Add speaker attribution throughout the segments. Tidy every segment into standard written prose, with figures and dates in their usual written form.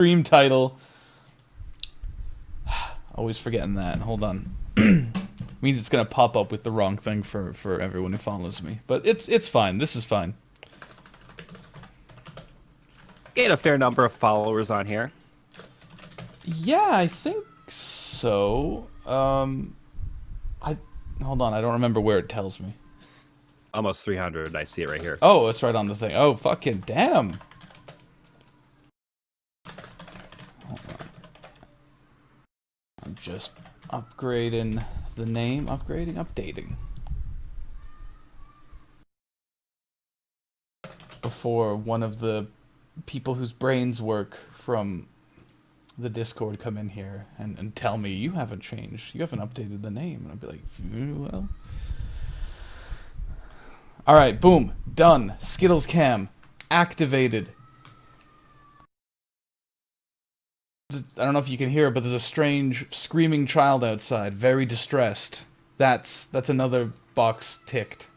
Speaker 1: Stream title. Always forgetting that. Hold on. Means it's gonna pop up with the wrong thing for everyone who follows me. But it's fine. This is fine.
Speaker 2: Get a fair number of followers on here.
Speaker 1: Yeah, I think so. I hold on. I don't remember where it tells me.
Speaker 2: Almost 300. I see it right here.
Speaker 1: Oh, it's right on the thing. Oh, fucking damn. Hold on. I'm just upgrading the name. Updating. Before one of the people whose brains work from the Discord come in here and tell me, you haven't changed. You haven't updated the name. And I'd be like, well. Alright, boom. Done. Skittles cam. Activated. I don't know if you can hear it, but there's a strange screaming child outside. Very distressed. That's another box ticked.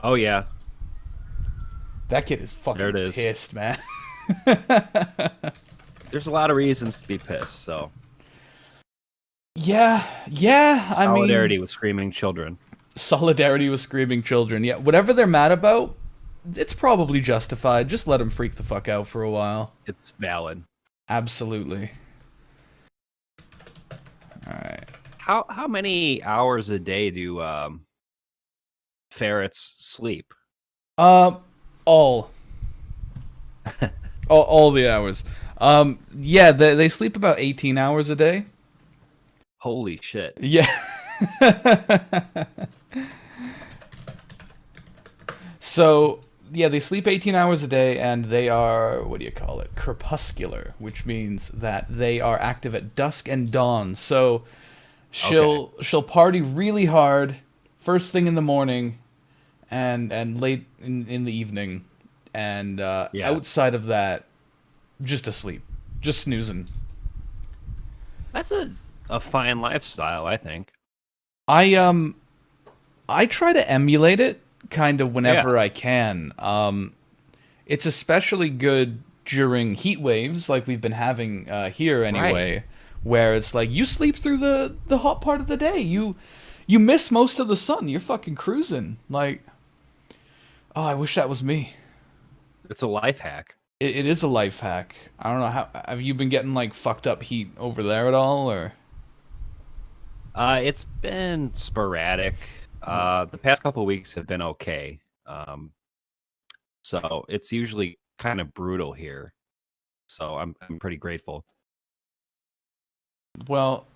Speaker 2: Oh, yeah.
Speaker 1: That kid is fucking pissed, man.
Speaker 2: There's a lot of reasons to be pissed, so.
Speaker 1: Yeah, I mean...
Speaker 2: Solidarity with screaming children.
Speaker 1: Solidarity with screaming children. Yeah, whatever they're mad about, it's probably justified. Just let them freak the fuck out for a while.
Speaker 2: It's valid.
Speaker 1: Absolutely. Alright.
Speaker 2: How many hours a day do ferrets sleep?
Speaker 1: All. all the hours. Yeah, they sleep about 18 hours a day.
Speaker 2: Holy shit.
Speaker 1: Yeah. So, yeah, they sleep 18 hours a day, and they are, what do you call it, crepuscular, which means that they are active at dusk and dawn. So, she'll party really hard first thing in the morning and late in the evening, and outside of that, just asleep, just snoozing.
Speaker 2: That's a fine lifestyle, I think.
Speaker 1: I try to emulate it kind of whenever I can. It's especially good during heat waves like we've been having here anyway, where it's like you sleep through the hot part of the day. You miss most of the sun. You're fucking cruising. Like, oh, I wish that was me.
Speaker 2: It's a life hack.
Speaker 1: It is a life hack. I don't know, how have you been getting like fucked up heat over there at all, or?
Speaker 2: It's been sporadic. The past couple of weeks have been okay. So it's usually kind of brutal here. So I'm pretty grateful.
Speaker 1: Well,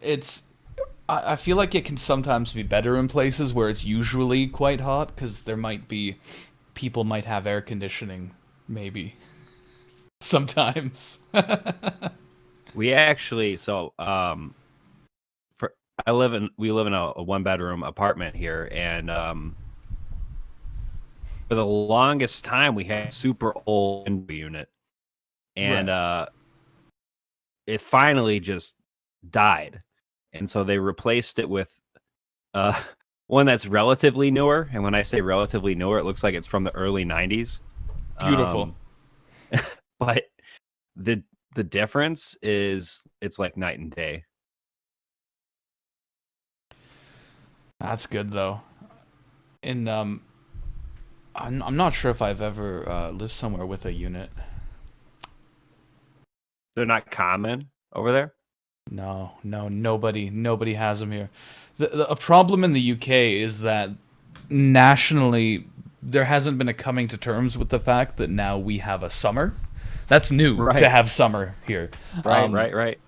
Speaker 1: I feel like it can sometimes be better in places where it's usually quite hot, because people might have air conditioning, maybe. Sometimes.
Speaker 2: We actually, we live in a one bedroom apartment here, and for the longest time we had a super old window unit, and it finally just died, and so they replaced it with one that's relatively newer. And when I say relatively newer, it looks like it's from the early 90s.
Speaker 1: Beautiful.
Speaker 2: But the difference is, it's like night and day.
Speaker 1: That's good though. And I'm not sure if I've ever lived somewhere with a unit.
Speaker 2: They're not common over there.
Speaker 1: No, nobody has them here. A problem in the UK is that nationally there hasn't been a coming to terms with the fact that now we have a summer. That's new to have summer here.
Speaker 2: Right.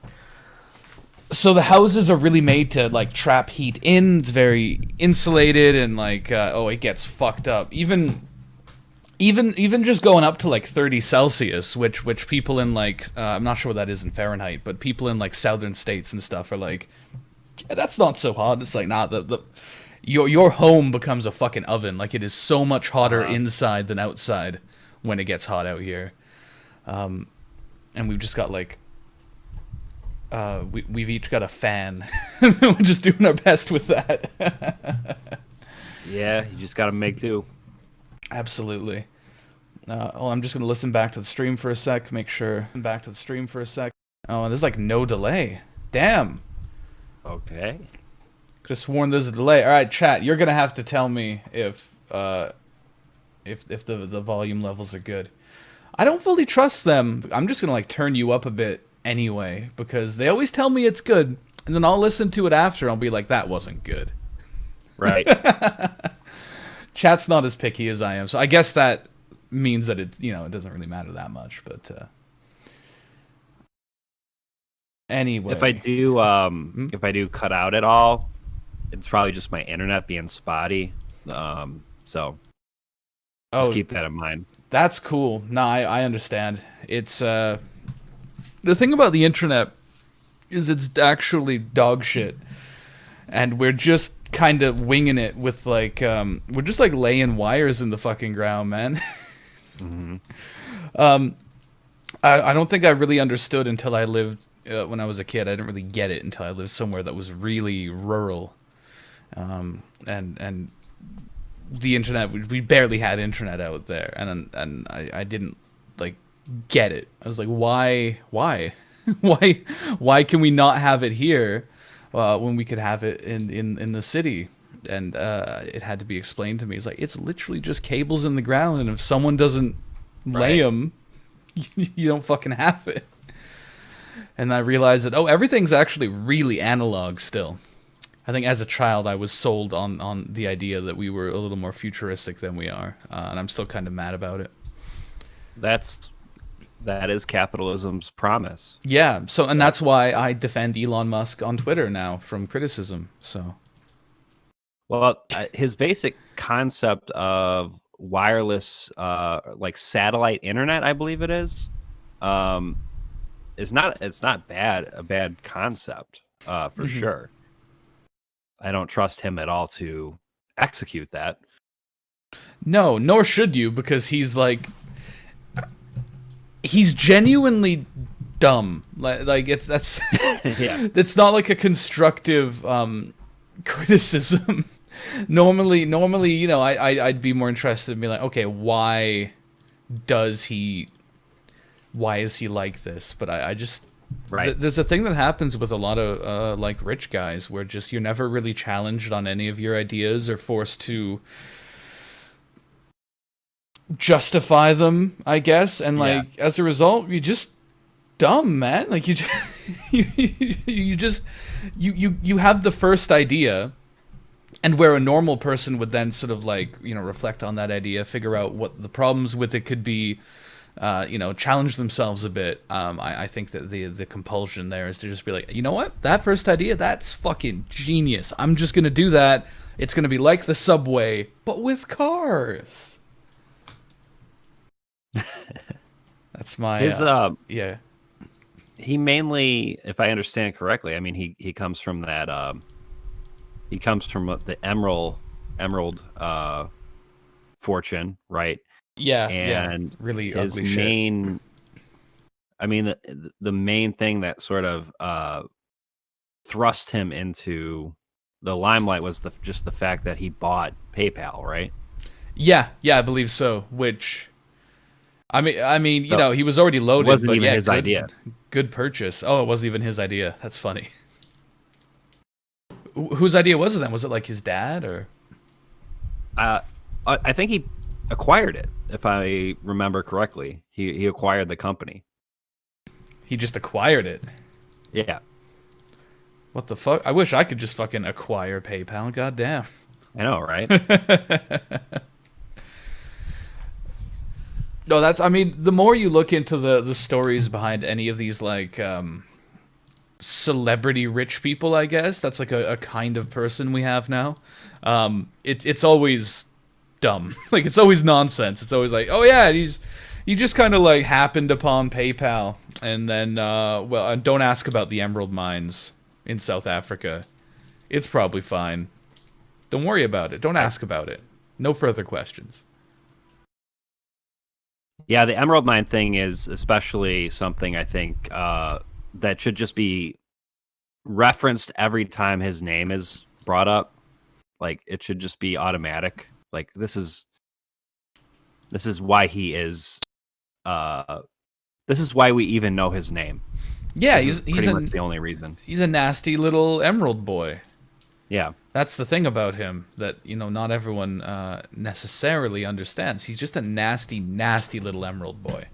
Speaker 1: So the houses are really made to like trap heat in. It's very insulated, and like it gets fucked up. Even just going up to like 30 Celsius, which people in like I'm not sure what that is in Fahrenheit, but people in like southern states and stuff are like, yeah, that's not so hot. It's like, nah, your home becomes a fucking oven. Like, it is so much hotter inside than outside when it gets hot out here. And we've just got like we've each got a fan. We're just doing our best with that.
Speaker 2: Yeah, you just gotta make do.
Speaker 1: Absolutely. Oh, I'm just gonna listen back to the stream for a sec. Make sure. Back to the stream for a sec. Oh, there's like no delay. Damn.
Speaker 2: Okay.
Speaker 1: Could have sworn there's a delay. All right, chat. You're gonna have to tell me if the volume levels are good. I don't fully trust them. I'm just gonna like turn you up a bit anyway because they always tell me it's good, and then I'll listen to it after. And I'll be like, that wasn't good.
Speaker 2: Right.
Speaker 1: Chat's not as picky as I am, so I guess that means that it doesn't really matter that much. But anyway,
Speaker 2: if I do cut out at all, it's probably just my internet being spotty. So just keep that in mind.
Speaker 1: That's cool. No, I understand. It's the thing about the internet is it's actually dog shit, and we're just kind of winging it with like we're just like laying wires in the fucking ground, man.
Speaker 2: Mm-hmm.
Speaker 1: I don't think I really understood until I lived when I was a kid. I didn't really get it until I lived somewhere that was really rural, and the internet, we barely had internet out there, and I didn't like get it. I was like, why why can we not have it here when we could have it in the city? And it had to be explained to me. It's like, it's literally just cables in the ground, and if someone doesn't lay them, you don't fucking have it. And I realized that everything's actually really analog still. I think as a child I was sold on the idea that we were a little more futuristic than we are, and I'm still kind of mad about it.
Speaker 2: That is capitalism's promise.
Speaker 1: Yeah, and that's why I defend Elon Musk on Twitter now from criticism. So,
Speaker 2: well, his basic concept of wireless, like satellite internet, I believe it is not a bad concept for sure. I don't trust him at all to execute that.
Speaker 1: No, nor should you, because he's genuinely dumb. Like that's
Speaker 2: yeah.
Speaker 1: It's not like a constructive criticism. Normally, I'd be more interested in being like, okay, why is he like this? But I just
Speaker 2: right.
Speaker 1: There's a thing that happens with a lot of like rich guys where just you're never really challenged on any of your ideas or forced to justify them, I guess, and like as a result, you're just dumb, man. Like you have the first idea, and where a normal person would then sort of like reflect on that idea, figure out what the problems with it could be, challenge themselves a bit. I think that the compulsion there is to just be like, you know what, that first idea, that's fucking genius. I'm just gonna do that. It's gonna be like the subway, but with cars. That's my yeah.
Speaker 2: He mainly, if I understand correctly, I mean he comes from that he comes from the emerald fortune, right?
Speaker 1: Yeah,
Speaker 2: and
Speaker 1: really
Speaker 2: his
Speaker 1: ugly shit.
Speaker 2: I mean the main thing that sort of thrust him into the limelight was just the fact that he bought PayPal, right?
Speaker 1: Yeah, I believe so. Which I mean, he was already loaded,
Speaker 2: wasn't
Speaker 1: but
Speaker 2: even his idea.
Speaker 1: Good purchase. Oh, it wasn't even his idea. That's funny. Whose idea was it then? Was it like his dad or?
Speaker 2: I think he acquired it, if I remember correctly. He acquired the company.
Speaker 1: He just acquired it.
Speaker 2: Yeah.
Speaker 1: What the fuck? I wish I could just fucking acquire PayPal. God damn.
Speaker 2: I know, right?
Speaker 1: No, I mean, the more you look into the stories behind any of these, like, celebrity rich people, I guess, that's like a kind of person we have now. It's always dumb. Like, it's always nonsense. It's always like, oh yeah, he just kind of like happened upon PayPal, and then, don't ask about the emerald mines in South Africa. It's probably fine. Don't worry about it. Don't ask about it. No further questions.
Speaker 2: Yeah, the emerald mine thing is especially something I think that should just be referenced every time his name is brought up. Like, it should just be automatic. Like, this is This is why he is. This is why we even know his name.
Speaker 1: Yeah,
Speaker 2: he's pretty much the only reason.
Speaker 1: He's a nasty little emerald boy.
Speaker 2: Yeah.
Speaker 1: That's the thing about him that, not everyone necessarily understands. He's just a nasty, nasty little emerald boy.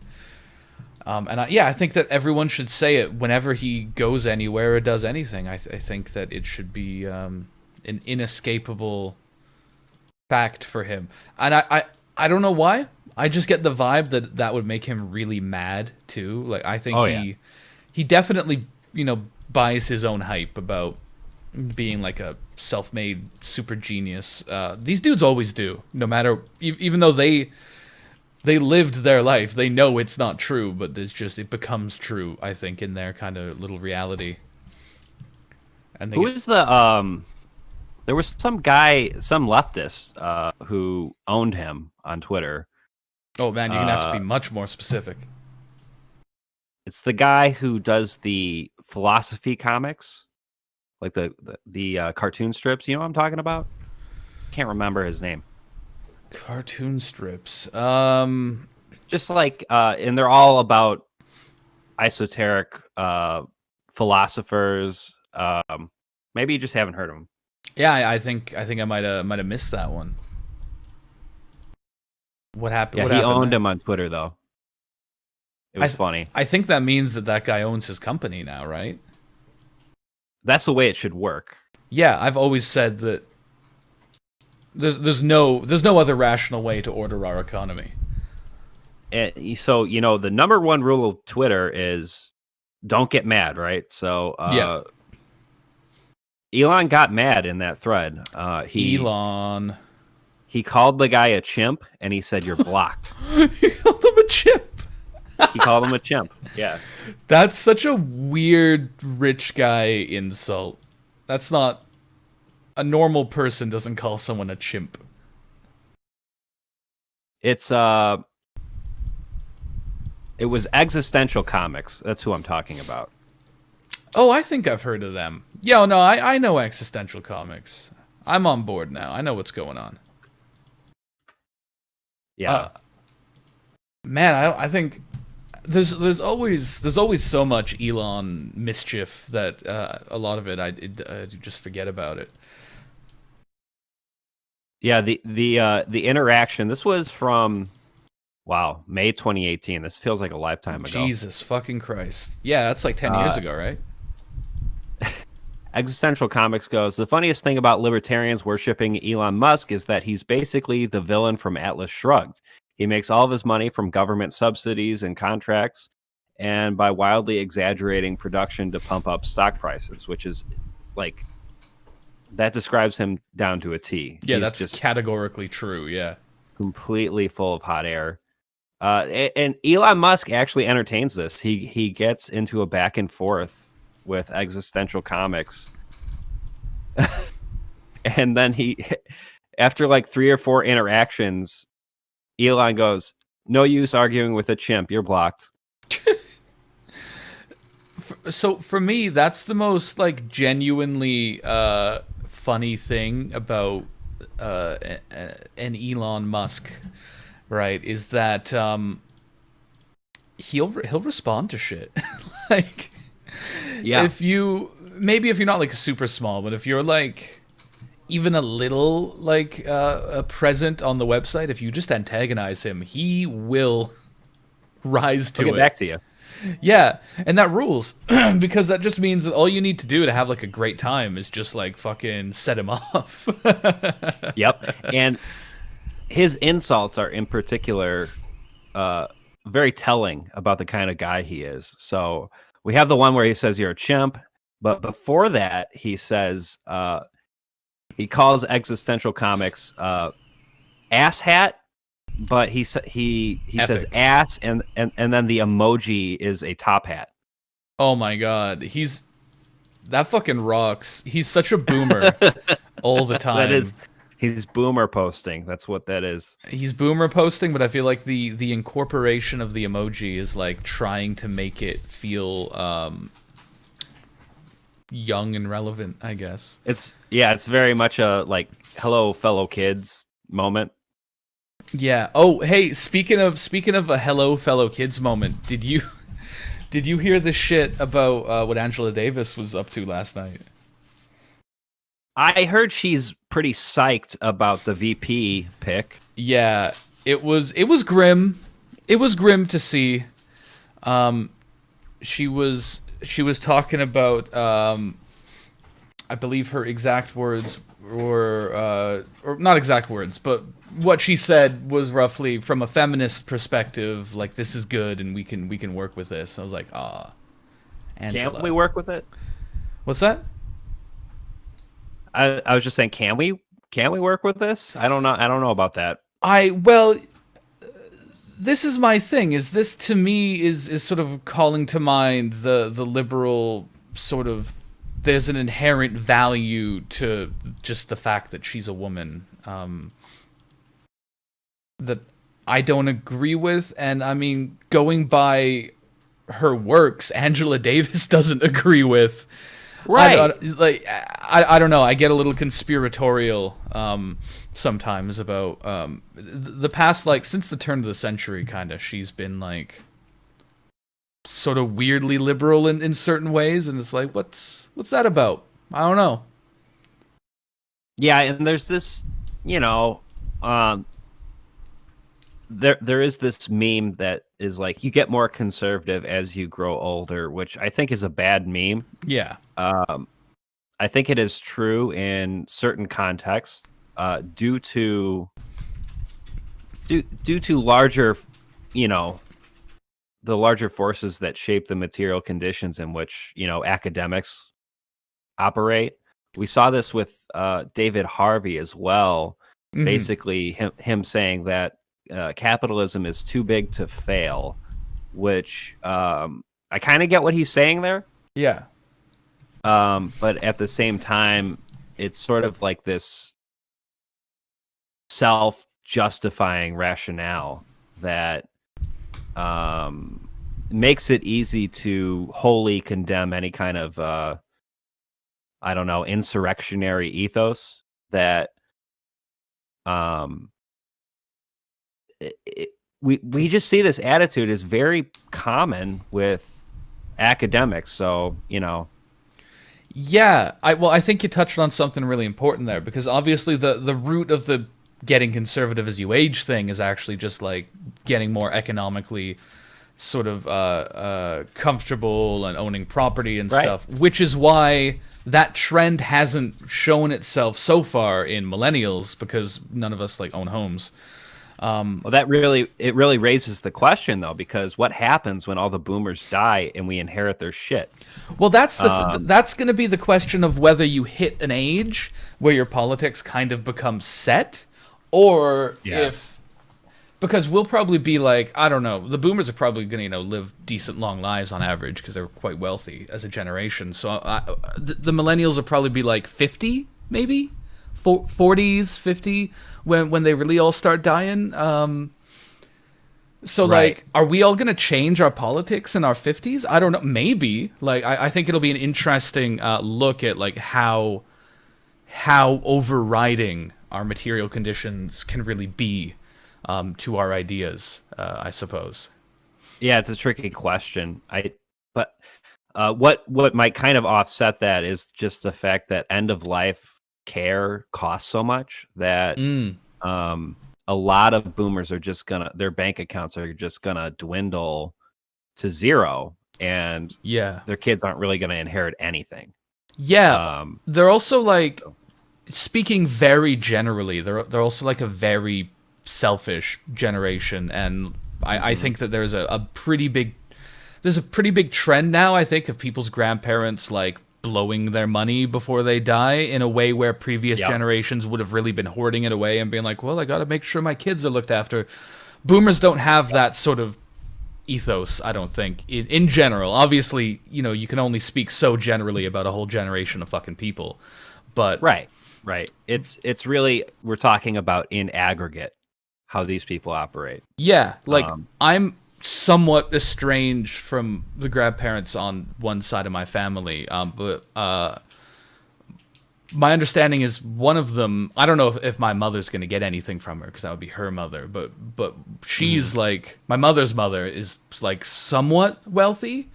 Speaker 1: I think that everyone should say it whenever he goes anywhere or does anything. I think that it should be an inescapable fact for him. And I don't know why. I just get the vibe that would make him really mad too. Like, I think he definitely, buys his own hype about being like a self-made super genius. These dudes always do, no matter, even though they lived their life, they know it's not true, but it becomes true, I think, in their kind of little reality. And
Speaker 2: who is the there was some guy, some leftist who owned him on Twitter.
Speaker 1: Oh man, you're gonna have to be much more specific.
Speaker 2: It's the guy who does the philosophy comics, like the cartoon strips. You know what I'm talking about? Can't remember his name.
Speaker 1: Cartoon strips.
Speaker 2: Just like and they're all about esoteric philosophers. Maybe you just haven't heard of them.
Speaker 1: Yeah, I think I might have missed that one. What happened?
Speaker 2: Yeah, he owned him on Twitter though. It was funny.
Speaker 1: I think that means that guy owns his company now, right?
Speaker 2: That's the way it should work.
Speaker 1: Yeah, I've always said that there's no other rational way to order our economy.
Speaker 2: And so, the number one rule of Twitter is don't get mad, right? So
Speaker 1: yeah.
Speaker 2: Elon got mad in that thread.
Speaker 1: Elon.
Speaker 2: He called the guy a chimp, and he said, "You're blocked."
Speaker 1: He called him a chimp.
Speaker 2: He called him a chimp. Yeah.
Speaker 1: That's such a weird rich guy insult. That's not... A normal person doesn't call someone a chimp.
Speaker 2: It was Existential Comics. That's who I'm talking about.
Speaker 1: Oh, I think I've heard of them. Yeah, no, I know Existential Comics. I'm on board now. I know what's going on.
Speaker 2: Yeah.
Speaker 1: Man, I think there's always so much Elon mischief that a lot of it I just forget about it.
Speaker 2: Yeah, the interaction. This was from May 2018. This feels like a lifetime ago.
Speaker 1: Jesus fucking Christ. Yeah, that's like 10 years ago, right?
Speaker 2: Existential Comics goes, the funniest thing about libertarians worshipping Elon Musk is that he's basically the villain from Atlas Shrugged. He makes all of his money from government subsidies and contracts and by wildly exaggerating production to pump up stock prices, which is like, that describes him down to a T.
Speaker 1: Yeah,
Speaker 2: He's
Speaker 1: that's
Speaker 2: just
Speaker 1: categorically true, yeah.
Speaker 2: Completely full of hot air. And Elon Musk actually entertains this. He gets into a back and forth with Existential Comics. And then after like 3 or 4 interactions, Elon goes, "No use arguing with a chimp. You're blocked."
Speaker 1: So for me, that's the most like genuinely funny thing about an Elon Musk, right? Is that he'll respond to shit. Like,
Speaker 2: yeah,
Speaker 1: if you're not like super small, but if you're like even a little like present on the website, if you just antagonize him, he will rise to it.
Speaker 2: He'll get back to you.
Speaker 1: Yeah, and that rules, because that just means that all you need to do to have like a great time is just like fucking set him off.
Speaker 2: Yep, and his insults are in particular very telling about the kind of guy he is. So we have the one where he says you're a chimp, but before that he says he calls Existential Comics ass hat. But he says ass, and then the emoji is a top hat.
Speaker 1: Oh my god, that fucking rocks. He's such a boomer all the time.
Speaker 2: He's boomer posting. That's what that is.
Speaker 1: He's boomer posting, but I feel like the incorporation of the emoji is like trying to make it feel young and relevant, I guess.
Speaker 2: It's very much a like hello fellow kids moment.
Speaker 1: Yeah. Oh, hey, speaking of a hello fellow kids moment, did you hear the shit about what Angela Davis was up to last night?
Speaker 2: I heard she's pretty psyched about the VP pick.
Speaker 1: Yeah, it was grim. It was grim to see. She was talking about I believe her exact words were or not exact words, but what she said was roughly from a feminist perspective, like this is good and we can work with this. I was like, ah,
Speaker 2: Can't we
Speaker 1: Angela.
Speaker 2: work with it?
Speaker 1: What's that?
Speaker 2: I was just saying, can we work with this? I don't know about that.
Speaker 1: Well, this is my thing. Is this to me is sort of calling to mind the liberal sort of there's an inherent value to just the fact that she's a woman that I don't agree with, and I mean going by her works, Angela Davis doesn't agree with.
Speaker 2: Right.
Speaker 1: I don't know. I get a little conspiratorial sometimes about the past, like since the turn of the century, kind of. She's been like sort of weirdly liberal in certain ways, and it's like, what's that about? I don't know.
Speaker 2: Yeah, and there's this, you know, um, there is this meme that is like you get more conservative as you grow older, which I think is a bad meme.
Speaker 1: Yeah,
Speaker 2: Um, I think it is true in certain contexts, due to larger, you know, the larger forces that shape the material conditions in which academics operate. We saw this with David Harvey as well.
Speaker 1: hmm,
Speaker 2: Basically, him saying that capitalism is too big to fail, which I kind of get what he's saying there.
Speaker 1: yeah,
Speaker 2: But at the same time, it's sort of like this self-justifying rationale that makes it easy to wholly condemn any kind of I don't know, insurrectionary ethos that um we just see this attitude is very common with academics. So,
Speaker 1: yeah. I think you touched on something really important there because obviously the root of the getting conservative as you age thing is actually just like getting more economically sort of comfortable and owning property and
Speaker 2: right.
Speaker 1: stuff, which is why that trend hasn't shown itself so far in millennials because none of us like own homes.
Speaker 2: Well, it really raises the question though, because what happens when all the boomers die and we inherit their shit?
Speaker 1: Well,
Speaker 2: Um,
Speaker 1: that's going to be the question of whether you hit an age where your politics kind of become set, or
Speaker 2: yeah.
Speaker 1: if because we'll probably be like, I don't know, the boomers are probably going to live decent long lives on average because they're quite wealthy as a generation. So the millennials will probably be like 50 maybe 40s 50 when they really all start dying. So
Speaker 2: Right.
Speaker 1: like, are we all gonna change our politics in our 50s? I don't know. Maybe. Like, I think it'll be an interesting look at like how overriding our material conditions can really be to our ideas. I suppose.
Speaker 2: Yeah, it's a tricky question. But what might kind of offset that is just the fact that end of life care costs so much that
Speaker 1: Mm,
Speaker 2: um, a lot of boomers are just gonna their bank accounts are just gonna dwindle to zero, and
Speaker 1: yeah.
Speaker 2: their kids aren't really gonna inherit anything.
Speaker 1: Yeah.
Speaker 2: Um,
Speaker 1: They're also like
Speaker 2: so-
Speaker 1: speaking very generally. They're also like a very selfish generation, and I
Speaker 2: mhm.
Speaker 1: think that there's a pretty big trend now, I think, of people's grandparents like blowing their money before they die in a way where previous
Speaker 2: Yep.
Speaker 1: generations would have really been hoarding it away and being like, well, I got to make sure my kids are looked after. Boomers don't have
Speaker 2: Yep.
Speaker 1: that sort of ethos, I don't think, in general. Obviously, you can only speak so generally about a whole generation of fucking people. But
Speaker 2: Right. Right. It's really we're talking about in aggregate how these people operate.
Speaker 1: yeah, like
Speaker 2: Um,
Speaker 1: I'm somewhat estranged from the grandparents on one side of my family, but my understanding is one of them. I don't know if my mother's going to get anything from her because that would be her mother. But
Speaker 2: Mhm.
Speaker 1: she's like my mother's mother is like somewhat wealthy.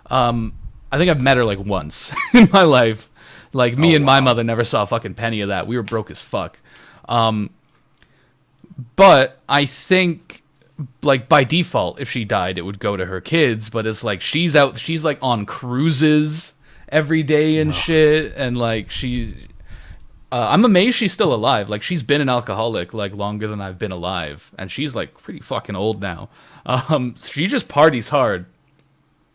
Speaker 1: I think I've met her like once in my life. Like
Speaker 2: Oh
Speaker 1: me and my
Speaker 2: wow.
Speaker 1: mother never saw a fucking penny of that. We were broke as fuck. But I think like by default, if she died, it would go to her kids. But it's like she's like on cruises every day and
Speaker 2: No.
Speaker 1: shit, and like I'm amazed she's still alive. Like she's been an alcoholic like longer than I've been alive, and she's like pretty fucking old now. She just parties hard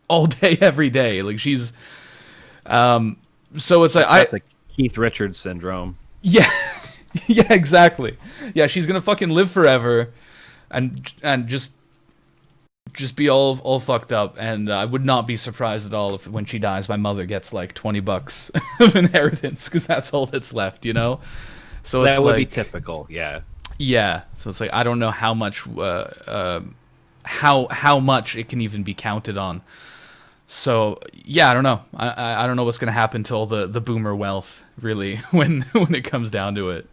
Speaker 1: all day, every day. Like she's so it's like
Speaker 2: She's got the Keith Richards syndrome.
Speaker 1: yeah, yeah, exactly. Yeah, she's gonna fucking live forever, and just be all fucked up. And I would not be surprised at all if when she dies, my mother gets like $20 of inheritance because that's all that's left, you know. So it's
Speaker 2: That would be
Speaker 1: like
Speaker 2: typical. Yeah.
Speaker 1: yeah. So it's like I don't know how much how much it can even be counted on. So yeah, I don't know. I don't know what's gonna happen to all the boomer wealth really when it comes down to it.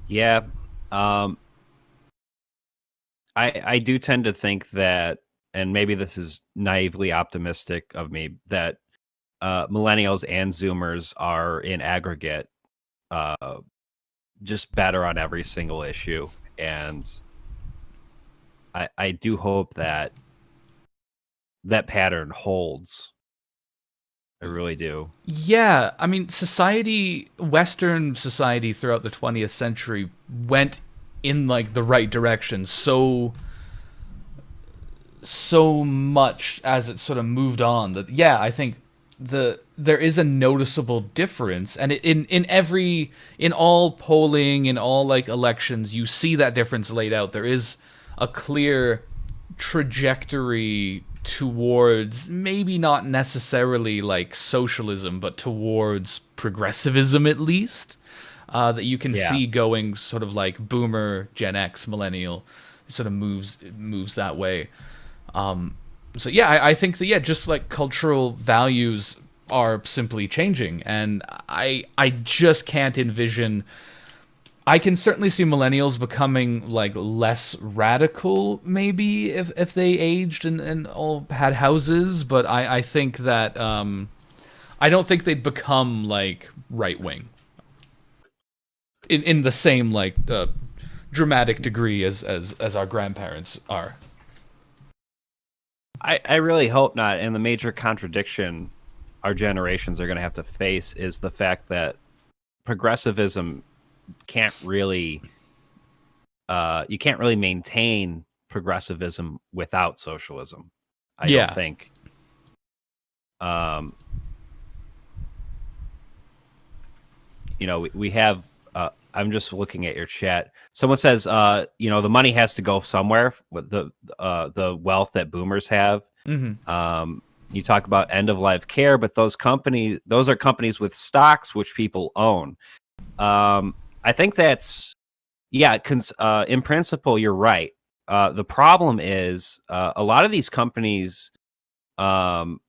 Speaker 2: Yeah. Um, I do tend to think that, and maybe this is naively optimistic of me, that millennials and Zoomers are in aggregate uh, just better on every single issue, and I do hope that that pattern holds. I really do.
Speaker 1: Yeah, I mean, Western society throughout the 20th century went in like the right direction so much as it sort of moved on that yeah, I think there is a noticeable difference, and in all polling, in all like elections, you see that difference laid out. There is a clear trajectory towards maybe not necessarily like socialism, but towards progressivism at least. That you can
Speaker 2: Yeah.
Speaker 1: see going sort of like boomer, Gen X, millennial, sort of moves that way. So yeah, I think that yeah, just like cultural values are simply changing, and I just can't envision. I can certainly see millennials becoming like less radical, maybe if they aged and all had houses, but I think that I don't think they'd become like right wing in the same like dramatic degree as our grandparents are.
Speaker 2: I really hope not. And the major contradiction our generations are going to have to face is the fact that progressivism can't really you can't really maintain progressivism without socialism. I don't
Speaker 1: Yeah.
Speaker 2: think. Um, we have. I'm just looking at your chat. Someone says, the money has to go somewhere. With the wealth that boomers have.
Speaker 1: Hmm.
Speaker 2: You talk about end of life care, but those are companies with stocks which people own. I think that's yeah. In principle, you're right. The problem is a lot of these companies um,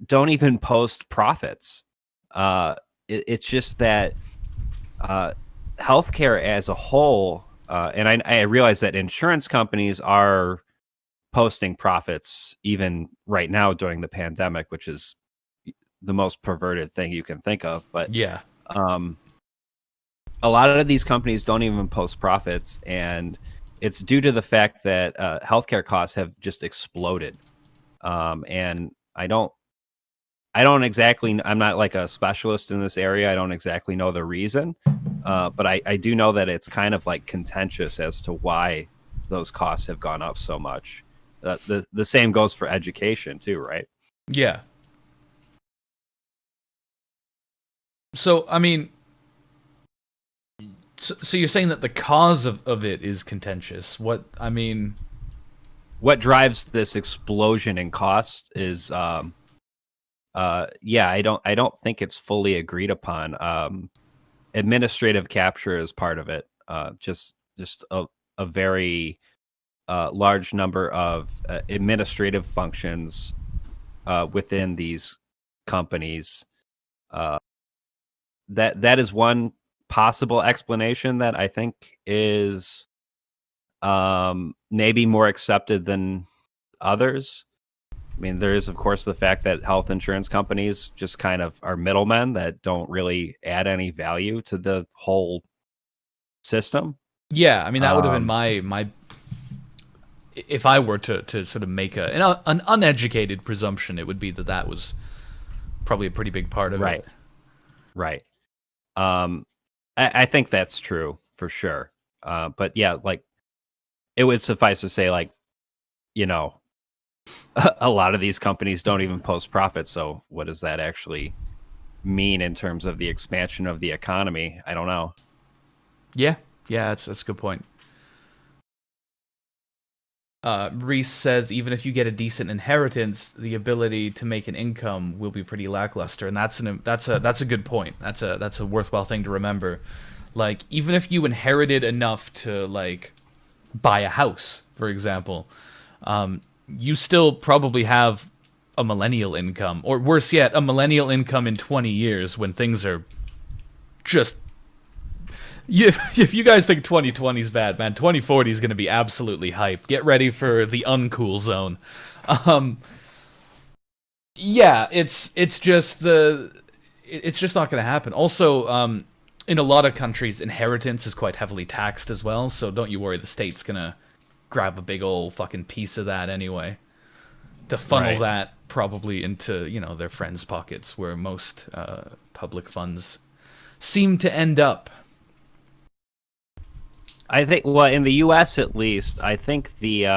Speaker 2: don't even post profits. It's just that uh, healthcare as a whole, and I realize that insurance companies are posting profits even right now during the pandemic, which is the most perverted thing you can think of. But
Speaker 1: Yeah.
Speaker 2: um, a lot of these companies don't even post profits, and it's due to the fact that healthcare costs have just exploded. And I don't exactly. I'm not like a specialist in this area. I don't exactly know the reason, but I do know that it's kind of like contentious as to why those costs have gone up so much. The same goes for education too, right?
Speaker 1: Yeah. So I mean, so you're saying that the cause of it is contentious. What I mean,
Speaker 2: What drives this explosion in cost is yeah, I don't think it's fully agreed upon. Administrative capture is part of it. Just a very large number of administrative functions within these companies. Uh, that is one possible explanation that I think is maybe more accepted than others. I mean, there is, of course, the fact that health insurance companies just kind of are middlemen that don't really add any value to the whole system.
Speaker 1: Yeah, I mean that would have been
Speaker 2: Um,
Speaker 1: my if I were to sort of make an uneducated presumption, it would be that was probably a pretty big part of
Speaker 2: right,
Speaker 1: it.
Speaker 2: right. Um, I think that's true for sure. But yeah, like it would suffice to say, like, you know, a lot of these companies don't even post profits. So what does that actually mean in terms of the expansion of the economy? I don't know.
Speaker 1: Yeah, yeah, that's a good point. Reese says even if you get a decent inheritance, the ability to make an income will be pretty lackluster, and that's a good point. That's a worthwhile thing to remember. Like even if you inherited enough to like buy a house, for example, you still probably have a millennial income, or worse yet, a millennial income in 20 years when things are just. If you guys think 2020 is bad, man, 2040 is going to be absolutely hype. Get ready for the uncool zone. Um, yeah, it's just it's just not going to happen. Also, in a lot of countries, inheritance is quite heavily taxed as well. So don't you worry, the state's gonna grab a big old fucking piece of that anyway to funnel
Speaker 2: Right.
Speaker 1: that probably into their friends' pockets where most public funds seem to end up.
Speaker 2: I think, well, in the US at least, I think this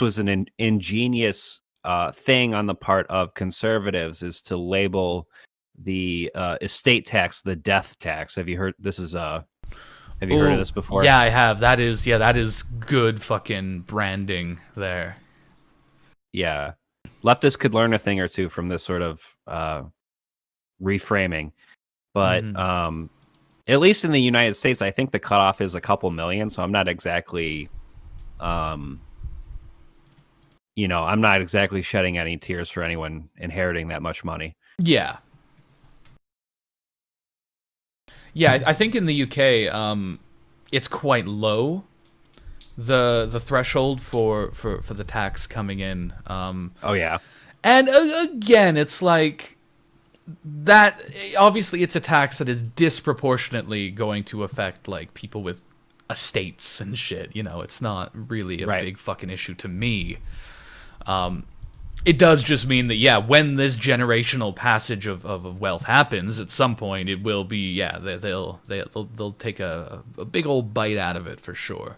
Speaker 2: was an ingenious thing on the part of conservatives is to label the estate tax the death tax. Have you heard have you heard of
Speaker 1: Oh,
Speaker 2: this before?
Speaker 1: yeah, I have. That is good fucking branding there.
Speaker 2: Yeah. Leftists could learn a thing or two from this sort of reframing. But
Speaker 1: Hmm.
Speaker 2: at least in the United States, I think the cutoff is a couple million. So I'm not exactly, um, I'm not exactly shedding any tears for anyone inheriting that much money.
Speaker 1: Yeah, yeah. I think in the UK, it's quite low the threshold for the tax coming in.
Speaker 2: Oh yeah,
Speaker 1: And again, it's like that. Obviously, it's a tax that is disproportionately going to affect like people with estates and shit. It's not really a
Speaker 2: right.
Speaker 1: big fucking issue to me. It does just mean that when this generational passage of wealth happens at some point, it will be they'll take a big old bite out of it for sure.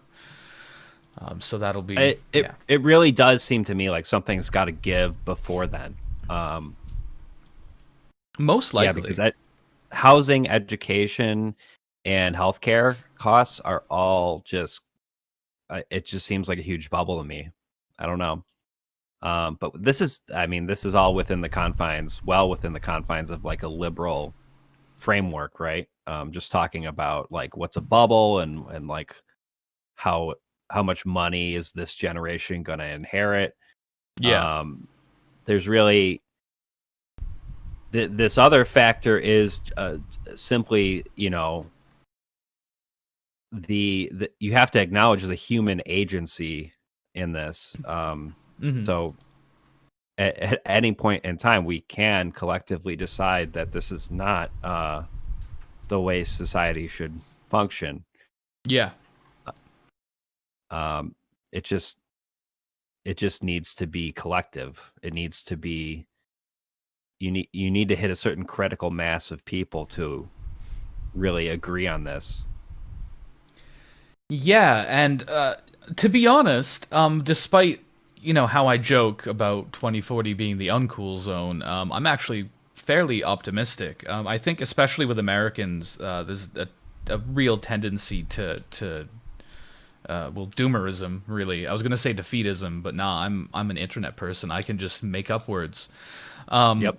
Speaker 1: So that'll be
Speaker 2: It really does seem to me like something's got to give before then. Um,
Speaker 1: most
Speaker 2: yeah,
Speaker 1: likely.
Speaker 2: because housing, education, and healthcare costs are all just. It just seems like a huge bubble to me. I don't know. But this is all within the confines, well within the confines of like a liberal framework, right? Just talking about like what's a bubble and like how how much money is this generation going to inherit.
Speaker 1: Yeah.
Speaker 2: Um, there's really this other factor is simply, the you have to acknowledge the human agency in this.
Speaker 1: Hmm.
Speaker 2: So at any point in time, we can collectively decide that this is not the way society should function.
Speaker 1: Yeah.
Speaker 2: Um, it just it just needs to be collective. It needs to be you need to hit a certain critical mass of people to really agree on this.
Speaker 1: Yeah, and to be honest, despite how I joke about 2040 being the uncool zone, I'm actually fairly optimistic. I think especially with Americans, there's a real tendency to doomerism. Really, I was gonna say defeatism, but nah, I'm an internet person. I can just make up words.
Speaker 2: Yep.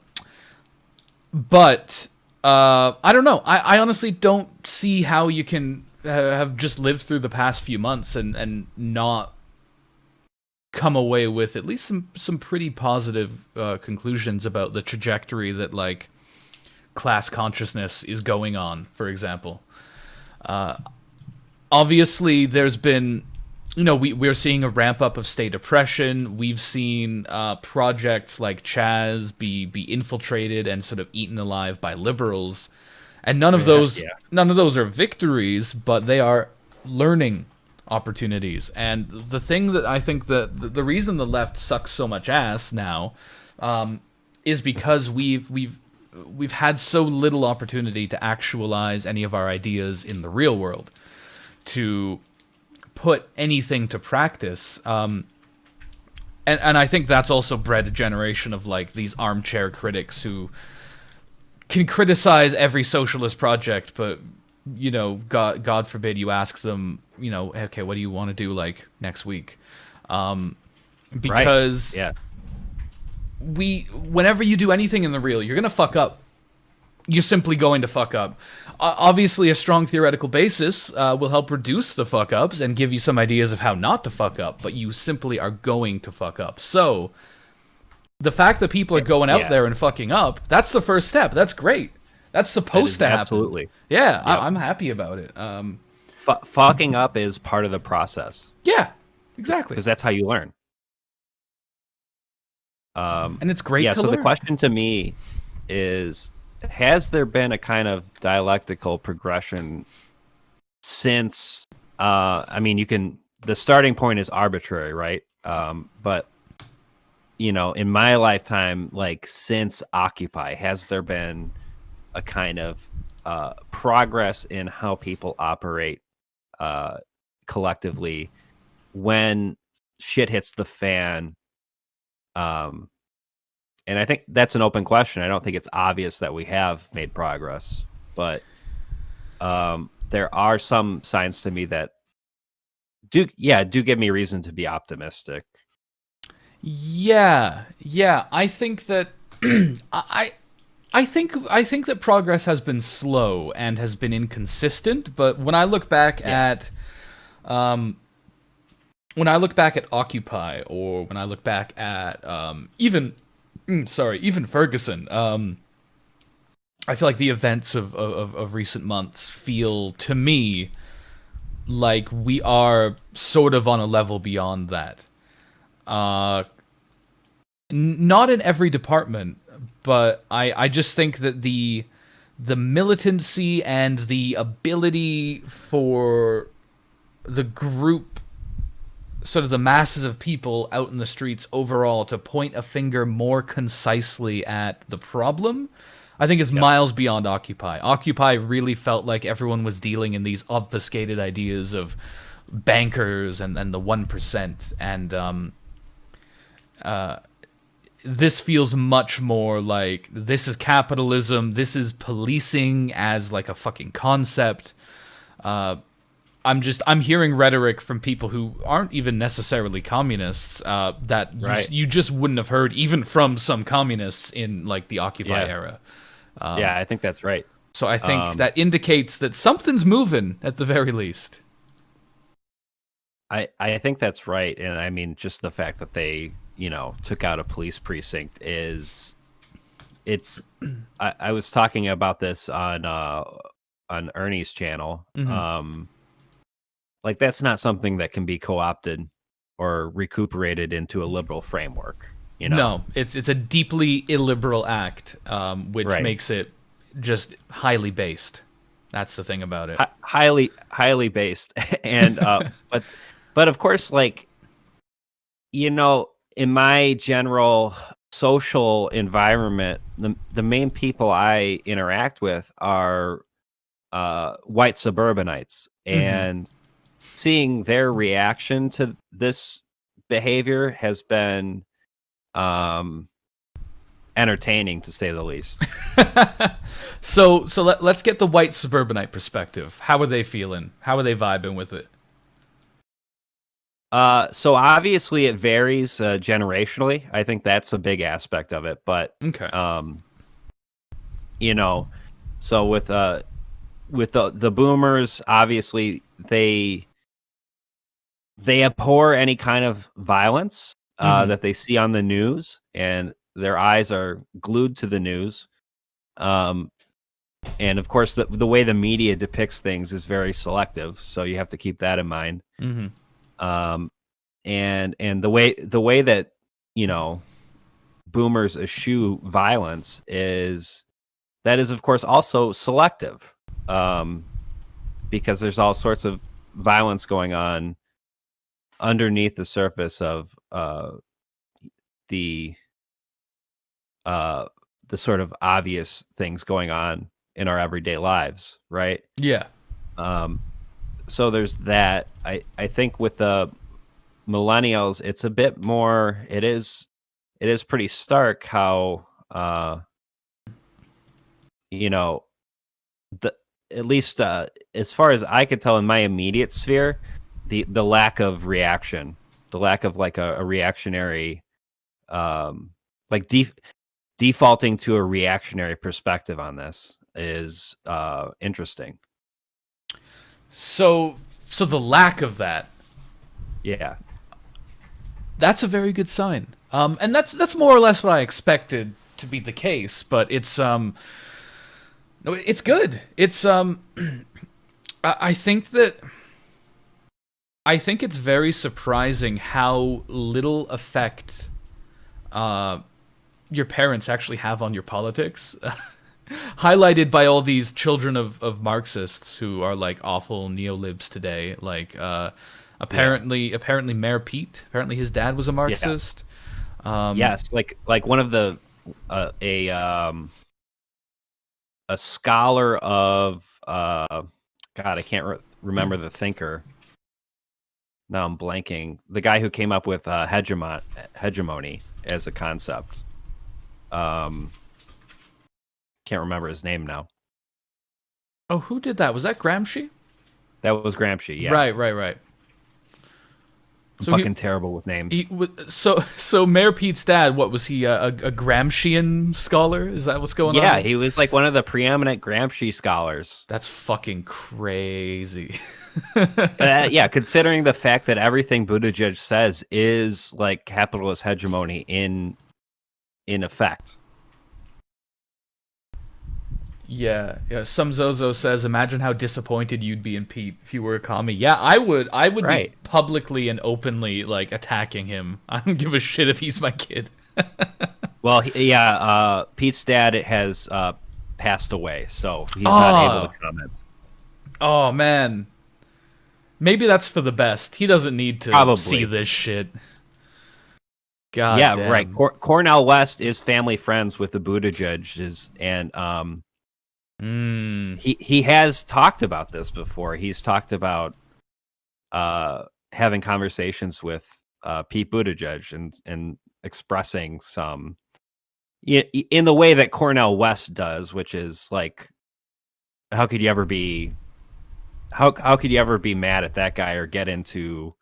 Speaker 1: But I don't know. I honestly don't see how you can have just lived through the past few months and not come away with at least some pretty positive conclusions about the trajectory that like class consciousness is going on. For example, obviously there's been, you know, we're seeing a ramp up of state oppression. We've seen projects like Chaz be infiltrated and sort of eaten alive by liberals, and none of those are victories, but they are learning opportunities. And the thing that I think that the reason the left sucks so much ass now is because we've had so little opportunity to actualize any of our ideas in the real world, to put anything to practice. And I think that's also bred a generation of like these armchair critics who can criticize every socialist project, but you know, God forbid you ask them, you know, okay, what do you want to do like next week? Because whenever you do anything in the real, you're gonna fuck up. You're simply going to fuck up. Obviously, a strong theoretical basis will help reduce the fuck ups and give you some ideas of how not to fuck up, but you simply are going to fuck up. So, the fact that people are going out there and fucking up, that's the first step. That's great. That's supposed to happen.
Speaker 2: Absolutely.
Speaker 1: Yeah, yep. I'm happy about it.
Speaker 2: Fucking up is part of the process.
Speaker 1: Yeah, exactly.
Speaker 2: Because that's how you learn.
Speaker 1: And it's great to
Speaker 2: learn. So the question to me is, has there been a kind of dialectical progression since, I mean, the starting point is arbitrary, right? But, you know, in my lifetime, like since Occupy, has there been a kind of progress in how people operate collectively when shit hits the fan? And I think that's an open question. I don't think it's obvious that we have made progress, but there are some signs to me that do give me reason to be optimistic.
Speaker 1: Yeah. I think that I think that progress has been slow and has been inconsistent. But when I look back at Occupy, or when I look back at even Ferguson, I feel like the events of recent months feel to me like we are sort of on a level beyond that. Not in every department, but I just think that the militancy and the ability for the group, sort of the masses of people out in the streets overall, to point a finger more concisely at the problem, I think is miles beyond Occupy. Occupy really felt like everyone was dealing in these obfuscated ideas of bankers and the 1%, and this feels much more like this is capitalism, this is policing as like a fucking concept. I'm hearing rhetoric from people who aren't even necessarily communists that you just wouldn't have heard even from some communists in like the Occupy era.
Speaker 2: I think that's right.
Speaker 1: So I think that indicates that something's moving at the very least.
Speaker 2: I think that's right. And I mean, just the fact that they, you know, took out a police precinct I was talking about this on Ernie's channel.
Speaker 1: Mm-hmm.
Speaker 2: Like that's not something that can be co-opted or recuperated into a liberal framework, you know?
Speaker 1: No, it's a deeply illiberal act, which makes it just highly based. That's the thing about it.
Speaker 2: Highly based. And but of course, like, you know, in my general social environment, the main people I interact with are white suburbanites, and seeing their reaction to this behavior has been entertaining, to say the least.
Speaker 1: So let's get the white suburbanite perspective. How are they feeling? How are they vibing with it?
Speaker 2: So obviously it varies generationally. I think that's a big aspect of it. But you know, so with the boomers, obviously they they abhor any kind of violence
Speaker 1: Mhm.
Speaker 2: that they see on the news, and their eyes are glued to the news. Um, and of course, the way the media depicts things is very selective, so you have to keep that in mind.
Speaker 1: Mhm.
Speaker 2: Um, and the way that you know boomers eschew violence is of course also selective, um, because there's all sorts of violence going on underneath the surface of the uh, the sort of obvious things going on in our everyday lives, right?
Speaker 1: Yeah.
Speaker 2: Um, so there's that. I think with the millennials, it's a bit more. It is pretty stark how you know the at least as far as I could tell in my immediate sphere, the lack of reaction, the lack of like a reactionary like defaulting to a reactionary perspective on this is interesting.
Speaker 1: So the lack of that,
Speaker 2: Yeah.
Speaker 1: that's a very good sign. And that's more or less what I expected to be the case, but it's no, it's good. It's I think that I think it's very surprising how little effect uh your parents actually have on your politics. Highlighted by all these children of Marxists who are like awful neolibs today. Like
Speaker 2: Yeah.
Speaker 1: apparently Mayor Pete, apparently his dad was a
Speaker 2: Yeah.
Speaker 1: Marxist.
Speaker 2: Yes, like one of the a scholar of God, I can't remember the thinker. Now I'm blanking. The guy who came up with hegemony as a concept. Um, can't remember his name now.
Speaker 1: Oh, who did that? Was that Gramsci?
Speaker 2: That was Gramsci. Yeah,
Speaker 1: Right.
Speaker 2: I'm
Speaker 1: So
Speaker 2: fucking terrible with names.
Speaker 1: so Mayor Pete's dad, what was he? A Gramscian scholar? Is that what's going
Speaker 2: Yeah,
Speaker 1: on?
Speaker 2: he was like one of the preeminent Gramsci scholars.
Speaker 1: That's fucking crazy.
Speaker 2: Yeah, considering the fact that everything Buttigieg says is like capitalist hegemony in effect.
Speaker 1: Yeah. Some Zozo says, "Imagine how disappointed you'd be in Pete if you were a commie." Yeah, I would. I would be
Speaker 2: Right.
Speaker 1: publicly and openly like attacking him. I don't give a shit if he's my kid.
Speaker 2: Well, yeah, Pete's dad has passed away, so he's not able to
Speaker 1: Oh,
Speaker 2: comment.
Speaker 1: oh man. Maybe that's for the best. He doesn't need to see
Speaker 2: Probably.
Speaker 1: this shit. God
Speaker 2: Yeah, right.
Speaker 1: damn.
Speaker 2: Cornell West is family friends with the Buttigiegs, and
Speaker 1: Mm.
Speaker 2: he has talked about this before. He's talked about having conversations with Pete Buttigieg and expressing some in the way that Cornell West does, which is like, how could you ever be how could you ever be mad at that guy or get into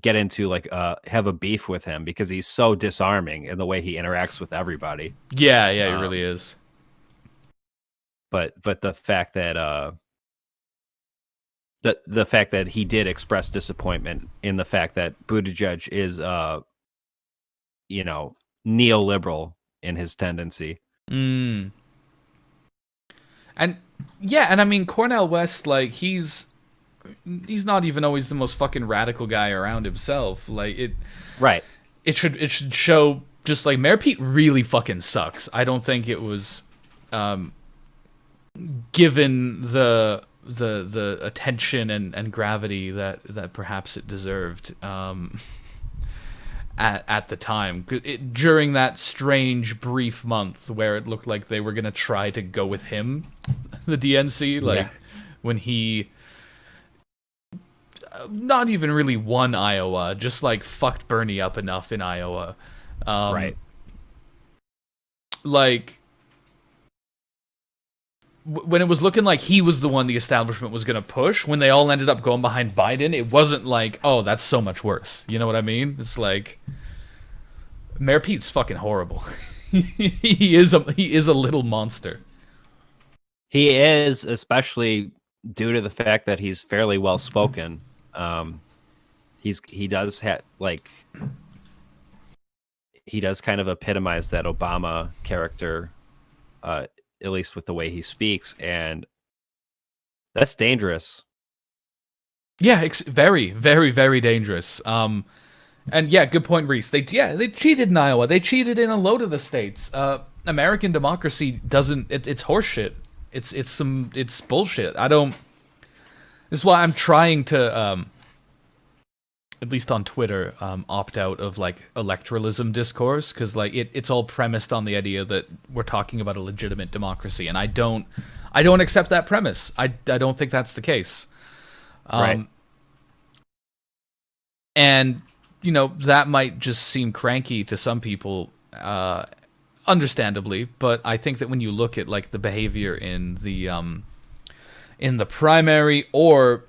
Speaker 2: like have a beef with him because he's so disarming in the way he interacts with everybody.
Speaker 1: Yeah, it really
Speaker 2: Um,
Speaker 1: is.
Speaker 2: but the fact that the fact that he did express disappointment in the fact that Buttigieg is you know neoliberal in his tendency.
Speaker 1: Mm. And yeah, and I mean Cornell West, like he's not even always the most fucking radical guy around himself. Like
Speaker 2: Right.
Speaker 1: it should show just like Mayor Pete really fucking sucks. I don't think it was um given the attention and gravity that perhaps it deserved at the time. During that strange brief month where it looked like they were gonna try to go with him, the DNC,
Speaker 2: Yeah.
Speaker 1: like when he not even really won Iowa, just like fucked Bernie up enough in Iowa. Um,
Speaker 2: Right.
Speaker 1: like when it was looking like he was the one the establishment was going to push, when they all ended up going behind Biden, it wasn't like, oh, that's so much worse. You know what I mean? It's like Mayor Pete's fucking horrible. He is a little monster.
Speaker 2: He is, especially due to the fact that he's fairly well spoken. Um, he does have like he does kind of epitomize that Obama character, at least with the way he speaks, and that's dangerous.
Speaker 1: Yeah, very, very, very dangerous. And yeah, good point, Reese. They cheated in Iowa. They cheated in a load of the states. American democracy doesn't. It's horseshit. It's bullshit. I don't. This is why I'm trying to, at least on Twitter, opt out of like electoralism discourse, because like it's all premised on the idea that we're talking about a legitimate democracy, and I don't accept that premise. I don't think that's the case.
Speaker 2: Right.
Speaker 1: And you know, that might just seem cranky to some people, understandably, but I think that when you look at like the behavior in the primary, or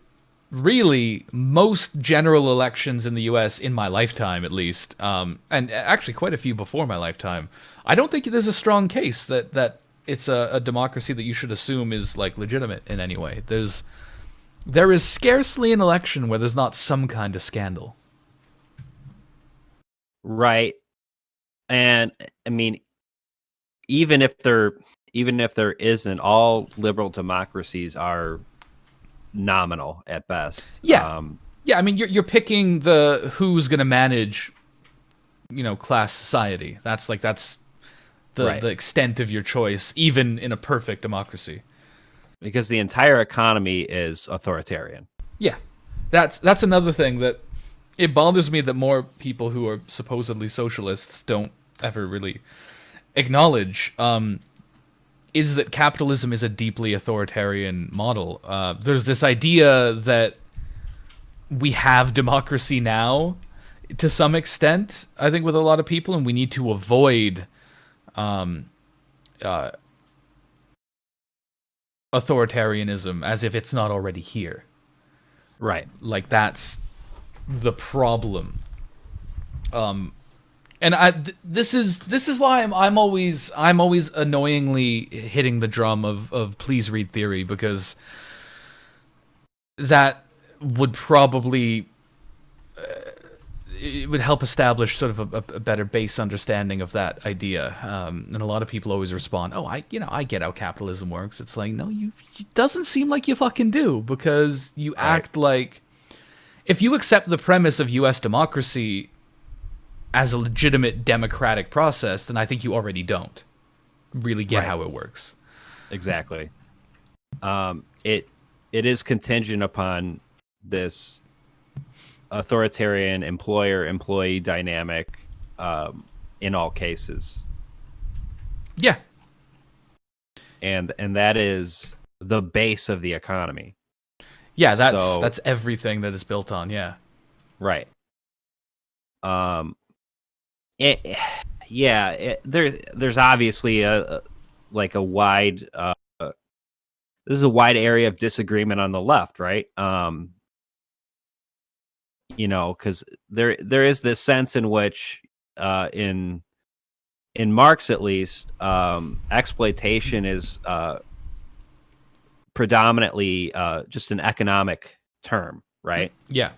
Speaker 1: really most general elections in the US in my lifetime at least, and actually quite a few before my lifetime, I don't think there's a strong case that it's a democracy that you should assume is like legitimate in any way. There is scarcely an election where there's not some kind of scandal.
Speaker 2: Right. And I mean, even if there isn't, all liberal democracies are nominal at best.
Speaker 1: Yeah. Yeah, I mean, you're picking the who's going to manage, you know, class society. That's the extent of your choice, even in a perfect democracy.
Speaker 2: Because the entire economy is authoritarian.
Speaker 1: Yeah, that's another thing that it bothers me that more people who are supposedly socialists don't ever really acknowledge. Is that capitalism is a deeply authoritarian model. There's this idea that we have democracy now, to some extent, I think, with a lot of people, and we need to avoid authoritarianism as if it's not already here.
Speaker 2: Right.
Speaker 1: Like, that's the problem. And this is why I'm always annoyingly hitting the drum of please read theory, because that would probably it would help establish sort of a better base understanding of that idea. And a lot of people always respond, "Oh, I get how capitalism works." It's like, no, it doesn't seem like you fucking do, because you act like, if you accept the premise of U.S. democracy as a legitimate democratic process, then I think you already don't really get how it works.
Speaker 2: Exactly. It is contingent upon this authoritarian employer-employee dynamic in all cases.
Speaker 1: Yeah.
Speaker 2: And that is the base of the economy.
Speaker 1: Yeah, that's everything that is built on, yeah.
Speaker 2: Right. There's obviously a wide this is a wide area of disagreement on the left, right? You know, because there is this sense in which in Marx, at least, exploitation is predominantly just an economic term, right?
Speaker 1: Yeah.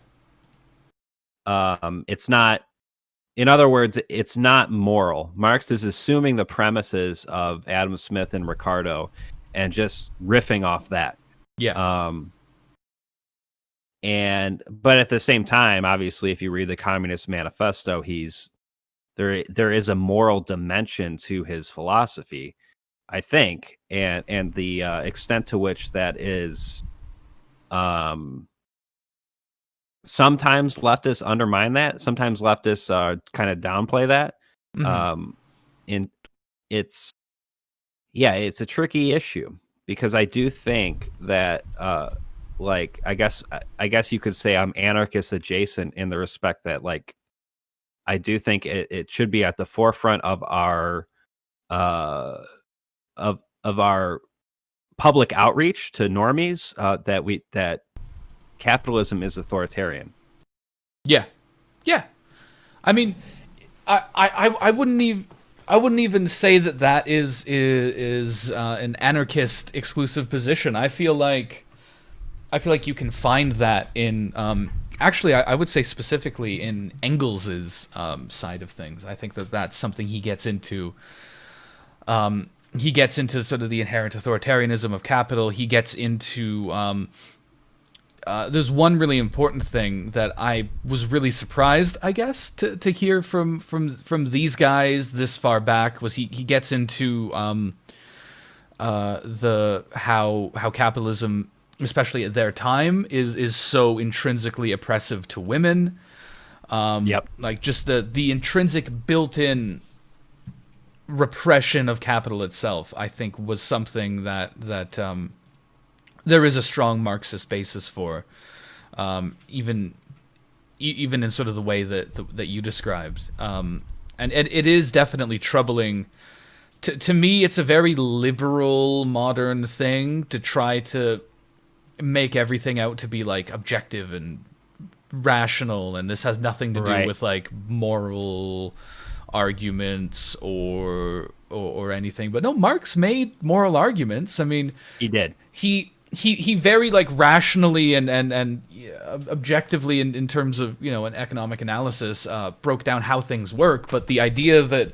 Speaker 2: It's not, in other words, it's not moral. Marx is assuming the premises of Adam Smith and Ricardo and just riffing off that.
Speaker 1: Yeah.
Speaker 2: But at the same time, obviously, if you read the Communist Manifesto, there is a moral dimension to his philosophy, I think, and the extent to which that is, sometimes leftists undermine that. Sometimes leftists kind of downplay that.
Speaker 1: Mm-hmm.
Speaker 2: And it's a tricky issue, because I do think that, I guess you could say I'm anarchist adjacent, in the respect that, like, I do think it should be at the forefront of our of our public outreach to normies, that capitalism is authoritarian.
Speaker 1: Yeah. Yeah. I mean, I wouldn't even say that is an anarchist exclusive position. I feel like you can find that in actually, I would say specifically in Engels's side of things. I think that that's something he gets into. He gets into sort of the inherent authoritarianism of capital. He gets into there's one really important thing that I was really surprised, I guess, to hear from these guys this far back, was he gets into the how capitalism, especially at their time, is so intrinsically oppressive to women.
Speaker 2: Yep.
Speaker 1: Like just the intrinsic built-in repression of capital itself, I think, was something that there is a strong Marxist basis for, even in sort of the way that you described, and it is definitely troubling. To me, it's a very liberal modern thing to try to make everything out to be like objective and rational, and this has nothing to do with like moral arguments or anything. But no, Marx made moral arguments. I mean,
Speaker 2: he did.
Speaker 1: He very like rationally and objectively in terms of, you know, an economic analysis, broke down how things work. But the idea that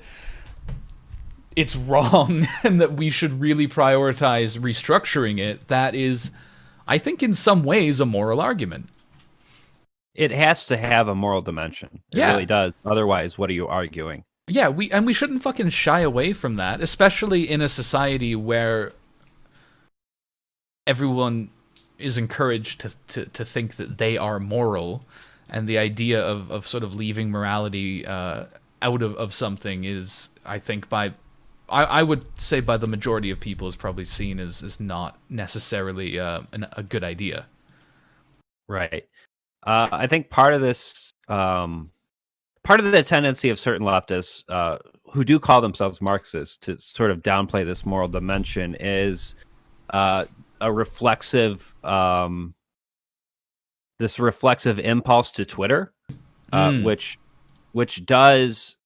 Speaker 1: it's wrong and that we should really prioritize restructuring it, that is, I think, in some ways a moral argument.
Speaker 2: It has to have a moral dimension. It really does. Otherwise, what are you arguing?
Speaker 1: Yeah, we shouldn't fucking shy away from that, especially in a society where everyone is encouraged to think that they are moral, and the idea of sort of leaving morality out of something is, I think, I would say by the majority of people, is probably seen as not necessarily a good idea.
Speaker 2: Right. I think part of this, part of the tendency of certain leftists who do call themselves Marxists to sort of downplay this moral dimension is a reflexive, this reflexive impulse to Twitter, which does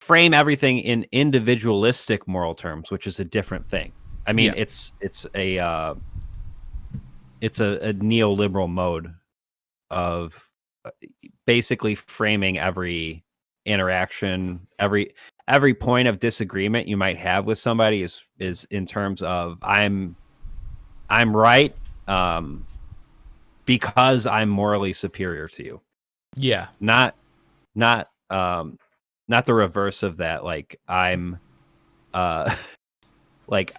Speaker 2: frame everything in individualistic moral terms, which is a different thing. I mean, it's a neoliberal mode of basically framing every interaction, every point of disagreement you might have with somebody is in terms of I'm right because I'm morally superior to you.
Speaker 1: Yeah.
Speaker 2: Not the reverse of that. Like I'm like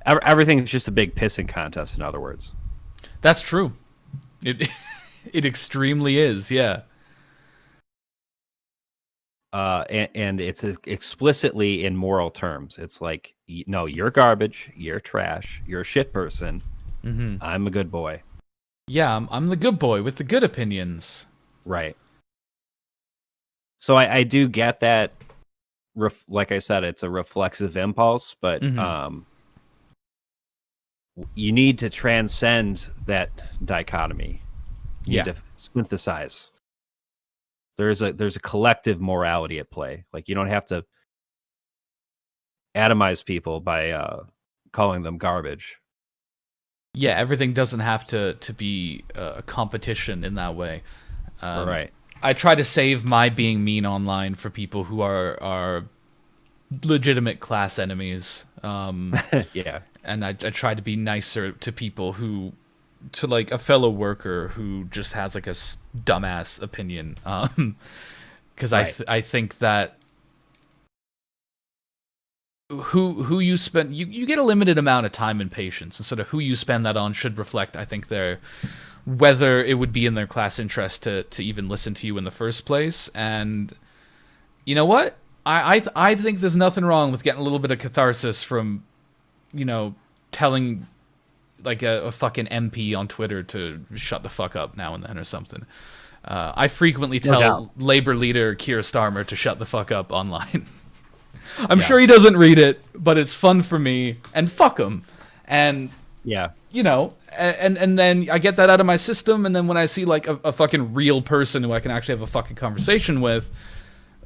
Speaker 2: everything is just a big pissing contest, in other words.
Speaker 1: That's true. It extremely is, yeah.
Speaker 2: And it's explicitly in moral terms. It's like, no, you're garbage, you're trash, you're a shit person. Mm-hmm. I'm a good boy.
Speaker 1: Yeah, I'm the good boy with the good opinions.
Speaker 2: Right. So I do get that. Like I said, it's a reflexive impulse, but you need to transcend that dichotomy. You need to synthesize. There's a collective morality at play. Like, you don't have to atomize people by calling them garbage.
Speaker 1: Yeah, everything doesn't have to be a competition in that way.
Speaker 2: Right.
Speaker 1: I try to save my being mean online for people who are legitimate class enemies.
Speaker 2: Yeah.
Speaker 1: And I try to be nicer to people to like a fellow worker who just has like a dumbass opinion. Because I think that who you spend, you get a limited amount of time and patience, and sort of who you spend that on should reflect, I think, whether it would be in their class interest to even listen to you in the first place. And you know what? I think there's nothing wrong with getting a little bit of catharsis from, you know, telling like a fucking MP on Twitter to shut the fuck up now and then or something. I frequently tell Labor leader Keir Starmer to shut the fuck up online. I'm sure he doesn't read it, but it's fun for me, and fuck him. And you know, and then I get that out of my system, and then when I see like a fucking real person who I can actually have a fucking conversation with,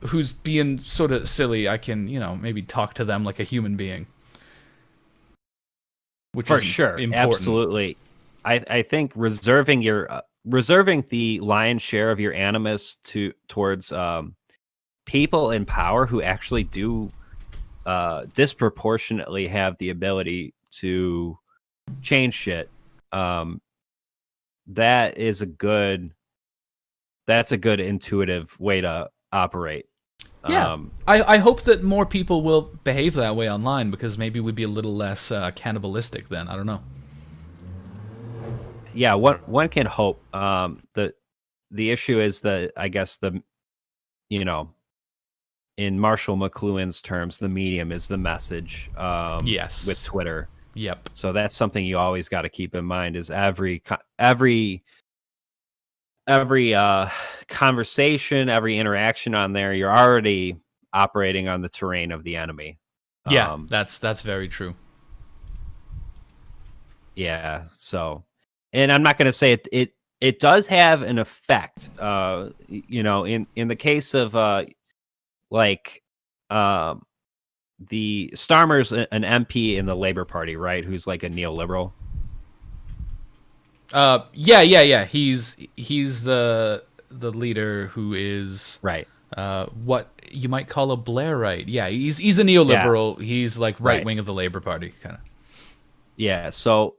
Speaker 1: who's being sort of silly, I can, you know, maybe talk to them like a human being. Which
Speaker 2: for
Speaker 1: is
Speaker 2: sure,
Speaker 1: important.
Speaker 2: absolutely. I think reserving the lion's share of your animus towards people in power who actually do disproportionately have the ability to change shit. That is that's a good intuitive way to operate.
Speaker 1: Yeah. I hope that more people will behave that way online, because maybe we'd be a little less cannibalistic then. I don't know.
Speaker 2: Yeah, one can hope. The issue is that, I guess, you know in Marshall McLuhan's terms, the medium is the message. With
Speaker 1: Yes.
Speaker 2: Twitter,
Speaker 1: Yep.
Speaker 2: so that's something you always got to keep in mind. Is every conversation, every interaction on there, you're already operating on the terrain of the enemy.
Speaker 1: Yeah, that's very true.
Speaker 2: Yeah. So, and I'm not going to say it does have an effect. In the case of like um the Starmer's an MP in the Labor Party, right? Who's like a neoliberal.
Speaker 1: Yeah. He's the leader who is
Speaker 2: Right.
Speaker 1: what you might call a Blairite. Yeah, he's a
Speaker 2: Yeah.
Speaker 1: neoliberal. He's like right
Speaker 2: Right.
Speaker 1: wing of the Labor Party, kind of.
Speaker 2: Yeah. So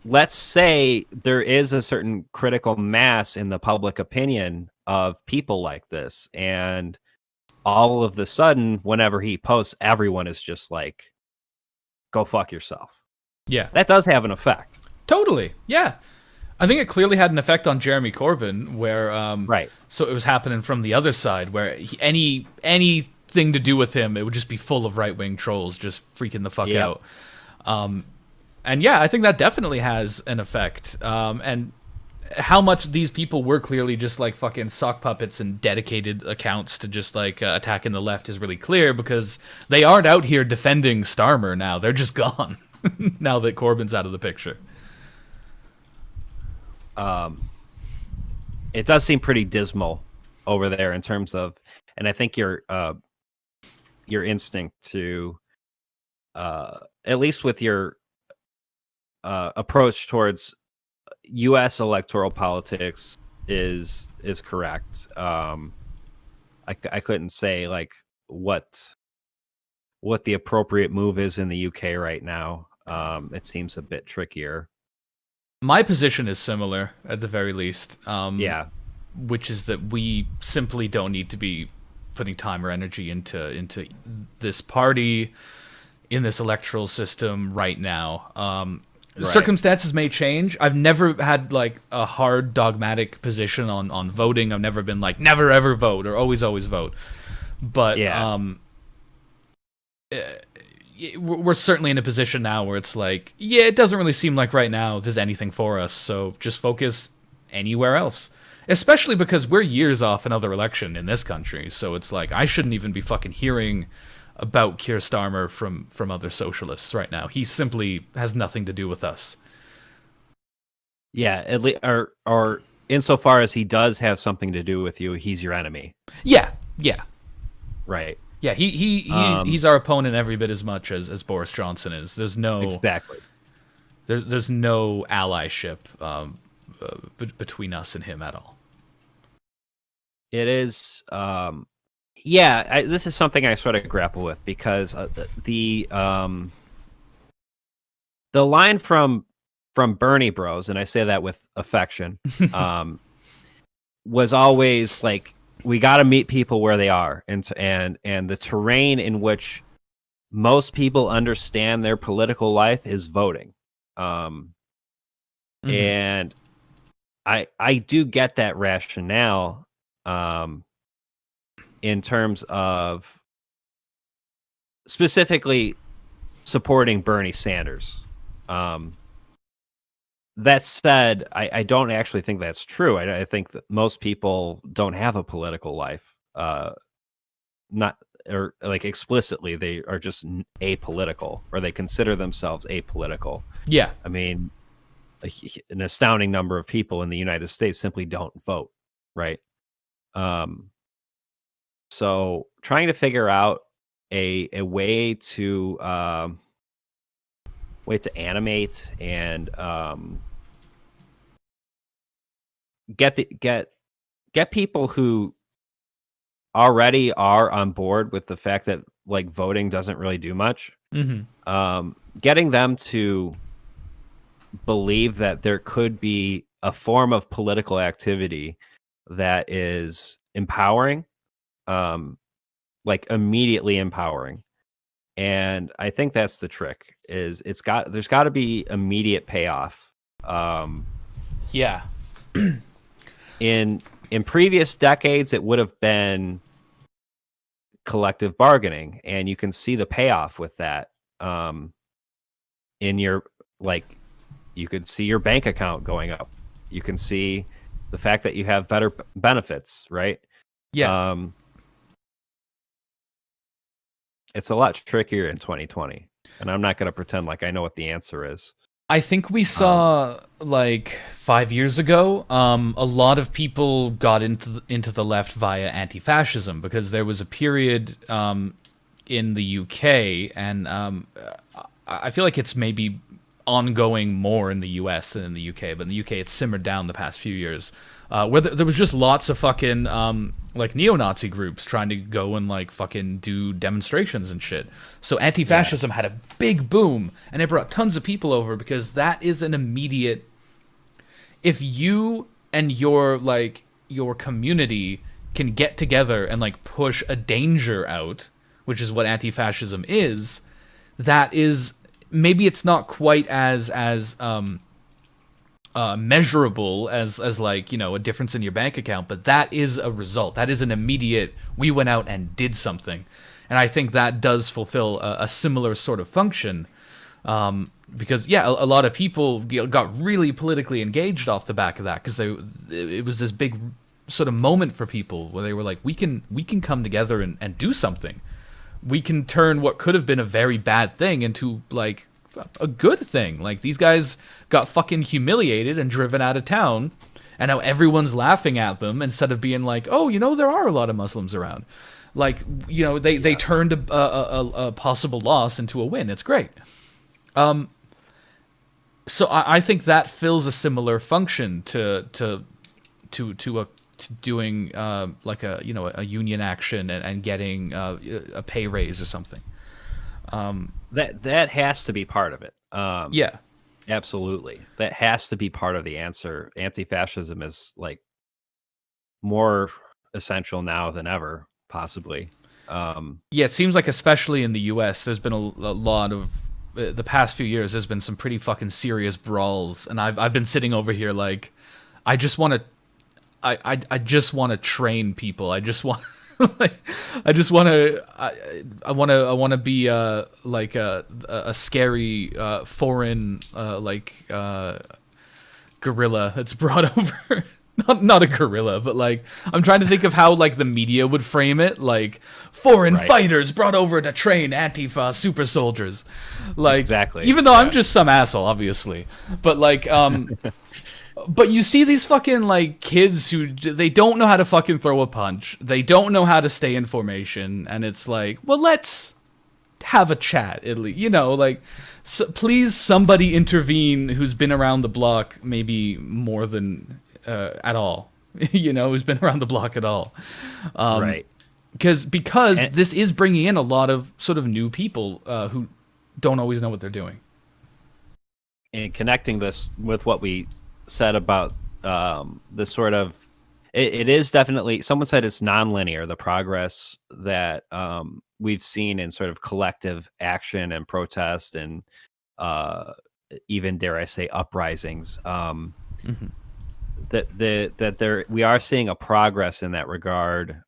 Speaker 2: let's say there is a certain critical mass in the public opinion of people like this, and all of the sudden, whenever he posts, everyone is just like, "Go fuck yourself."
Speaker 1: Yeah,
Speaker 2: That does have an effect.
Speaker 1: totally. Yeah, I think it clearly had an effect on Jeremy Corbyn, where
Speaker 2: Right.
Speaker 1: so it was happening from the other side, where anything to do with him, it would just be full of right wing trolls, just freaking the fuck
Speaker 2: Yep.
Speaker 1: out. And yeah, I think that definitely has an effect. And how much these people were clearly just like fucking sock puppets and dedicated accounts to just like attacking the left is really clear, because they aren't out here defending Starmer now. They're just gone now that Corbyn's out of the picture.
Speaker 2: It does seem pretty dismal over there in terms of, and I think your instinct to, at least with your approach towards U.S. electoral politics, is correct. I couldn't say like what the appropriate move is in the UK right now. It seems a bit trickier.
Speaker 1: My position is similar, at the very least,
Speaker 2: Yeah.
Speaker 1: which is that we simply don't need to be putting time or energy into this party in this electoral system right now.
Speaker 2: Right.
Speaker 1: Circumstances may change. I've never had like a hard dogmatic position on voting. I've never been like never ever vote or always vote. But
Speaker 2: Yeah.
Speaker 1: We're certainly in a position now where it's like, yeah, it doesn't really seem like right now there's anything for us, so just focus anywhere else. Especially because we're years off another election in this country, so it's like I shouldn't even be fucking hearing about Keir Starmer from other socialists right now. He simply has nothing to do with us.
Speaker 2: Yeah. At least, or insofar as he does have something to do with you, he's your enemy.
Speaker 1: Yeah.
Speaker 2: Right.
Speaker 1: Yeah, he's our opponent every bit as much as Boris Johnson is. There's no
Speaker 2: Exactly.
Speaker 1: there's no allyship between us and him at all.
Speaker 2: It is. Yeah. This is something I sort of grapple with, because the line from Bernie Bros, and I say that with affection, was always like, we got to meet people where they are, and the terrain in which most people understand their political life is voting. And I do get that rationale, in terms of specifically supporting Bernie Sanders. That said, I don't actually think that's true. I think that most people don't have a political life. Not, or like explicitly, they are just apolitical, or they consider themselves apolitical.
Speaker 1: Yeah.
Speaker 2: I mean, an astounding number of people in the United States simply don't vote, right? So trying to figure out a way to way to animate and get people who already are on board with the fact that like voting doesn't really do much. Getting them to believe that there could be a form of political activity that is empowering, like immediately empowering. And I think that's the trick. Is there's got to be immediate payoff.
Speaker 1: Yeah.
Speaker 2: In previous decades, it would have been collective bargaining, and you can see the payoff with that. In your like, you could see your bank account going up. You can see the fact that you have better benefits, right?
Speaker 1: Yeah.
Speaker 2: It's a lot trickier in 2020, and I'm not going to pretend like I know what the answer is.
Speaker 1: I think we saw like 5 years ago, a lot of people got into the left via anti-fascism because there was a period in the UK, and I feel like it's maybe ongoing more in the US than in the UK, but in the UK it's simmered down the past few years, where there was just lots of fucking like neo-Nazi groups trying to go and like fucking do demonstrations and shit. So anti-fascism had a big boom, and it brought tons of people over because that is an immediate. If you and your community can get together and like push a danger out, which is what anti-fascism is, that is, maybe it's not quite as measurable as like, you know, a difference in your bank account, but that is a result. That is an immediate, we went out and did something. And I think that does fulfill a similar sort of function, because yeah, a lot of people got really politically engaged off the back of that, because it was this big sort of moment for people where they were like, we can come together and do something. We can turn what could have been a very bad thing into like a good thing. Like, these guys got fucking humiliated and driven out of town, and now everyone's laughing at them instead of being like, oh, you know, there are a lot of Muslims around. Like, you know, they turned a possible loss into a win. It's great. So I think that fills a similar function to doing like a, you know, a union action and getting a pay raise or something.
Speaker 2: That has to be part of it.
Speaker 1: Yeah.
Speaker 2: Absolutely. That has to be part of the answer. Anti-fascism is like more essential now than ever, possibly.
Speaker 1: Yeah, it seems like especially in the U.S., there's been a lot of the past few years. There's been some pretty fucking serious brawls, and I've been sitting over here like, I just want to, I just want to train people. I just want, like, I just want to, I want to be like a scary foreign gorilla that's brought over. Not a gorilla, but like, I'm trying to think of how like the media would frame it, like foreign fighters brought over to train Antifa super soldiers. Like,
Speaker 2: exactly.
Speaker 1: Even though I'm just some asshole, obviously, but like, but you see these fucking like kids who they don't know how to fucking throw a punch, they don't know how to stay in formation, and it's like, well, let's have a chat at least, you know, like, so please somebody intervene who's been around the block maybe more than at all, you know, who's been around the block at all,
Speaker 2: right?
Speaker 1: Because this is bringing in a lot of sort of new people who don't always know what they're doing.
Speaker 2: And connecting this with what we said about the sort of, it is definitely, someone said it's nonlinear, the progress that we've seen in sort of collective action and protest and even, dare I say, uprisings. That there, we are seeing a progress in that regard,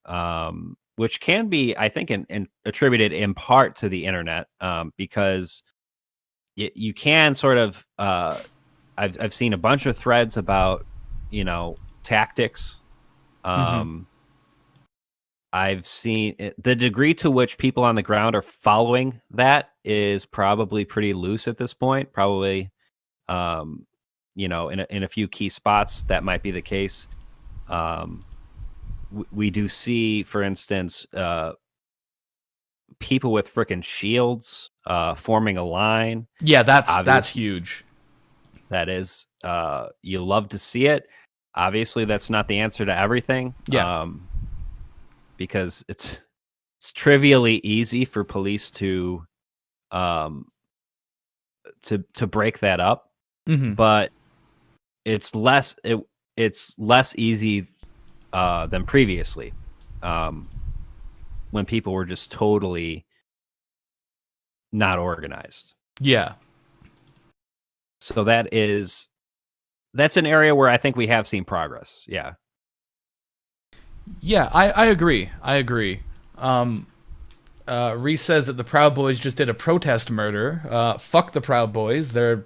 Speaker 2: which can be, I think, in attributed in part to the internet, because you can sort of, I've seen a bunch of threads about, you know, tactics. I've seen the degree to which people on the ground are following that is probably pretty loose at this point. Probably, you know, in a few key spots that might be the case. We do see, for instance, people with freaking shields forming a line.
Speaker 1: Yeah, that's
Speaker 2: Obviously,
Speaker 1: huge.
Speaker 2: that is, you love to see it. Obviously, that's not the answer to everything.
Speaker 1: Yeah.
Speaker 2: Because it's trivially easy for police um, to break that up,
Speaker 1: Hmm.
Speaker 2: but it's less easy than previously, when people were just totally not organized.
Speaker 1: Yeah.
Speaker 2: So that's an area where I think we have seen progress. Yeah.
Speaker 1: Yeah, I agree. I agree. Reese says that the Proud Boys just did a protest murder. Fuck the Proud Boys. They're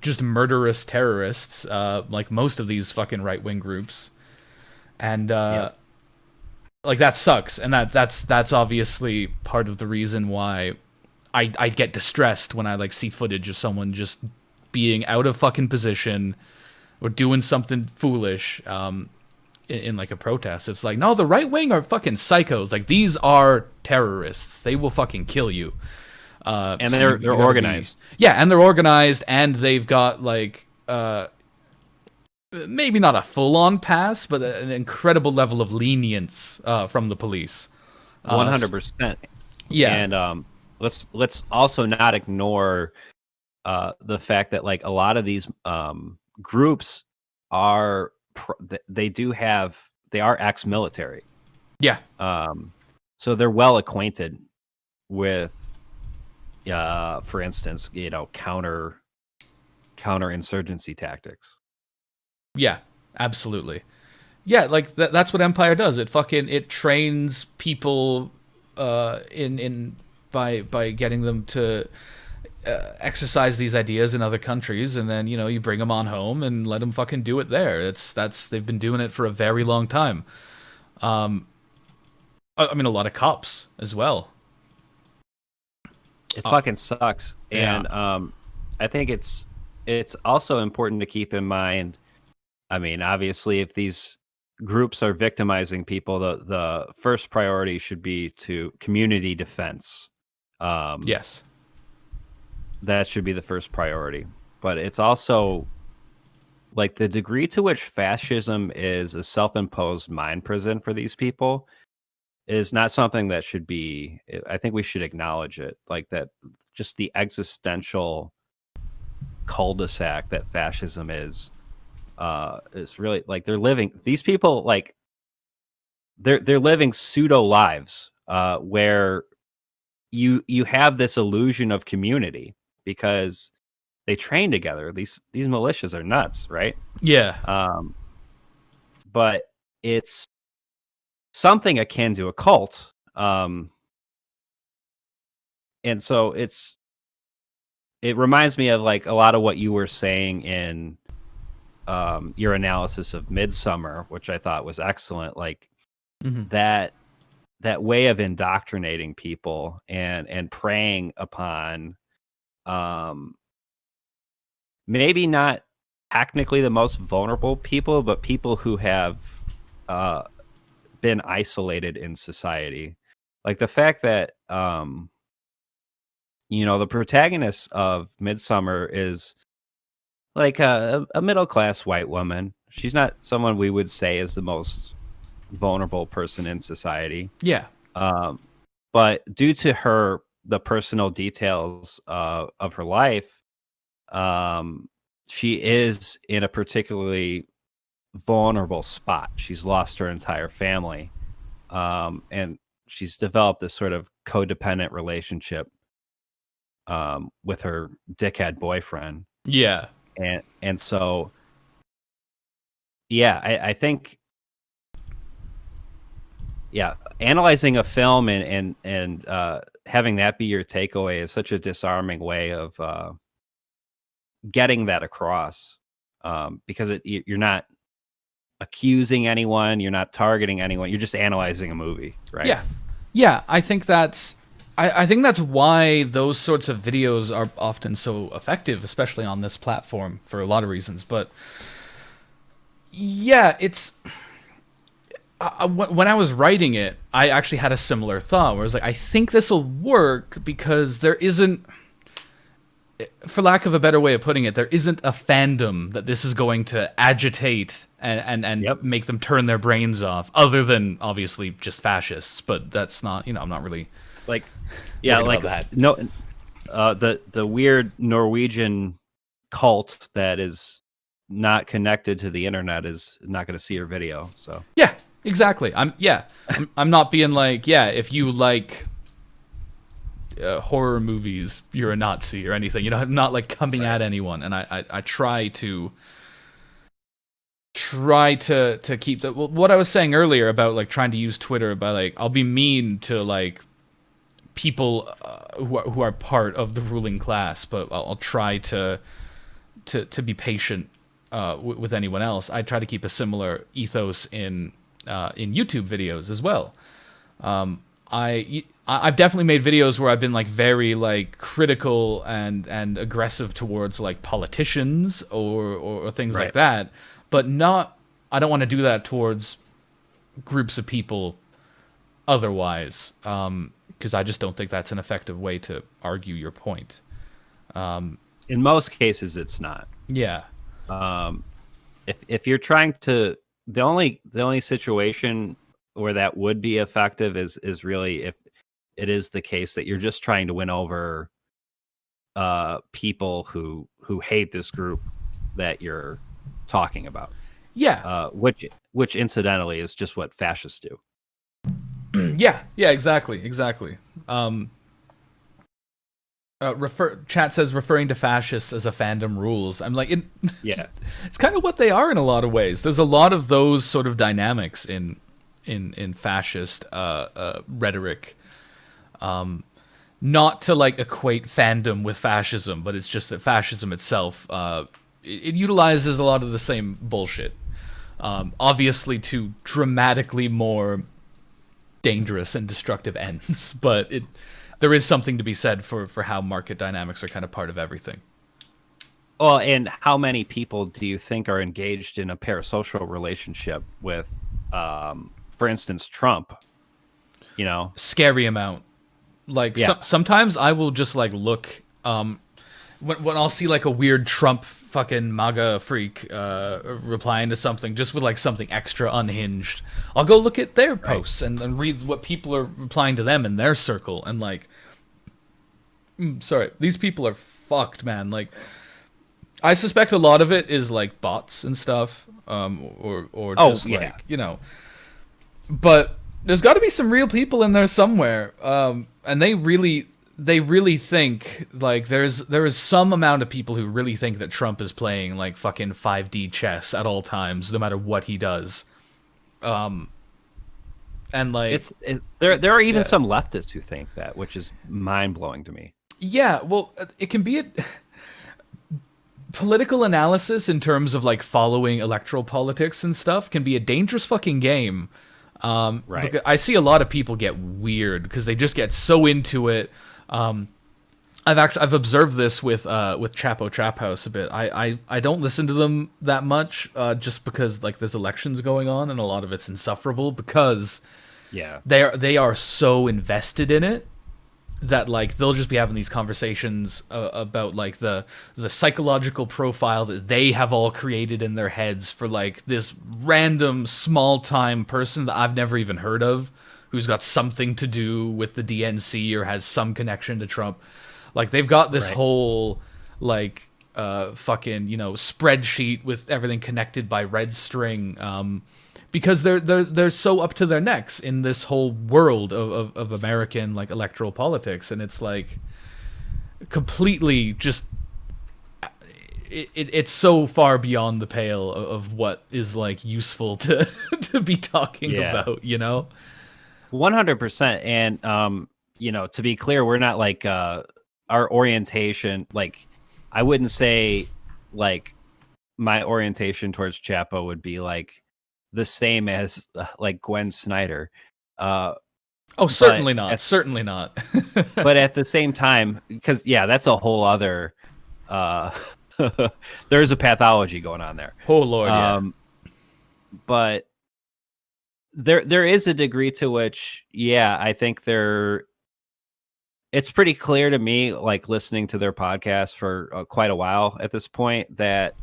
Speaker 1: just murderous terrorists, like most of these fucking right-wing groups. And
Speaker 2: Yep.
Speaker 1: like that sucks. And that's obviously part of the reason why I get distressed when I like see footage of someone just being out of fucking position or doing something foolish. In like a protest. It's like, no, the right wing are fucking psychos. Like, these are terrorists. They will fucking kill you.
Speaker 2: And
Speaker 1: So
Speaker 2: they're
Speaker 1: you gotta
Speaker 2: organized.
Speaker 1: yeah, and they're organized, and they've got like maybe not a full-on pass, but an incredible level of lenience from the police.
Speaker 2: 100%.
Speaker 1: Yeah,
Speaker 2: And let's also not ignore the fact that like a lot of these groups are they are ex-military.
Speaker 1: yeah,
Speaker 2: So they're well acquainted with for instance, counter-insurgency tactics.
Speaker 1: yeah, absolutely. Yeah, like that's what Empire does. It trains people in by getting them to exercise these ideas in other countries, and then you bring them on home and let them fucking do it there. That's they've been doing it for a very long time. I mean, a lot of cops as well.
Speaker 2: It fucking sucks.
Speaker 1: Yeah.
Speaker 2: And I think it's also important to keep in mind, I mean, obviously if these groups are victimizing people, the first priority should be to community defense.
Speaker 1: Yes.
Speaker 2: That should be the first priority. But it's also like the degree to which fascism is a self-imposed mind prison for these people is not something that should be, I think we should acknowledge it. Like that, just the existential cul-de-sac that fascism is really like these people like they're living pseudo lives where you have this illusion of community because they train together. These militias are nuts, right?
Speaker 1: Yeah.
Speaker 2: But it's something akin to a cult. And so it reminds me of like a lot of what you were saying in your analysis of Midsummer, which I thought was excellent. Like
Speaker 1: Hmm.
Speaker 2: that way of indoctrinating people and preying upon um, maybe not technically the most vulnerable people, but people who have uh, been isolated in society. Like the fact that the protagonist of Midsummer is like a middle class white woman. She's not someone we would say is the most vulnerable person in society.
Speaker 1: Yeah.
Speaker 2: Um, but due to the personal details of her life, she is in a particularly vulnerable spot. She's lost her entire family, and she's developed this sort of codependent relationship with her dickhead boyfriend,
Speaker 1: Yeah.
Speaker 2: and so yeah, I think yeah, analyzing a film and having that be your takeaway is such a disarming way of getting that across, because you're not accusing anyone, you're not targeting anyone, you're just analyzing a movie, right?
Speaker 1: Yeah. Yeah. I think that's why those sorts of videos are often so effective, especially on this platform for a lot of reasons. But yeah, when I was writing it, I actually had a similar thought where I was like, I think this will work because there isn't, for lack of a better way of putting it, there isn't a fandom that this is going to agitate and
Speaker 2: Yep.
Speaker 1: make them turn their brains off, other than obviously just fascists. But that's not, I'm not really
Speaker 2: Like, yeah,
Speaker 1: worried
Speaker 2: like
Speaker 1: about that.
Speaker 2: no, the weird Norwegian cult that is not connected to the internet is not going to see your video. So
Speaker 1: Yeah, exactly. I'm not being like, yeah, if you like horror movies, you're a Nazi or anything. I'm not like coming at anyone, and I try to keep the what I was saying earlier about like trying to use Twitter, by like I'll be mean to like people who are part of the ruling class, but I'll try to be patient with anyone else. I try to keep a similar ethos in YouTube videos as well. I've definitely made videos where I've been like very like critical and aggressive towards like politicians or things like
Speaker 2: right.
Speaker 1: that, but not. I don't want to do that towards groups of people otherwise, because I just don't think that's an effective way to argue your point.
Speaker 2: In most cases, it's not.
Speaker 1: Yeah,
Speaker 2: Um, if you're trying to, the only situation where that would be effective is really if it is the case that you're just trying to win over people who hate this group that you're talking about.
Speaker 1: yeah,
Speaker 2: Which incidentally is just what fascists do.
Speaker 1: yeah. Exactly. Chat says referring to fascists as a fandom rules. I'm like,
Speaker 2: Yeah.
Speaker 1: it's kind of what they are in a lot of ways. There's a lot of those sort of dynamics in fascist rhetoric. Not to like equate fandom with fascism, but it's just that fascism itself it utilizes a lot of the same bullshit. Obviously, to dramatically more dangerous and destructive ends, but there is something to be said for how market dynamics are kind of part of everything.
Speaker 2: Well, and how many people do you think are engaged in a parasocial relationship with, for instance, Trump?
Speaker 1: Scary amount. Like
Speaker 2: Yeah.
Speaker 1: sometimes I will just like look when I'll see like a weird Trump fucking MAGA freak replying to something just with like something extra unhinged. I'll go look at their posts and read what people are replying to them in their circle, and like sorry, these people are fucked, man. Like I suspect a lot of it is like bots and stuff, or just
Speaker 2: yeah.
Speaker 1: like but there's got to be some real people in there somewhere, and they really think like there is some amount of people who really think that Trump is playing like fucking 5D chess at all times, no matter what he does. And like
Speaker 2: there are even some leftists who think that, which is mind blowing to me.
Speaker 1: yeah, well, it can be a political analysis in terms of like following electoral politics and stuff can be a dangerous fucking game.
Speaker 2: Right.
Speaker 1: I see a lot of people get weird because they just get so into it. I've observed this with Chapo Trap House a bit. I don't listen to them that much, just because like there's elections going on and a lot of it's insufferable because
Speaker 2: Yeah.
Speaker 1: they are so invested in it that like they'll just be having these conversations about like the psychological profile that they have all created in their heads for like this random small time person that I've never even heard of, who's got something to do with the DNC or has some connection to Trump. Like they've got this whole like fucking spreadsheet with everything connected by red string, because they're so up to their necks in this whole world of American like electoral politics, and it's like completely just it's so far beyond the pale of what is like useful to to be talking about,
Speaker 2: 100%. And to be clear, we're not like our orientation, like I wouldn't say like my orientation towards Chapo would be like the same as like Gwen Snyder.
Speaker 1: Certainly not. Certainly not.
Speaker 2: But at the same time, because that's a whole other there's a pathology going on there.
Speaker 1: Oh Lord, yeah.
Speaker 2: But there is a degree to which, yeah, I think it's pretty clear to me, like listening to their podcast for quite a while at this point, that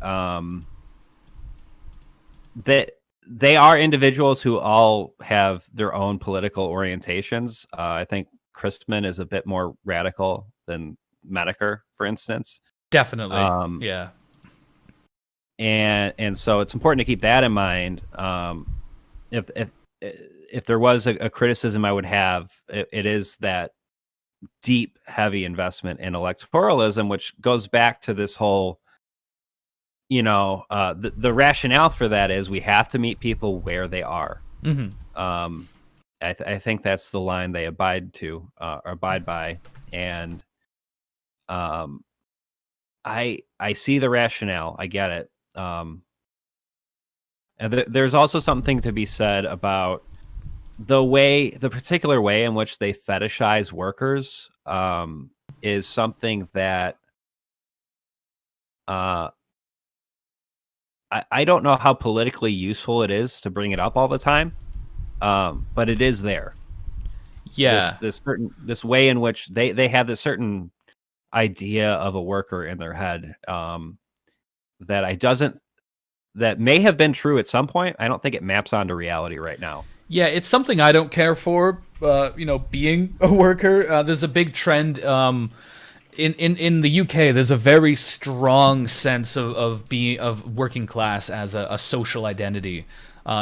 Speaker 2: that they are individuals who all have their own political orientations. I think Christman is a bit more radical than Medeker, for instance.
Speaker 1: Definitely. Yeah.
Speaker 2: And so it's important to keep that in mind. If there was a criticism I would have, it is that deep, heavy investment in electoralism, which goes back to this whole, the rationale for that is we have to meet people where they are. I think that's the line they abide by, and I see the rationale. I get it. And there's also something to be said about the particular way in which they fetishize workers is something that I don't know how politically useful it is to bring it up all the time, but it is there.
Speaker 1: Yeah.
Speaker 2: This way in which they have this certain idea of a worker in their head that may have been true at some point. I don't think it maps onto reality right now.
Speaker 1: Yeah, it's something I don't care for, being a worker. There's a big trend in the UK. There's a very strong sense of working class as a social identity,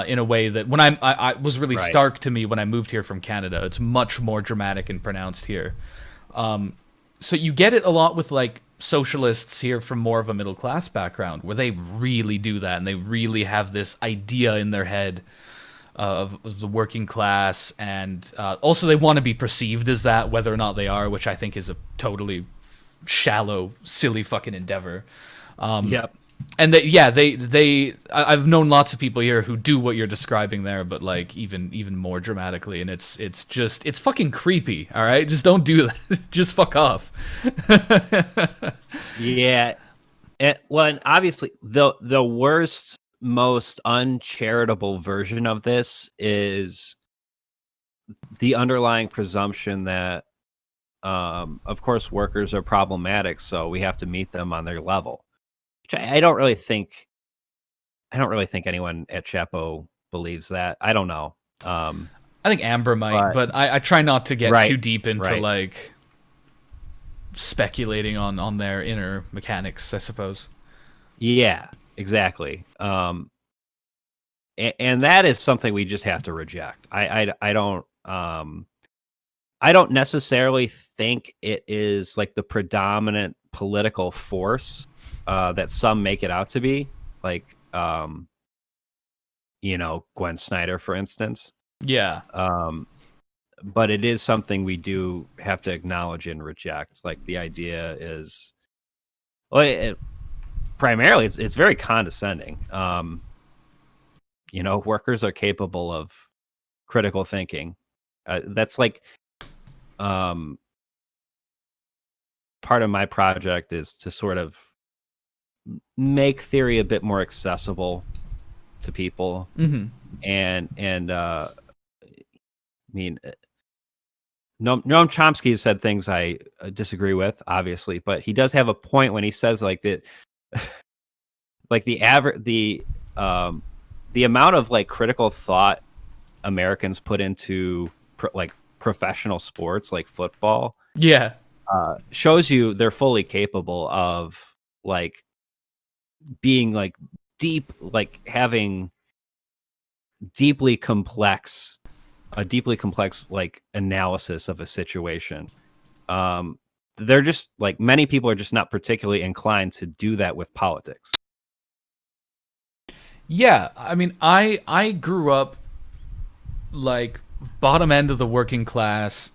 Speaker 1: in a way that when I was really stark to me when I moved here from Canada. It's much more dramatic and pronounced here. So you get it a lot with like socialists here from more of a middle class background, where they really do that and they really have this idea in their head of the working class, and also they want to be perceived as that, whether or not they are, which I think is a totally shallow, silly fucking endeavor.
Speaker 2: Yep.
Speaker 1: And I've known lots of people here who do what you're describing there, but like even more dramatically, and it's fucking creepy. All right, just don't do that. Just fuck off.
Speaker 2: Yeah. Well, and obviously the worst, most uncharitable version of this is the underlying presumption that, of course, workers are problematic, so we have to meet them on their level. Which I don't really think anyone at Chapo believes that. I don't know.
Speaker 1: I think Amber might, but I try not to get too deep into like speculating on their inner mechanics, I suppose.
Speaker 2: Yeah, exactly. And that is something we just have to reject. I don't necessarily think it is like the predominant political force that some make it out to be, like Gwen Snyder, for instance.
Speaker 1: Yeah.
Speaker 2: But it is something we do have to acknowledge and reject. Like the idea is, well, primarily it's very condescending. Workers are capable of critical thinking. That's like part of my project is to sort of make theory a bit more accessible to people.
Speaker 1: Mm-hmm.
Speaker 2: And I mean, Noam Chomsky has said things I disagree with, obviously, but he does have a point when he says like that, like the amount of like critical thought Americans put into professional sports like football, shows you they're fully capable of like being like deep, like having deeply complex like analysis of a situation. They're just like, many people are just not particularly inclined to do that with politics.
Speaker 1: Yeah, I mean, I grew up like bottom end of the working class,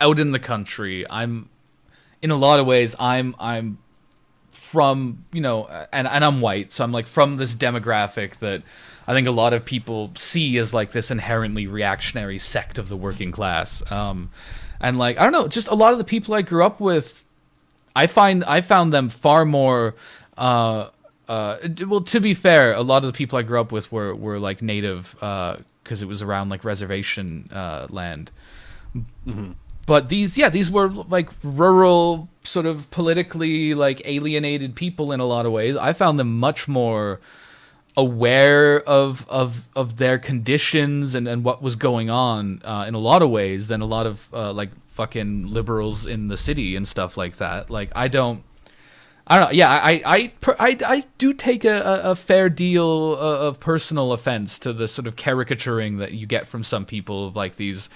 Speaker 1: out in the country. I'm in a lot of ways I'm from, and I'm white, so I'm like from this demographic that I think a lot of people see as like this inherently reactionary sect of the working class. And like, I don't know, just a lot of the people I grew up with, I found them far more well, to be fair, a lot of the people I grew up with were like native because it was around like reservation land.
Speaker 2: Mhm.
Speaker 1: But these were like rural, sort of politically like alienated people in a lot of ways. I found them much more aware of their conditions and what was going on in a lot of ways than a lot of like fucking liberals in the city and stuff like that. Like I don't know. Yeah, I do take a fair deal of personal offense to the sort of caricaturing that you get from some people of like these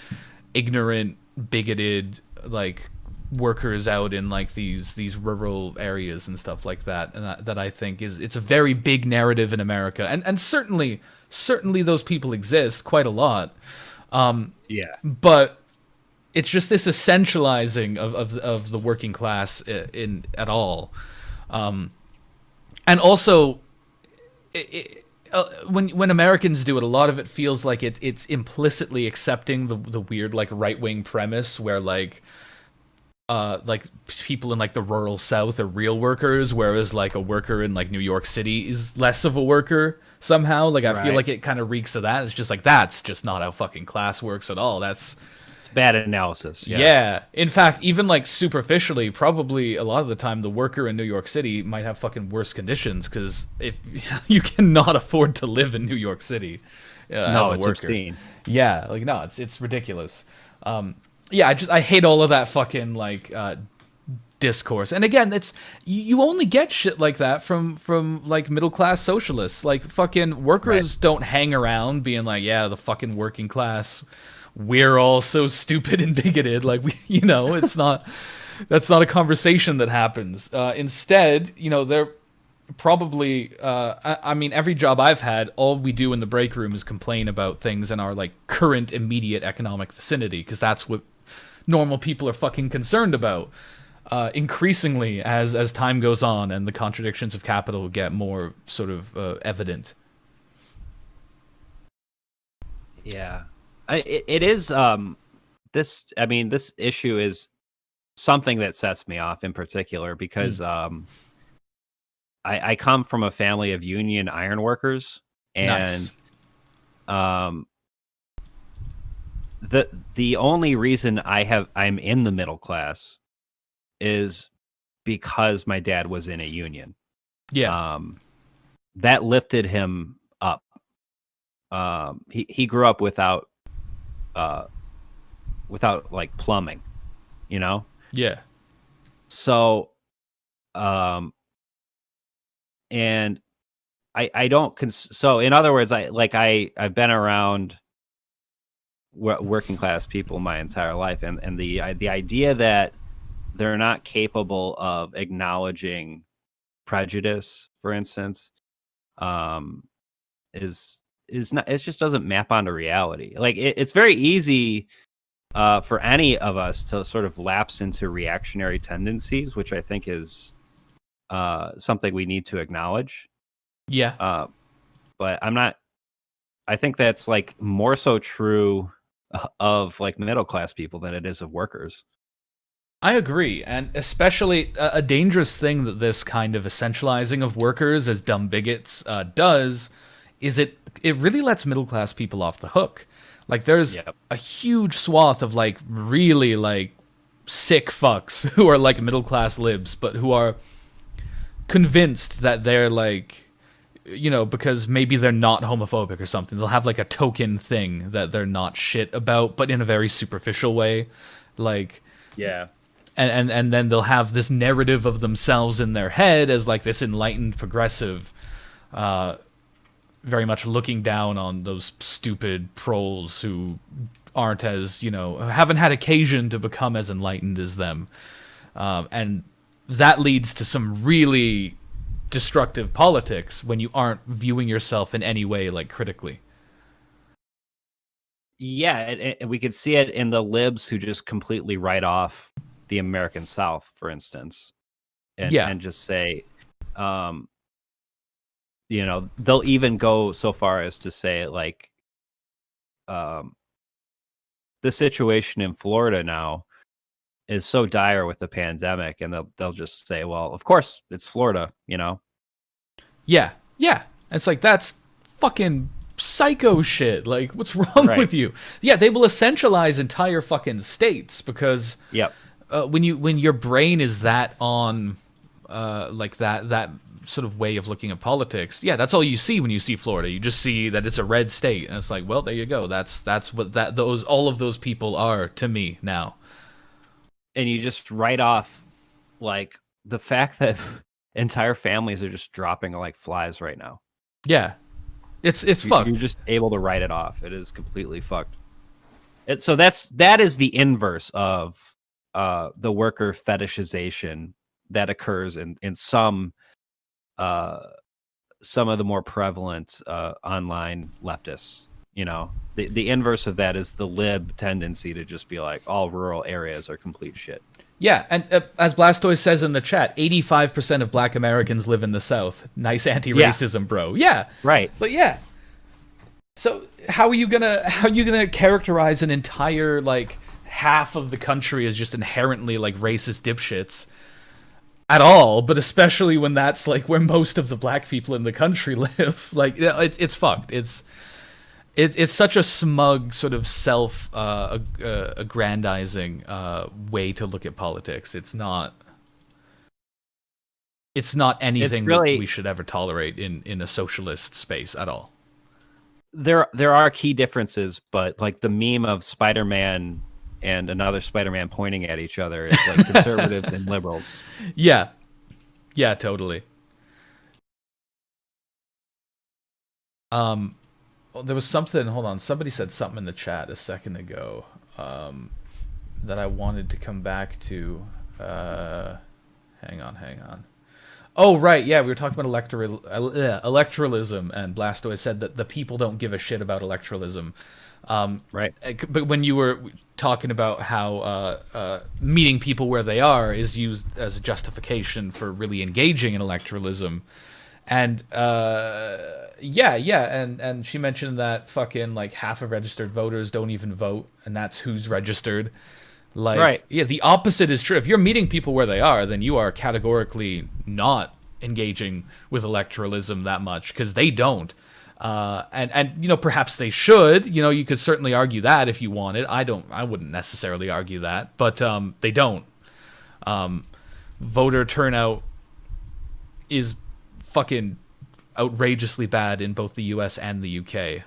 Speaker 1: ignorant, bigoted, like workers out in like these rural areas and stuff like that, and that I think it's a very big narrative in America, and certainly those people exist quite a lot,
Speaker 2: Yeah.
Speaker 1: but it's just this essentializing of the working class in at all, and also when Americans do it, a lot of it feels like it's implicitly accepting the weird like right wing premise where like people in like the rural South are real workers, whereas like a worker in like New York City is less of a worker somehow. Like I feel
Speaker 2: Right.
Speaker 1: like it kind of reeks of that. It's just like that's just not how fucking class works at all. That's
Speaker 2: It's bad analysis. Yeah.
Speaker 1: yeah. In fact, even like superficially, probably a lot of the time, the worker in New York City might have fucking worse conditions because if you cannot afford to live in New York City as
Speaker 2: No,
Speaker 1: a
Speaker 2: it's
Speaker 1: worker,
Speaker 2: obscene.
Speaker 1: yeah, like no, it's ridiculous. Yeah, I hate all of that fucking like discourse. And again, it's you only get shit like that from like middle class socialists. Like fucking
Speaker 2: Right.
Speaker 1: workers don't hang around being like, yeah, the fucking working class, we're all so stupid and bigoted. Like we, it's not that's not a conversation that happens. Instead, they're probably I mean every job I've had, all we do in the break room is complain about things in our like current immediate economic vicinity because that's what normal people are fucking concerned about. Increasingly as time goes on and the contradictions of capital get more sort of evident.
Speaker 2: Yeah. It is this I mean this issue is something that sets me off in particular because
Speaker 1: Mm,
Speaker 2: I come from a family of union iron workers, and
Speaker 1: nice.
Speaker 2: um the only reason I'm in the middle class is because my dad was in a union.
Speaker 1: Yeah.
Speaker 2: Um that lifted him up. He grew up uh without like plumbing, you know?
Speaker 1: Yeah.
Speaker 2: So um and I don't so in other words I've been around working class people my entire life, and the idea that they're not capable of acknowledging prejudice, for instance, um is not, it just doesn't map onto reality. Like it's very easy for any of us to sort of lapse into reactionary tendencies, which I think is something we need to acknowledge.
Speaker 1: Yeah.
Speaker 2: Uh, but I'm not. I think that's like more so true of like middle class people than it is of workers.
Speaker 1: I agree, and especially a dangerous thing that this kind of essentializing of workers as dumb bigots does is it really lets middle class people off the hook. Like there's
Speaker 2: Yep.
Speaker 1: a huge swath of like really like sick fucks who are like middle class libs, but who are convinced that they're like because maybe they're not homophobic or something. They'll have like a token thing that they're not shit about, but in a very superficial way, like
Speaker 2: Yeah.
Speaker 1: and then they'll have this narrative of themselves in their head as like this enlightened progressive, very much looking down on those stupid proles who aren't as haven't had occasion to become as enlightened as them, and that leads to some really destructive politics when you aren't viewing yourself in any way like critically.
Speaker 2: Yeah, and we could see it in the libs who just completely write off the American South, for instance,
Speaker 1: Yeah,
Speaker 2: and just say, they'll even go so far as to say like, um, the situation in Florida now is so dire with the pandemic, and they'll just say, well, of course it's Florida, you know.
Speaker 1: yeah. It's like that's fucking psycho shit. Like, what's wrong
Speaker 2: Right.
Speaker 1: with you? Yeah, they will essentialize entire fucking states because
Speaker 2: Yep.
Speaker 1: when your brain is that on like that sort of way of looking at politics, yeah, that's all you see when you see Florida. You just see that it's a red state, and it's like, well, there you go. That's what those all of those people are to me now.
Speaker 2: And you just write off like the fact that entire families are just dropping like flies right now.
Speaker 1: Yeah, it's
Speaker 2: You're
Speaker 1: fucked.
Speaker 2: just able to write it off. It is completely fucked. So that is the inverse of the worker fetishization that occurs in some of the more prevalent online leftists. You know, the inverse of that is the lib tendency to just be like all rural areas are complete shit.
Speaker 1: Yeah, and as Blastoise says in the chat, 85% of Black Americans live in the South. Nice anti-racism, bro. Yeah,
Speaker 2: Right.
Speaker 1: but yeah. So how are you gonna characterize an entire like half of the country as just inherently like racist dipshits at all? But especially when that's like where most of the black people in the country live. Like it's fucked. It's such a smug sort of self aggrandizing way to look at politics. It's not anything that
Speaker 2: Really,
Speaker 1: we should ever tolerate in a socialist space at all.
Speaker 2: there are key differences, but like the meme of Spider-Man and another Spider-Man pointing at each other is like conservatives and liberals.
Speaker 1: Yeah. Yeah, totally. Well, there was something, hold on, somebody said something in the chat a second ago that I wanted to come back to. Hang on. Oh, right, yeah, we were talking about electoralism, and Blastoise said that the people don't give a shit about electoralism.
Speaker 2: Right.
Speaker 1: But when you were talking about how meeting people where they are is used as a justification for really engaging in electoralism, and and she mentioned that fucking like half of registered voters don't even vote, and that's who's registered. Like,
Speaker 2: Right.
Speaker 1: yeah, the opposite is true. If you're meeting people where they are, then you are categorically not engaging with electoralism that much because they don't. And you know, perhaps they should. You know, you could certainly argue that if you wanted. I wouldn't necessarily argue that, but they don't. Voter turnout is fucking outrageously bad in both the U.S. and the U.K.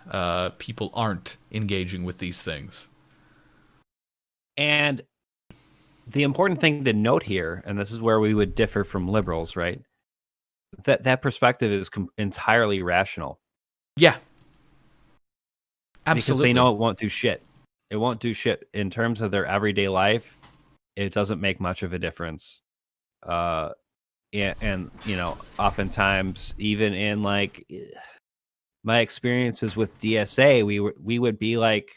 Speaker 1: People aren't engaging with these things.
Speaker 2: And the important thing to note here, and this is where we would differ from liberals, right? That perspective is entirely rational.
Speaker 1: Yeah,
Speaker 2: Because
Speaker 1: absolutely.
Speaker 2: they know it won't do shit. It won't do shit in terms of their everyday life. It doesn't make much of a difference. And you know, oftentimes, even in like my experiences with DSA, we would be like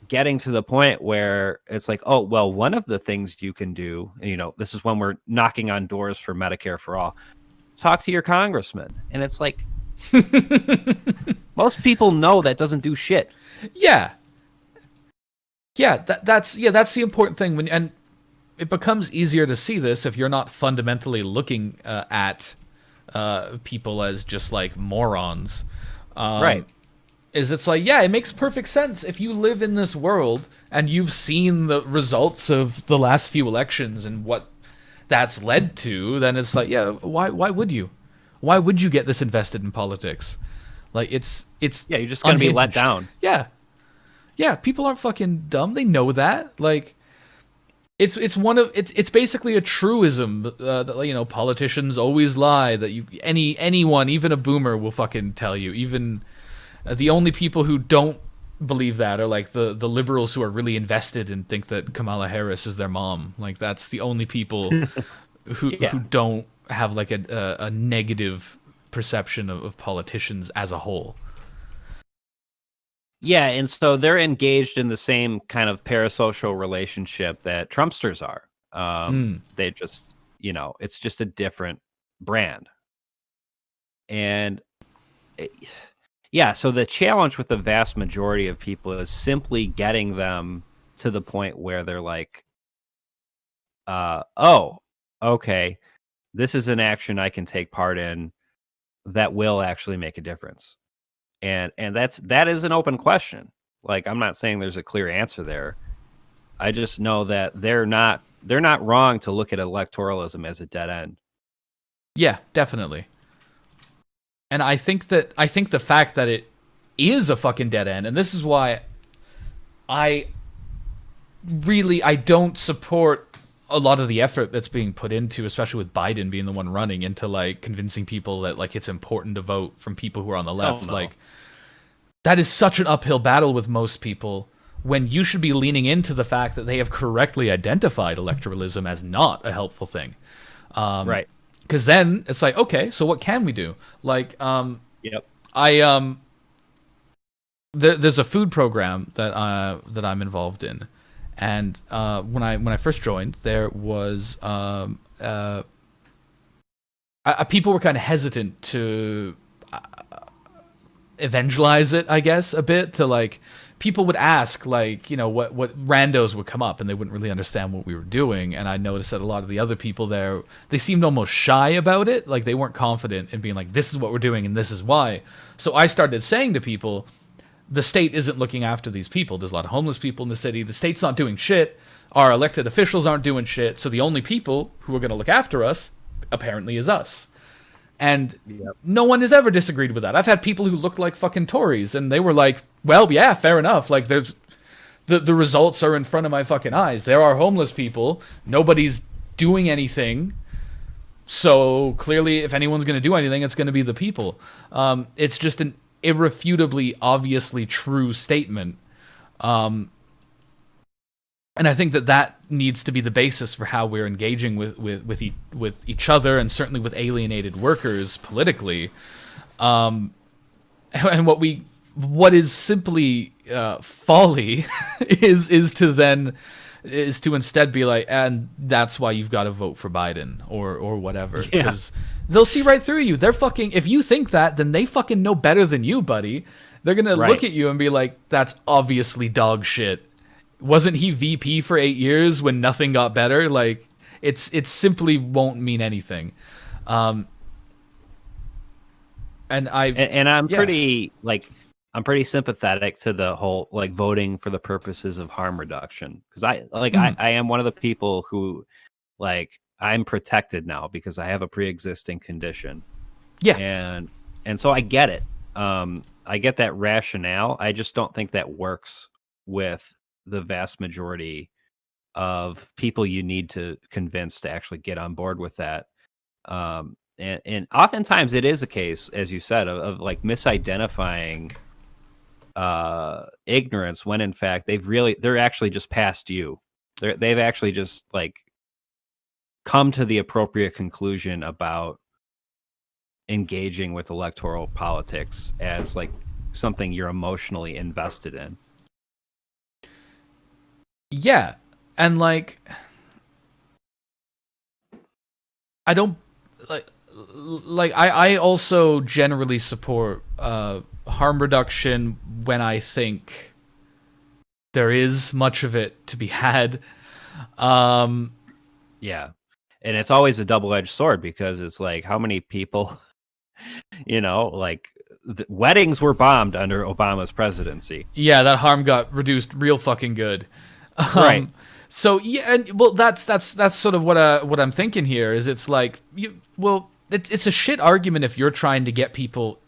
Speaker 2: getting to the point where it's like, oh, well, one of the things you can do, you know, this is when we're knocking on doors for Medicare for all. Talk to your congressman, and it's like most people know that doesn't do shit.
Speaker 1: Yeah. Yeah, that's the important thing and it becomes easier to see this if you're not fundamentally looking at people as just like morons.
Speaker 2: Right.
Speaker 1: It's like, yeah, it makes perfect sense if you live in this world and you've seen the results of the last few elections and what that's led to, then it's like, yeah, why would you? Why would you get this invested in politics? Like it's
Speaker 2: Yeah, you're just gonna be let
Speaker 1: unhinged.
Speaker 2: down.
Speaker 1: Yeah. Yeah, people aren't fucking dumb. They know that. Like it's basically a truism that you know, politicians always lie, that anyone, even a boomer, will fucking tell you. Even the only people who don't believe that are like the liberals who are really invested and think that Kamala Harris is their mom. Like that's the only people
Speaker 2: Yeah.
Speaker 1: who don't have like a negative perception of politicians as a whole.
Speaker 2: Yeah, and so they're engaged in the same kind of parasocial relationship that Trumpsters are. They just, you know, it's just a different brand. And yeah, so the challenge with the vast majority of people is simply getting them to the point where they're like, oh, okay, this is an action I can take part in that will actually make a difference. and that is an open question. Like, I'm not saying there's a clear answer there. I just know that they're not wrong to look at electoralism as a dead end.
Speaker 1: Yeah, definitely. And I think the fact that it is a fucking dead end, and this is why I don't support a lot of the effort that's being put into, especially with Biden being the one running, into like convincing people that like it's important to vote from people who are on the left.
Speaker 2: No.
Speaker 1: Like, that is such an uphill battle with most people, when you should be leaning into the fact that they have correctly identified electoralism as not a helpful thing.
Speaker 2: Right.
Speaker 1: Because then it's like, okay, so what can we do? Like,
Speaker 2: Yep.
Speaker 1: there's a food program that I'm involved in, and when I first joined, there was people were kind of hesitant to evangelize it, I guess, a bit. To like, people would ask, like, you know, what randos would come up, and they wouldn't really understand what we were doing. And I noticed that a lot of the other people there, they seemed almost shy about it. Like, they weren't confident in being like, this is what we're doing and this is why. So I started saying to people, the state isn't looking after these people. There's a lot of homeless people in the city. The state's not doing shit. Our elected officials aren't doing shit. So the only people who are going to look after us, apparently, is us. And no one has ever disagreed with that. I've had people who looked like fucking Tories, and they were like, well, yeah, fair enough. Like, there's the results are in front of my fucking eyes. There are homeless people. Nobody's doing anything. So clearly, if anyone's going to do anything, it's going to be the people. It's just an irrefutably, obviously true statement. And I think that needs to be the basis for how we're engaging with each other, and certainly with alienated workers politically. And what is simply folly is to instead be like, and that's why you've got to vote for Biden or whatever, because they'll see right through you. They're fucking, if you think that, then they fucking know better than you, buddy. They're gonna look at you and be like, that's obviously dog shit. Wasn't he VP for 8 years when nothing got better? Like, it simply won't mean anything. And
Speaker 2: I'm pretty sympathetic to the whole like voting for the purposes of harm reduction, because I am one of the people who, like, I'm protected now because I have a pre-existing condition.
Speaker 1: Yeah.
Speaker 2: And so I get it. I get that rationale. I just don't think that works with the vast majority of people you need to convince to actually get on board with that. And oftentimes it is a case, as you said, of like misidentifying ignorance, when in fact they're actually just past you. They've actually just like come to the appropriate conclusion about engaging with electoral politics as like something you're emotionally invested in.
Speaker 1: Yeah. And like, I don't like I also generally support harm reduction when I think there is much of it to be had.
Speaker 2: Yeah. And it's always a double-edged sword, because it's like, how many people, you know, like weddings were bombed under Obama's presidency.
Speaker 1: Yeah, that harm got reduced real fucking good.
Speaker 2: Right.
Speaker 1: So yeah, and well, that's sort of what I'm thinking here is, it's like, it's a shit argument if you're trying to get people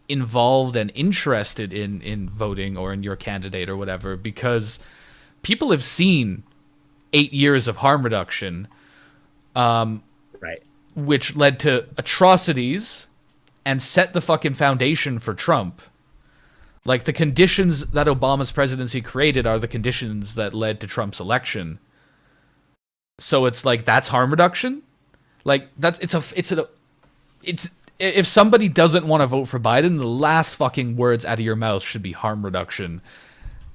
Speaker 1: involved and interested in voting or in your candidate or whatever, because people have seen 8 years of harm reduction,
Speaker 2: right,
Speaker 1: which led to atrocities and set the fucking foundation for Trump. Like, the conditions that Obama's presidency created are the conditions that led to Trump's election. So it's like, that's harm reduction? Like, if somebody doesn't want to vote for Biden, the last fucking words out of your mouth should be harm reduction,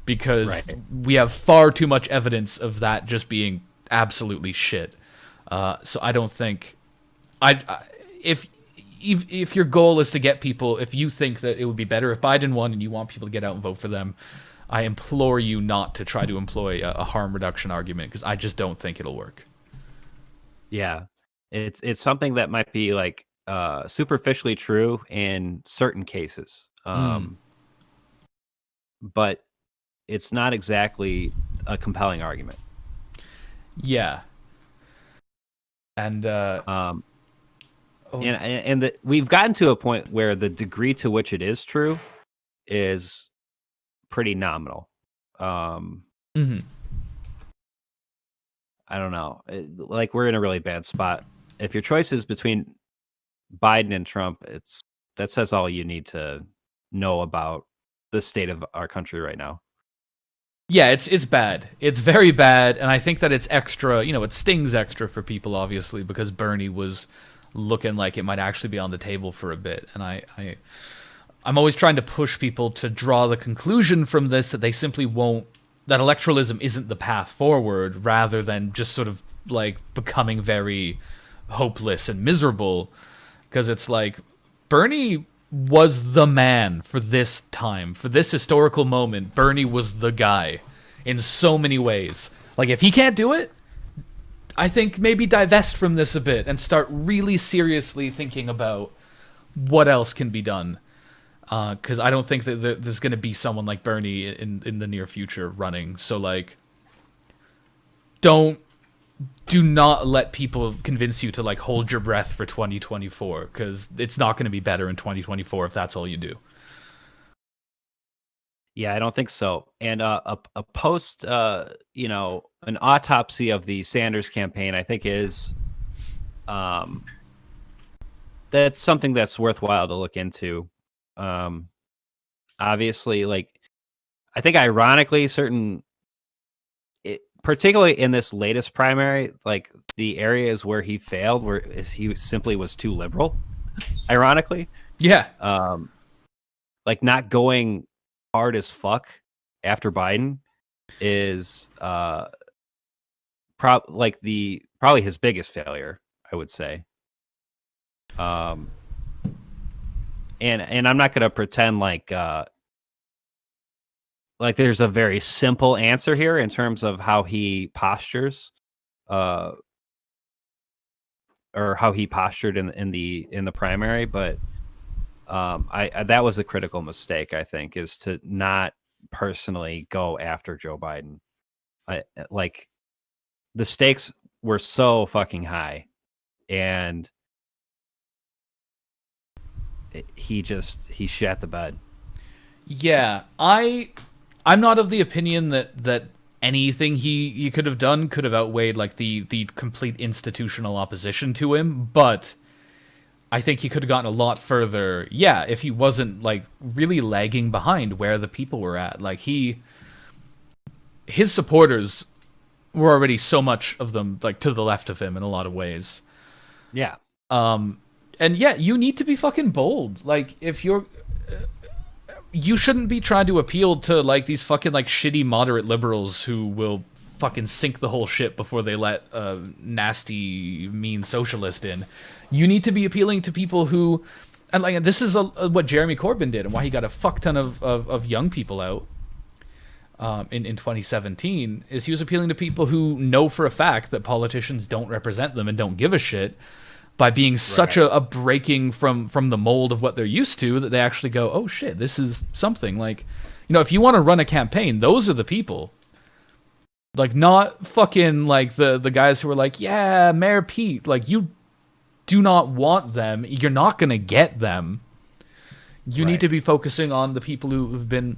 Speaker 1: because we have far too much evidence of that just being absolutely shit. So I don't think if your goal is to get people, if you think that it would be better if Biden won and you want people to get out and vote for them, I implore you not to try to employ a harm reduction argument, because I just don't think it'll work.
Speaker 2: Yeah, it's something that might be like superficially true in certain cases. But it's not exactly a compelling argument.
Speaker 1: Yeah. And
Speaker 2: we've gotten to a point where the degree to which it is true is pretty nominal.
Speaker 1: mhm.
Speaker 2: I don't know. Like, we're in a really bad spot. If your choice is between Biden and Trump, that says all you need to know about the state of our country right now.
Speaker 1: Yeah, it's bad. It's very bad, and I think that it's extra. It stings extra for people, obviously, because Bernie was looking like it might actually be on the table for a bit, and I'm always trying to push people to draw the conclusion from this that they simply won't. That electoralism isn't the path forward, rather than just sort of like becoming very hopeless and miserable, because it's like Bernie was the man for this time, for this historical moment. Bernie was the guy in so many ways. Like, if he can't do it, I think maybe divest from this a bit and start really seriously thinking about what else can be done. Because I don't think that there's going to be someone like Bernie in the near future running. So, like, do not let people convince you to like hold your breath for 2024, because it's not going to be better in 2024 if that's all you do.
Speaker 2: Yeah, I don't think so. And a post, an autopsy of the Sanders campaign, I think is, that's something that's worthwhile to look into. Obviously, like, I think ironically, particularly in this latest primary, like, the areas where he failed, he simply was too liberal. Ironically,
Speaker 1: Yeah.
Speaker 2: Like, not going hard as fuck after Biden is probably his biggest failure, I would say. And I'm not going to pretend like there's a very simple answer here in terms of how he postures, or how he postured in the primary, but I that was a critical mistake, I think, is to not personally go after Joe Biden. Like, the stakes were so fucking high, and he shat the bed.
Speaker 1: Yeah, I'm not of the opinion that anything he could have done could have outweighed like the complete institutional opposition to him, but I think he could have gotten a lot further. Yeah, if he wasn't like really lagging behind where the people were at. Like, his supporters were already so much of them like to the left of him in a lot of ways.
Speaker 2: Yeah.
Speaker 1: And yeah, you need to be fucking bold. Like, if you shouldn't be trying to appeal to like these fucking like shitty moderate liberals who will fucking sink the whole ship before they let a nasty mean socialist in. You need to be appealing to people who, and like, this is what Jeremy Corbyn did and why he got a fuck ton of young people out in 2017, is he was appealing to people who know for a fact that politicians don't represent them and don't give a shit, by being such a breaking from the mold of what they're used to, that they actually go, oh shit, this is something. Like, if you want to run a campaign, those are the people. Like, not fucking like the guys who are like, yeah, Mayor Pete. Like, you do not want them. You're not gonna get them. You need to be focusing on the people who've been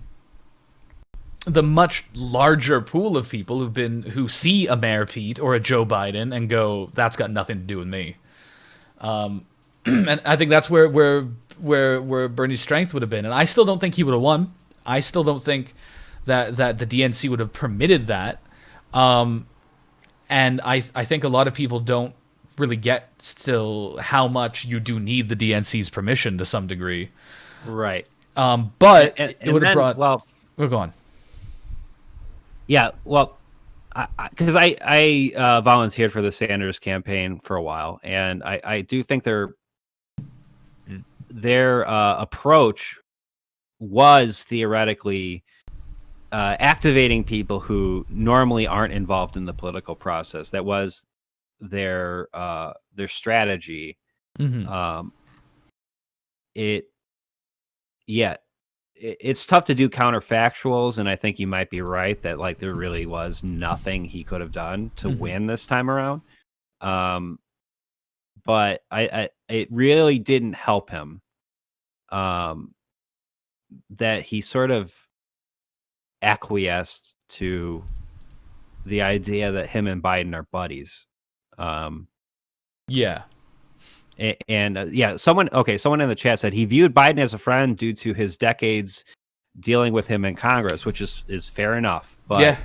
Speaker 1: the much larger pool of people who see a Mayor Pete or a Joe Biden and go, that's got nothing to do with me. And I think that's where Bernie's strength would have been. And I still don't think he would have won. I still don't think that the DNC would have permitted that. And I think a lot of people don't really get still how much you do need the DNC's permission to some degree.
Speaker 2: Right.
Speaker 1: But it would have brought...
Speaker 2: Well,
Speaker 1: we're going.
Speaker 2: Yeah, well, because I volunteered for the Sanders campaign for a while, and I do think their approach was theoretically activating people who normally aren't involved in the political process. That was their strategy.
Speaker 1: Mm-hmm.
Speaker 2: it's tough to do counterfactuals, and I think you might be right that like there really was nothing he could have done to win this time around. But I it really didn't help him that he sort of acquiesced to the idea that him and Biden are buddies.
Speaker 1: Yeah.
Speaker 2: Yeah, someone in the chat said he viewed Biden as a friend due to his decades dealing with him in Congress, which is fair enough. But
Speaker 1: Yeah.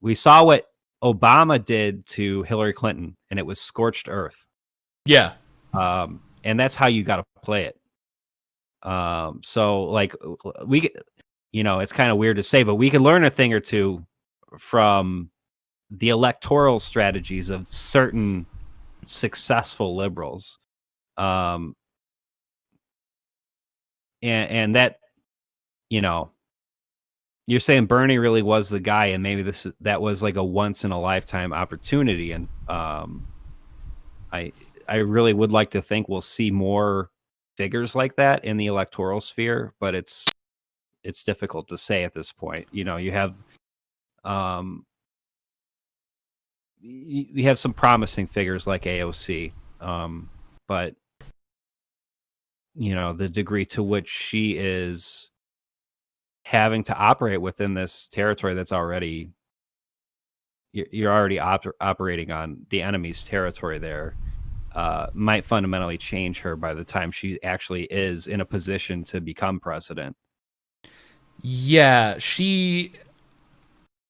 Speaker 2: we saw what Obama did to Hillary Clinton, and it was scorched earth.
Speaker 1: Yeah.
Speaker 2: And that's how you got to play it. So like we, it's kind of weird to say, but we could learn a thing or two from the electoral strategies of certain successful liberals. And that, you're saying Bernie really was the guy, and maybe that was like a once in a lifetime opportunity. And I really would like to think we'll see more figures like that in the electoral sphere, but it's difficult to say at this point. You have you have some promising figures like AOC, but the degree to which she is having to operate within this territory that's already you're already operating on the enemy's territory there might fundamentally change her by the time she actually is in a position to become president.
Speaker 1: Yeah,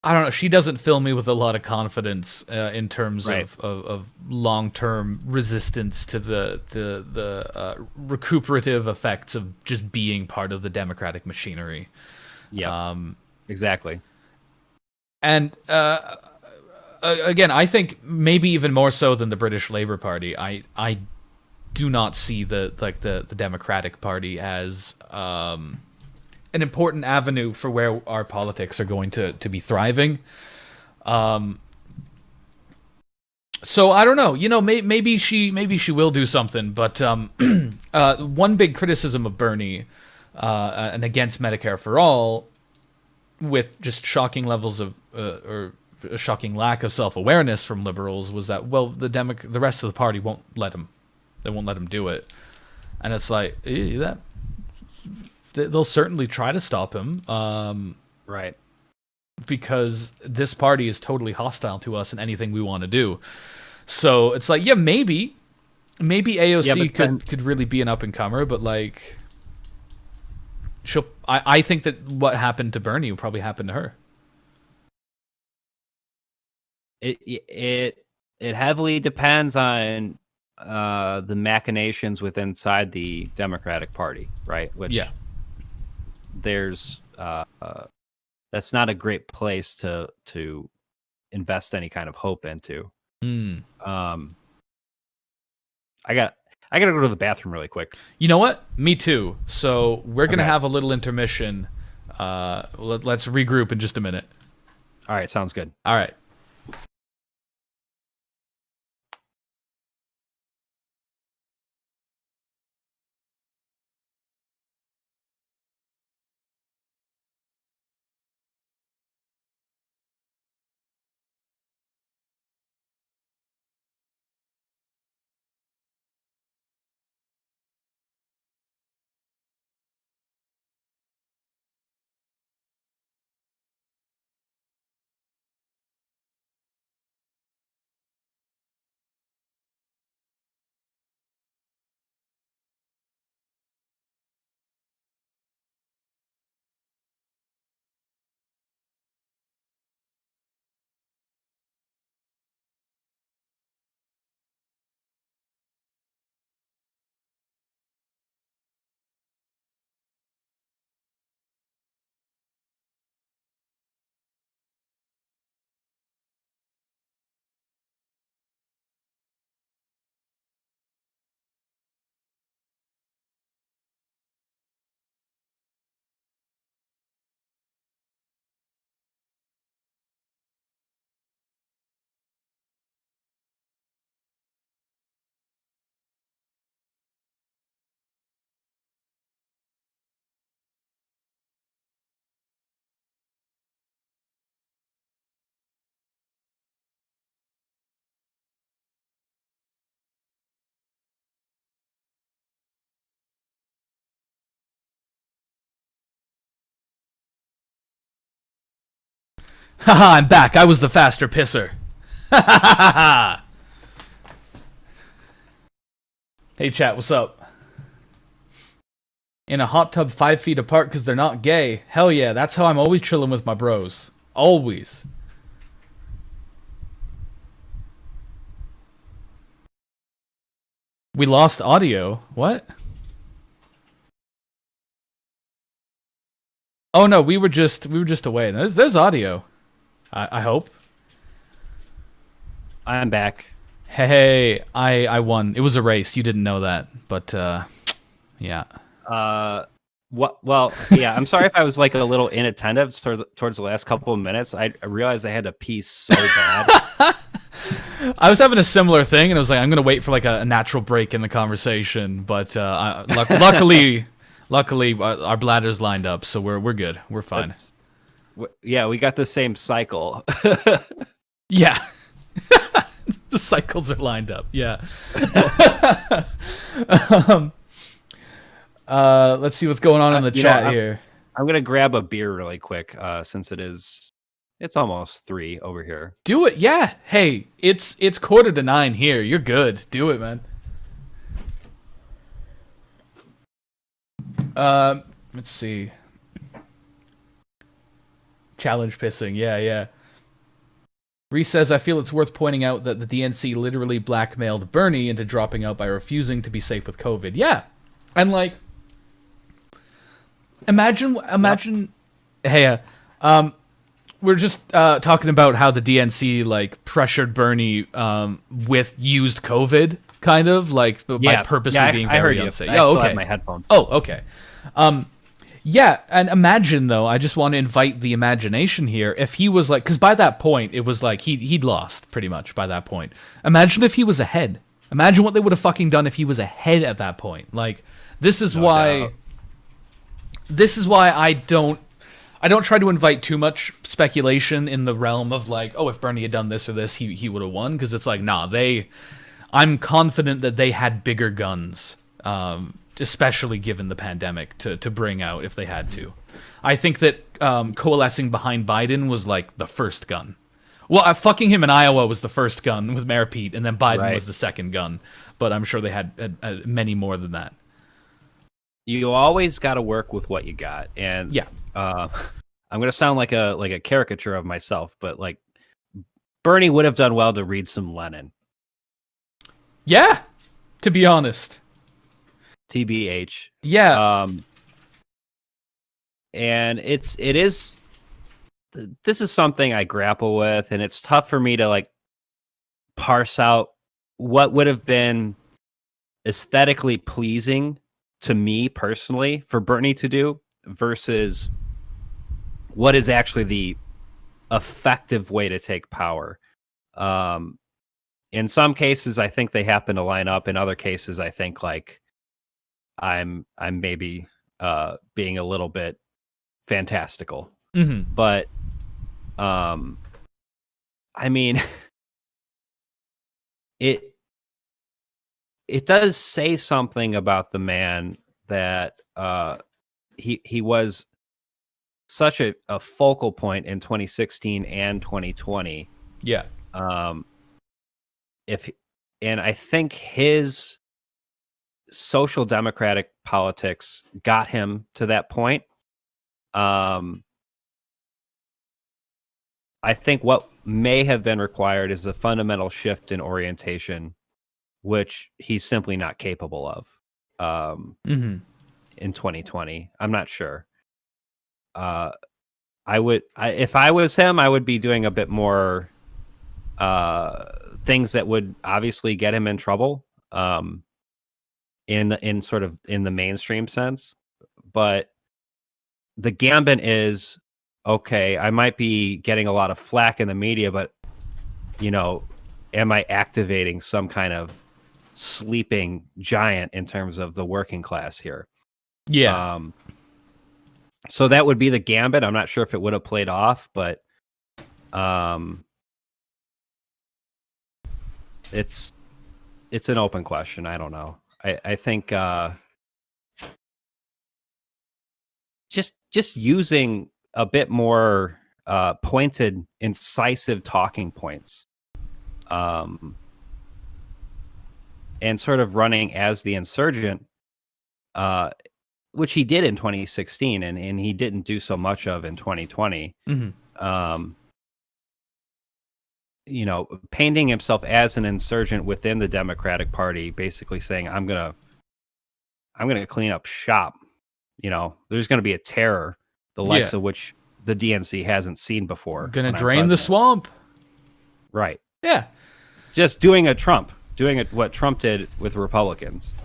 Speaker 1: I don't know. She doesn't fill me with a lot of confidence in terms
Speaker 2: Right.
Speaker 1: of long-term resistance to the recuperative effects of just being part of the democratic machinery.
Speaker 2: Yeah. Exactly.
Speaker 1: And again, I think maybe even more so than the British Labour Party, I do not see the Democratic Party as an important avenue for where our politics are going to be thriving. So I don't know. Maybe she will do something. But one big criticism of Bernie and against Medicare for All, with just shocking levels of or a shocking lack of self-awareness from liberals, was that the rest of the party won't let him. They won't let him do it, and it's like they'll certainly try to stop him.
Speaker 2: Right.
Speaker 1: Because this party is totally hostile to us and anything we want to do. So it's like, yeah, maybe AOC could really be an up and comer, but like, I think that what happened to Bernie will probably happen to her.
Speaker 2: It heavily depends on the machinations inside the Democratic Party, right? Which there's that's not a great place to invest any kind of hope into. I gotta go to the bathroom really quick.
Speaker 1: You know what? Me too. So we're gonna have a little intermission. Let's regroup in just a minute.
Speaker 2: All right, sounds good.
Speaker 1: All right. Haha, I'm back. I was the faster pisser. Ha ha ha ha. Hey chat, what's up? In a hot tub 5 feet apart because they're not gay. Hell yeah, that's how I'm always chilling with my bros. Always. We lost audio. What? Oh no, we were just away. There's audio. I hope.
Speaker 2: I'm back.
Speaker 1: Hey, I won. It was a race. You didn't know that, but yeah.
Speaker 2: What? Well, yeah. I'm sorry if I was like a little inattentive towards the last couple of minutes. I realized I had to pee so bad.
Speaker 1: I was having a similar thing, and I was like, I'm gonna wait for like a natural break in the conversation, but luckily, our bladders lined up, so we're good. We're fine.
Speaker 2: Yeah, we got the same cycle.
Speaker 1: Yeah. The cycles are lined up. Yeah. Let's see what's going on in the chat here.
Speaker 2: I'm gonna grab a beer really quick, since it's almost 3 over here.
Speaker 1: Do it, yeah. Hey, it's 8:45 here. You're good. Do it, man. Let's see. Challenge pissing. Yeah. Reese says, I feel it's worth pointing out that the DNC literally blackmailed Bernie into dropping out by refusing to be safe with COVID. Yeah. And like, imagine, hey, we're just talking about how the DNC like pressured Bernie with used COVID, kind of like by purposely being very unsafe.
Speaker 2: I still have my headphones.
Speaker 1: Oh, okay. Yeah, and imagine though. I just want to invite the imagination here. If he was like, because by that point it was like he'd lost pretty much by that point. Imagine if he was ahead. Imagine what they would have fucking done if he was ahead at that point. Like, this is why I don't try to invite too much speculation in the realm of like, oh, if Bernie had done this or this, he would have won, because it's like, nah, I'm confident that they had bigger guns, especially given the pandemic, to bring out if they had to. I think that coalescing behind Biden was like the first gun. Well, fucking him in Iowa was the first gun with Mayor Pete, and then Biden was the second gun. But I'm sure they had many more than that.
Speaker 2: You always got to work with what you got, and
Speaker 1: yeah.
Speaker 2: I'm gonna sound like a caricature of myself, but like Bernie would have done well to read some Lenin.
Speaker 1: Yeah, to be honest.
Speaker 2: TBH.
Speaker 1: Yeah.
Speaker 2: And this is something I grapple with, and it's tough for me to like parse out what would have been aesthetically pleasing to me personally for Bernie to do versus what is actually the effective way to take power. In some cases, I think they happen to line up. In other cases, I think like I'm maybe being a little bit fantastical.
Speaker 1: Mm-hmm.
Speaker 2: But I mean, it does say something about the man that he was such a focal point in 2016 and 2020.
Speaker 1: Yeah.
Speaker 2: And I think his social democratic politics got him to that point. I think what may have been required is a fundamental shift in orientation, which he's simply not capable of in 2020. I'm not sure. If I was him, I would be doing a bit more things that would obviously get him in trouble in the mainstream sense. But the gambit is, okay, I might be getting a lot of flack in the media, but am I activating some kind of sleeping giant in terms of the working class here?
Speaker 1: Yeah.
Speaker 2: So that would be the gambit. I'm not sure if it would have played off, but it's an open question. I don't know. I think just using a bit more pointed, incisive talking points, and sort of running as the insurgent, which he did in 2016, and he didn't do so much of in 2020. Painting himself as an insurgent within the Democratic Party, basically saying, I'm gonna clean up shop. There's gonna be a terror, the likes of which the DNC hasn't seen before.
Speaker 1: Gonna drain the swamp.
Speaker 2: Right.
Speaker 1: Yeah.
Speaker 2: Just doing what Trump did with Republicans.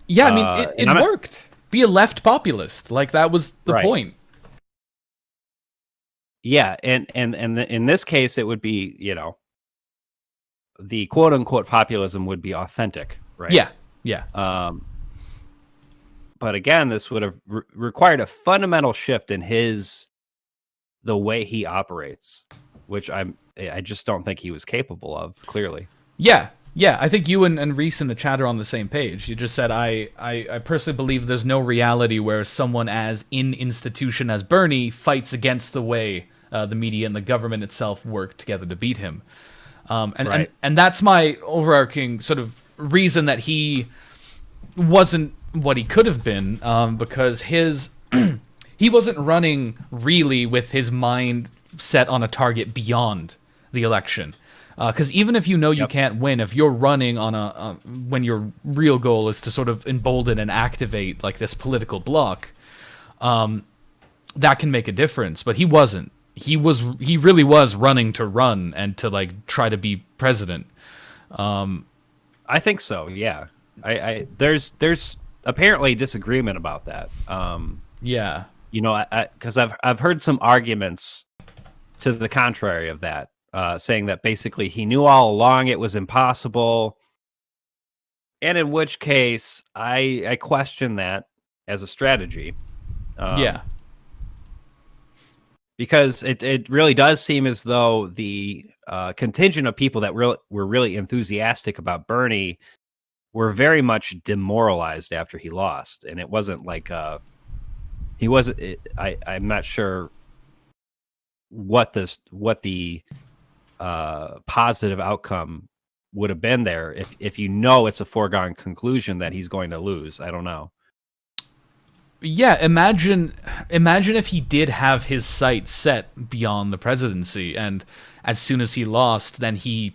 Speaker 1: Yeah, I mean, it worked. Be a left populist. Like, that was the point.
Speaker 2: Yeah, and in this case, it would be, the quote-unquote populism would be authentic, right?
Speaker 1: Yeah.
Speaker 2: But again, this would have required a fundamental shift in the way he operates, which I just don't think he was capable of, clearly.
Speaker 1: Yeah, I think you and Reese in the chat are on the same page. You just said, I personally believe there's no reality where someone as in institution as Bernie fights against the way the media and the government itself work together to beat him. And that's my overarching sort of reason that he wasn't what he could have been, because he wasn't running really with his mind set on a target beyond the election. Because even if you can't win, if you're running on when your real goal is to sort of embolden and activate like this political bloc, that can make a difference. But he wasn't. He really was running to run and to like try to be president.
Speaker 2: I think so. Yeah. There's apparently disagreement about that.
Speaker 1: Yeah.
Speaker 2: Because I've heard some arguments to the contrary of that, saying that basically he knew all along it was impossible, and in which case I question that as a strategy. Because it really does seem as though the contingent of people that were really enthusiastic about Bernie were very much demoralized after he lost, and it wasn't like he wasn't. I'm not sure what the positive outcome would have been there if it's a foregone conclusion that he's going to lose. I don't know.
Speaker 1: Yeah, imagine if he did have his sights set beyond the presidency, and as soon as he lost, then he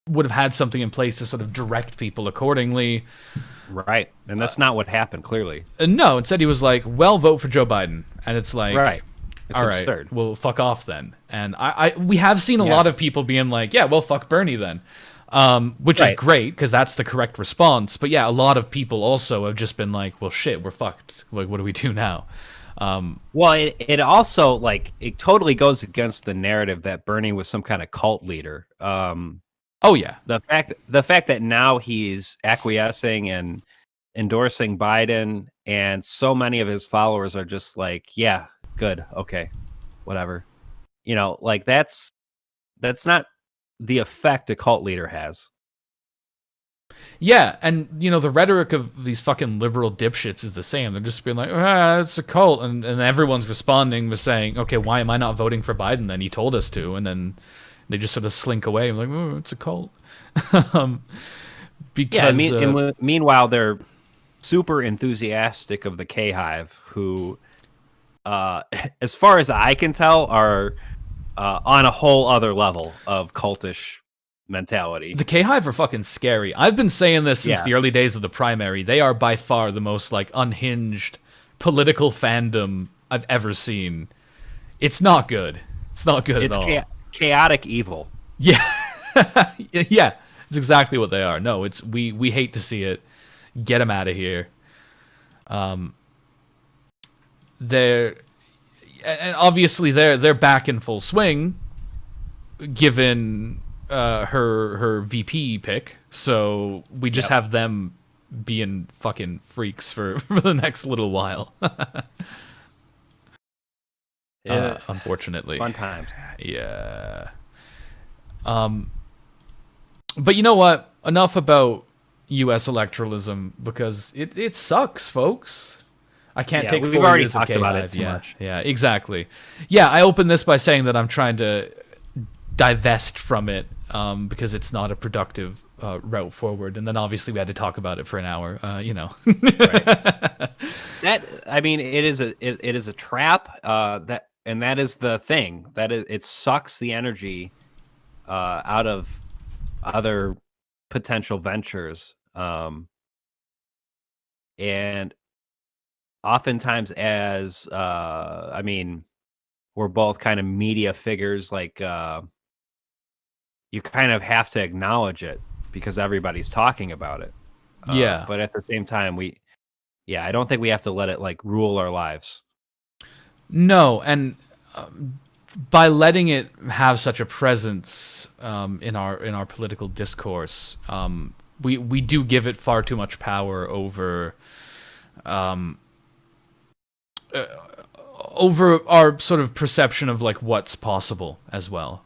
Speaker 1: would have had something in place to sort of direct people accordingly.
Speaker 2: Right, and that's not what happened, clearly.
Speaker 1: No, instead he was like, well, vote for Joe Biden. And it's like,
Speaker 2: right. It's
Speaker 1: all
Speaker 2: absurd.
Speaker 1: Right, well, fuck off then. And we have seen a lot of people being like, yeah, well, fuck Bernie then. Which is great, because that's the correct response. But yeah, a lot of people also have just been like, well, shit, we're fucked. Like, what do we do now?
Speaker 2: Well, it also, like, it totally goes against the narrative that Bernie was some kind of cult leader.
Speaker 1: Oh yeah,
Speaker 2: the fact that now he's acquiescing and endorsing Biden, and so many of his followers are just like, yeah, good, okay, whatever. Like that's not the effect a cult leader has.
Speaker 1: Yeah, and the rhetoric of these fucking liberal dipshits is the same. They're just being like, it's a cult, and everyone's responding with saying, okay, why am I not voting for Biden then? He told us to, and then they just sort of slink away. I'm like, oh, it's a cult. Because
Speaker 2: meanwhile, they're super enthusiastic of the K-Hive, who, as far as I can tell, are on a whole other level of cultish mentality.
Speaker 1: The K-Hive are fucking scary. I've been saying this since the early days of the primary. They are by far the most like unhinged political fandom I've ever seen. It's not good. It's not good at all.
Speaker 2: Chaotic evil.
Speaker 1: Yeah. Yeah, it's exactly what they are. No, it's we hate to see it. Get them out of here. They're and obviously they're back in full swing, given her VP pick. So we just have them being fucking freaks for the next little while. Unfortunately.
Speaker 2: Fun times.
Speaker 1: Yeah. But you know what? Enough about U.S. electoralism, because it sucks, folks. I can't
Speaker 2: Yeah,
Speaker 1: take
Speaker 2: we've
Speaker 1: 4
Speaker 2: already
Speaker 1: years of
Speaker 2: talked about it
Speaker 1: K-Hive.
Speaker 2: too
Speaker 1: Yeah,
Speaker 2: much.
Speaker 1: yeah, exactly. Yeah, I opened this by saying that I'm trying to divest from it because it's not a productive route forward. And then obviously we had to talk about it for an hour.
Speaker 2: Right. I mean, it is a trap. That is the thing. It sucks the energy out of other potential ventures. And oftentimes, as I mean, we're both kind of media figures. Like, you kind of have to acknowledge it because everybody's talking about it.
Speaker 1: Yeah.
Speaker 2: But at the same time, I don't think we have to let it like rule our lives.
Speaker 1: No, and by letting it have such a presence in our political discourse, we do give it far too much power over our sort of perception of like what's possible as well.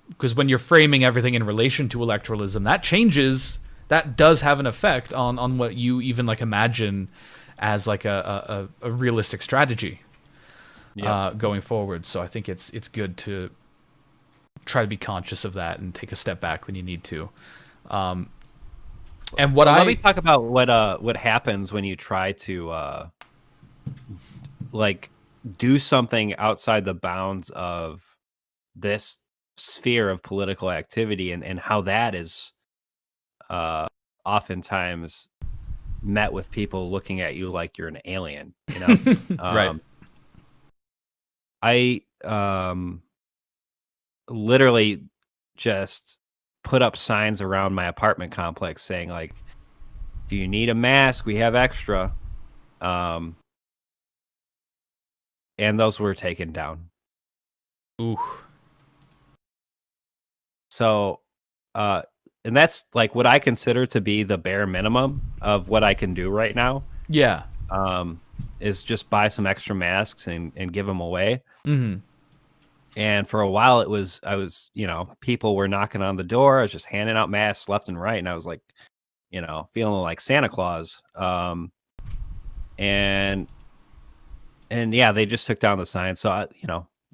Speaker 1: Because when you're framing everything in relation to electoralism, that changes. That does have an effect on what you even like imagine as like a realistic strategy going forward. So I think it's good to try to be conscious of that and take a step back when you need to. And
Speaker 2: let me talk about what happens when you try to like do something outside the bounds of this sphere of political activity, and how that is oftentimes met with people looking at you like you're an alien, you know.
Speaker 1: right.
Speaker 2: I literally just put up signs around my apartment complex saying like, if you need a mask, we have extra. And those were taken down.
Speaker 1: Ooh.
Speaker 2: So, and that's like what I consider to be the bare minimum of what I can do right now.
Speaker 1: Yeah.
Speaker 2: Is just buy some extra masks and give them away.
Speaker 1: Mm-hmm.
Speaker 2: And for a while, people were knocking on the door. I was just handing out masks left and right, and I was like, feeling like Santa Claus. And yeah, they just took down the sign. So I'm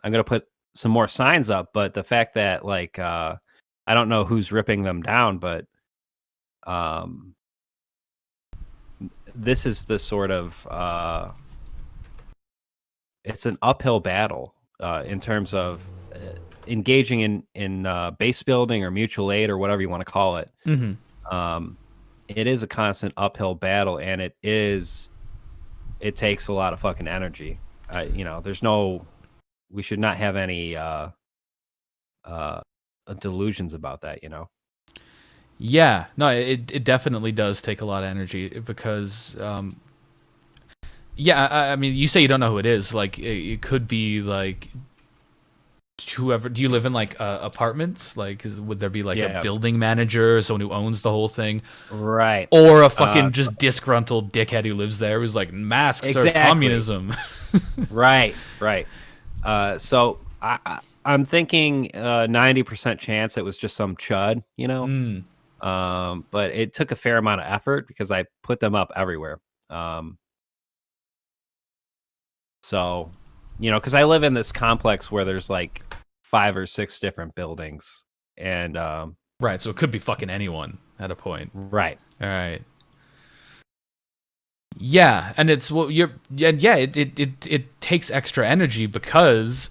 Speaker 2: gonna put some more signs up. But the fact that like I don't know who's ripping them down, but this is the sort of it's an uphill battle in terms of engaging in base building or mutual aid or whatever you want to call it.
Speaker 1: Mm-hmm.
Speaker 2: It is a constant uphill battle, and it takes a lot of fucking energy. We should not have any delusions about that,
Speaker 1: Yeah, no, it definitely does take a lot of energy because, yeah, I mean, you say you don't know who it is. Like, it could be like whoever. Do you live in like apartments? Like, would there be like a building manager, someone who owns the whole thing,
Speaker 2: right?
Speaker 1: Or a fucking just disgruntled dickhead who lives there who's like, masks are communism.
Speaker 2: Right. So I'm thinking 90% chance it was just some chud, but it took a fair amount of effort because I put them up everywhere. So, because I live in this complex where there's like 5 or 6 different buildings, and
Speaker 1: right. So it could be fucking anyone at a point.
Speaker 2: Right.
Speaker 1: All right. Yeah, and it's it takes extra energy because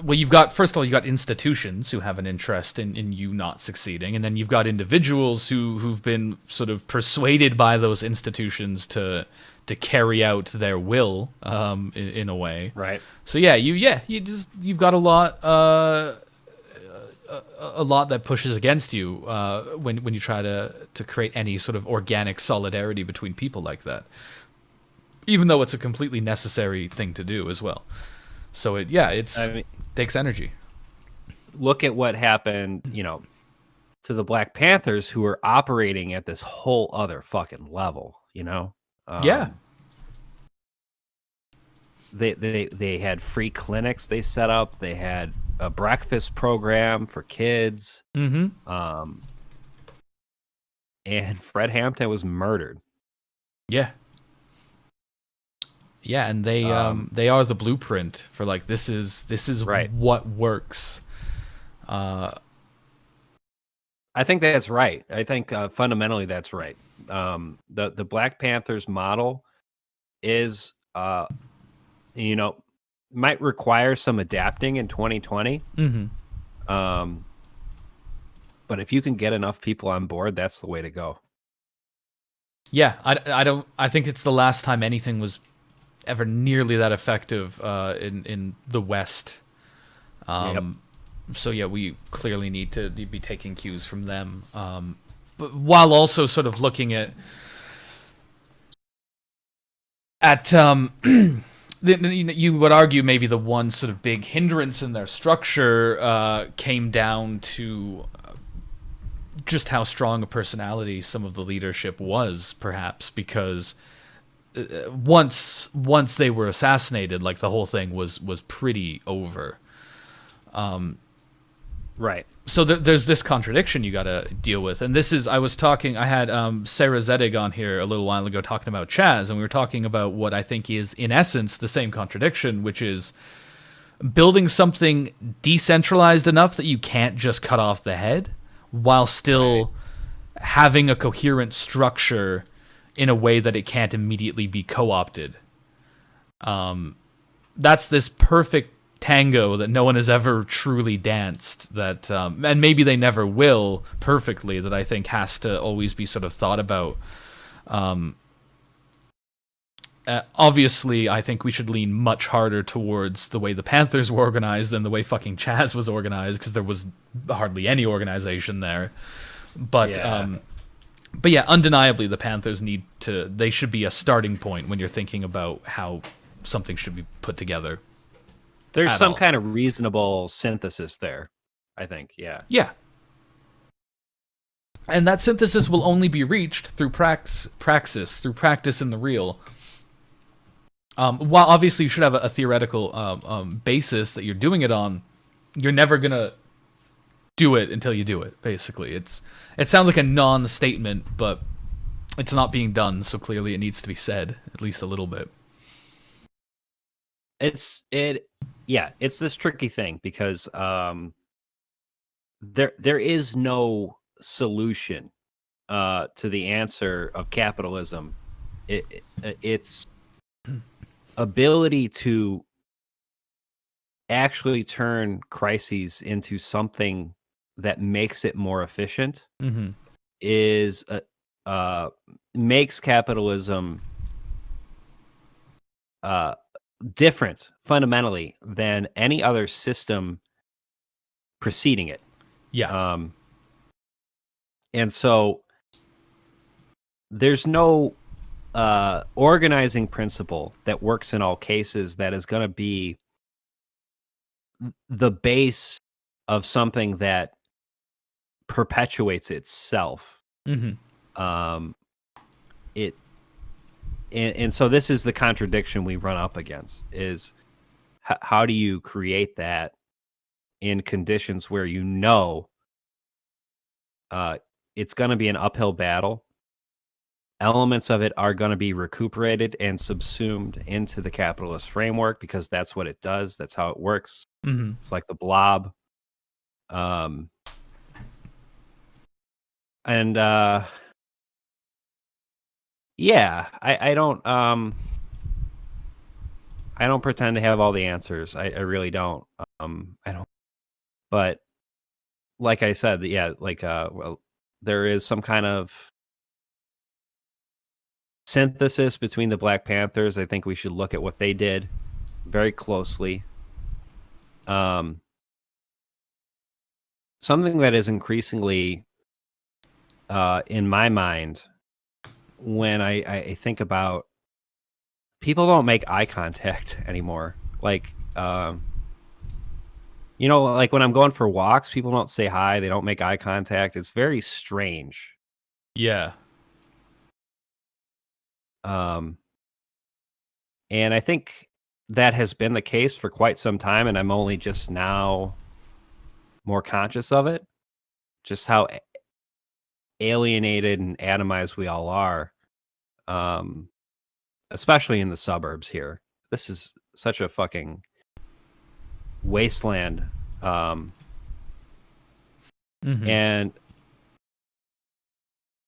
Speaker 1: you've got, first of all, you got institutions who have an interest in you not succeeding, and then you've got individuals who've been sort of persuaded by those institutions to carry out their will in a way.
Speaker 2: Right.
Speaker 1: So you've got a lot that pushes against you when you try to create any sort of organic solidarity between people like that, even though it's a completely necessary thing to do as well. So it takes energy.
Speaker 2: Look at what happened, to the Black Panthers, who are operating at this whole other fucking level,
Speaker 1: Yeah.
Speaker 2: They had free clinics they set up. They had a breakfast program for kids.
Speaker 1: Mm-hmm.
Speaker 2: And Fred Hampton was murdered.
Speaker 1: Yeah. Yeah, and they are the blueprint for like this is
Speaker 2: Right.
Speaker 1: what works.
Speaker 2: I think that's right. I think fundamentally that's right. The Black Panthers model is, you know, might require some adapting in 2020. Um, but if you can get enough people on board, that's the way to go.
Speaker 1: Yeah, I think it's the last time anything was ever nearly that effective in the West.
Speaker 2: Yep.
Speaker 1: So yeah, we clearly need to be taking cues from them, but while also sort of looking at you would argue maybe the one sort of big hindrance in their structure came down to just how strong a personality some of the leadership was, perhaps because once they were assassinated, like the whole thing was pretty over.
Speaker 2: Right.
Speaker 1: So there's this contradiction you got to deal with, and this is I had Sarah Zedig on here a little while ago talking about Chaz, and we were talking about what I think is in essence the same contradiction, which is building something decentralized enough that you can't just cut off the head while still having a coherent structure in a way that it can't immediately be co-opted. That's this perfect tango that no one has ever truly danced, that and maybe they never will perfectly, that I think has to always be sort of thought about. Obviously, I think we should lean much harder towards the way the Panthers were organized than the way fucking Chaz was organized, because there was hardly any organization there. But but yeah, undeniably, the Panthers they should be a starting point when you're thinking about how something should be put together.
Speaker 2: There's
Speaker 1: At
Speaker 2: some
Speaker 1: all.
Speaker 2: kind of reasonable synthesis there, I think. Yeah.
Speaker 1: Yeah. And that synthesis will only be reached through praxis, through practice in the real. While obviously you should have a theoretical basis that you're doing it on, you're never gonna do it until you do it. Basically, it sounds like a non-statement, but it's not being done, so clearly it needs to be said at least a little bit.
Speaker 2: It's this tricky thing because there is no solution to the answer of capitalism. Its ability to actually turn crises into something that makes it more efficient is makes capitalism different fundamentally than any other system preceding it.
Speaker 1: Yeah.
Speaker 2: And so there's no organizing principle that works in all cases that is going to be the base of something that perpetuates itself. And so this is the contradiction we run up against is how do you create that in conditions where it's going to be an uphill battle. Elements of it are going to be recuperated and subsumed into the capitalist framework because that's what it does. That's how it works. It's like the blob. And yeah, I don't pretend to have all the answers. I really don't. I don't. But like I said, yeah, like well, there is some kind of synthesis between the Black Panthers. I think we should look at what they did very closely. Something that is increasingly in my mind when I think about people don't make eye contact anymore. Like, like when I'm going for walks, people don't say hi. They don't make eye contact. It's very strange.
Speaker 1: Yeah.
Speaker 2: And I think that has been the case for quite some time, and I'm only just now more conscious of it. Just how alienated and atomized we all are. especially in the suburbs here. This is such a fucking wasteland. And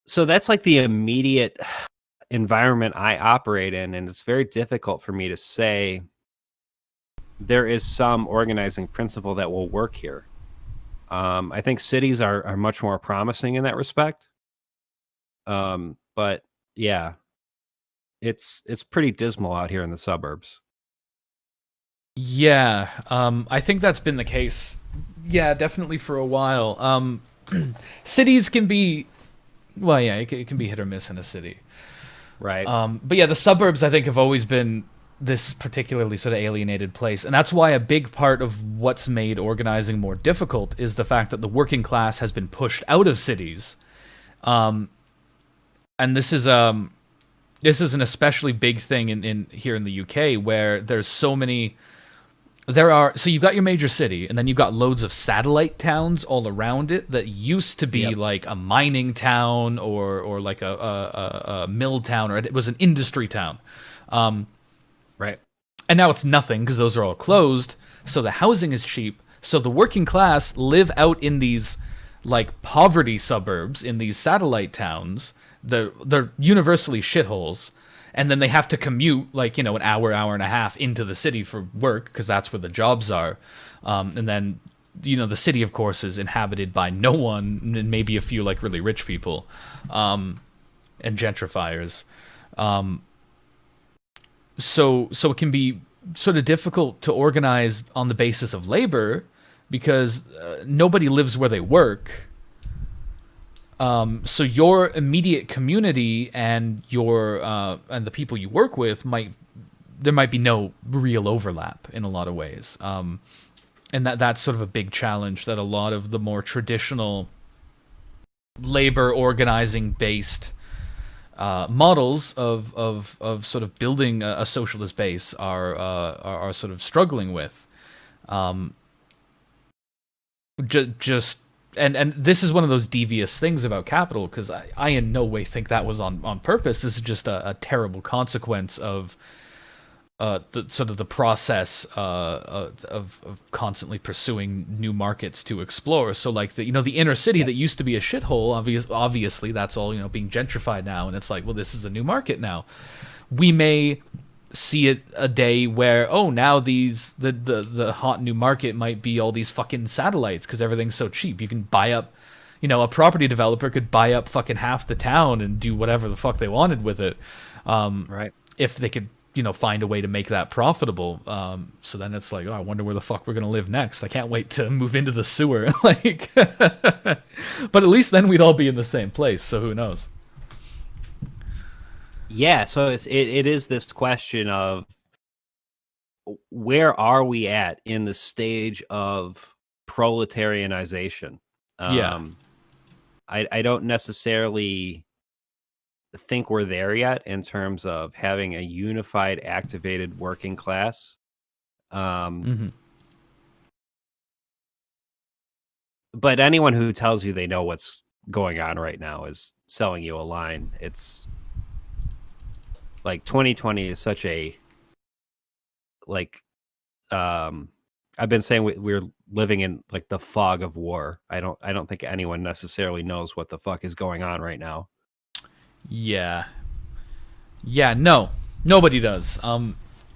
Speaker 2: so that's like the immediate environment I operate in, and it's very difficult for me to say there is some organizing principle that will work here. I think cities are much more promising in that respect. But yeah, it's pretty dismal out here in the suburbs.
Speaker 1: Yeah, I think that's been the case. Yeah, definitely for a while. Cities can be, well, yeah, it can be hit or miss in a city.
Speaker 2: Right.
Speaker 1: But yeah, the suburbs I think have always been this particularly sort of alienated place, and that's why a big part of what's made organizing more difficult is the fact that the working class has been pushed out of cities. And this is an especially big thing in here in the UK, where there's so many. So you've got your major city, and then you've got loads of satellite towns all around it that used to be like a mining town or like a mill town, or it was an industry town.
Speaker 2: Right.
Speaker 1: And now it's nothing because those are all closed. So the housing is cheap. So the working class live out in these like poverty suburbs in these satellite towns. They're universally shitholes. And then they have to commute like, an hour and a half into the city for work because that's where the jobs are. And then, the city, of course, is inhabited by no one and maybe a few like really rich people and gentrifiers. So it can be sort of difficult to organize on the basis of labor because nobody lives where they work. So your immediate community and and the people you work with there might be no real overlap in a lot of ways. And that's sort of a big challenge that a lot of the more traditional labor organizing based models of sort of building a socialist base are sort of struggling with. And this is one of those devious things about capital, because I in no way think that was on purpose. This is just a terrible consequence of the process of constantly pursuing new markets to explore. So like the inner city that used to be a shithole, obviously that's all being gentrified now, and it's like, well, this is a new market now. We may see it a day where now the hot new market might be all these fucking satellites because everything's so cheap. You can buy up, a property developer could buy up fucking half the town and do whatever the fuck they wanted with it.
Speaker 2: Right.
Speaker 1: If they could find a way to make that profitable. So then it's like, I wonder where the fuck we're gonna live next. I can't wait to move into the sewer. Like, but at least then we'd all be in the same place. So who knows?
Speaker 2: Yeah. So it is this question of where are we at in the stage of proletarianization? I don't necessarily think we're there yet in terms of having a unified, activated working class. But anyone who tells you they know what's going on right now is selling you a line. It's like 2020 is such a I've been saying we're living in like the fog of war. I don't think anyone necessarily knows what the fuck is going on right now.
Speaker 1: Yeah, no, nobody does.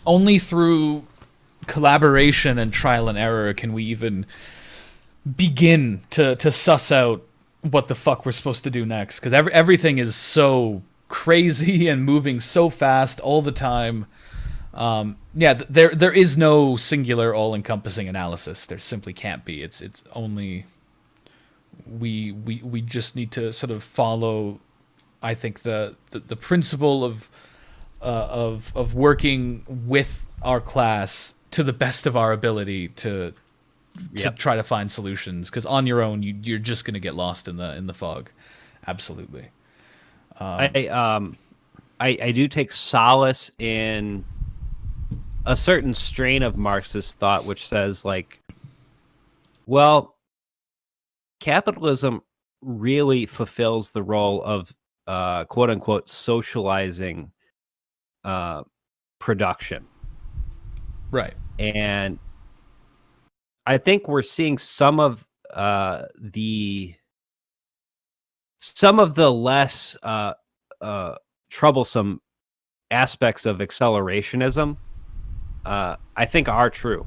Speaker 1: Only through collaboration and trial and error can we even begin to suss out what the fuck we're supposed to do next, because everything is so crazy and moving so fast all the time. There is no singular all-encompassing analysis. There simply can't be. It's only we just need to sort of follow, I think, the principle of working with our class to the best of our ability to try to find solutions, because on your own you're just going to get lost in the fog. Absolutely.
Speaker 2: I do take solace in a certain strain of Marxist thought, which says like, well, capitalism really fulfills the role of quote unquote socializing production.
Speaker 1: Right.
Speaker 2: And I think we're seeing some of the less troublesome aspects of accelerationism. I think are true.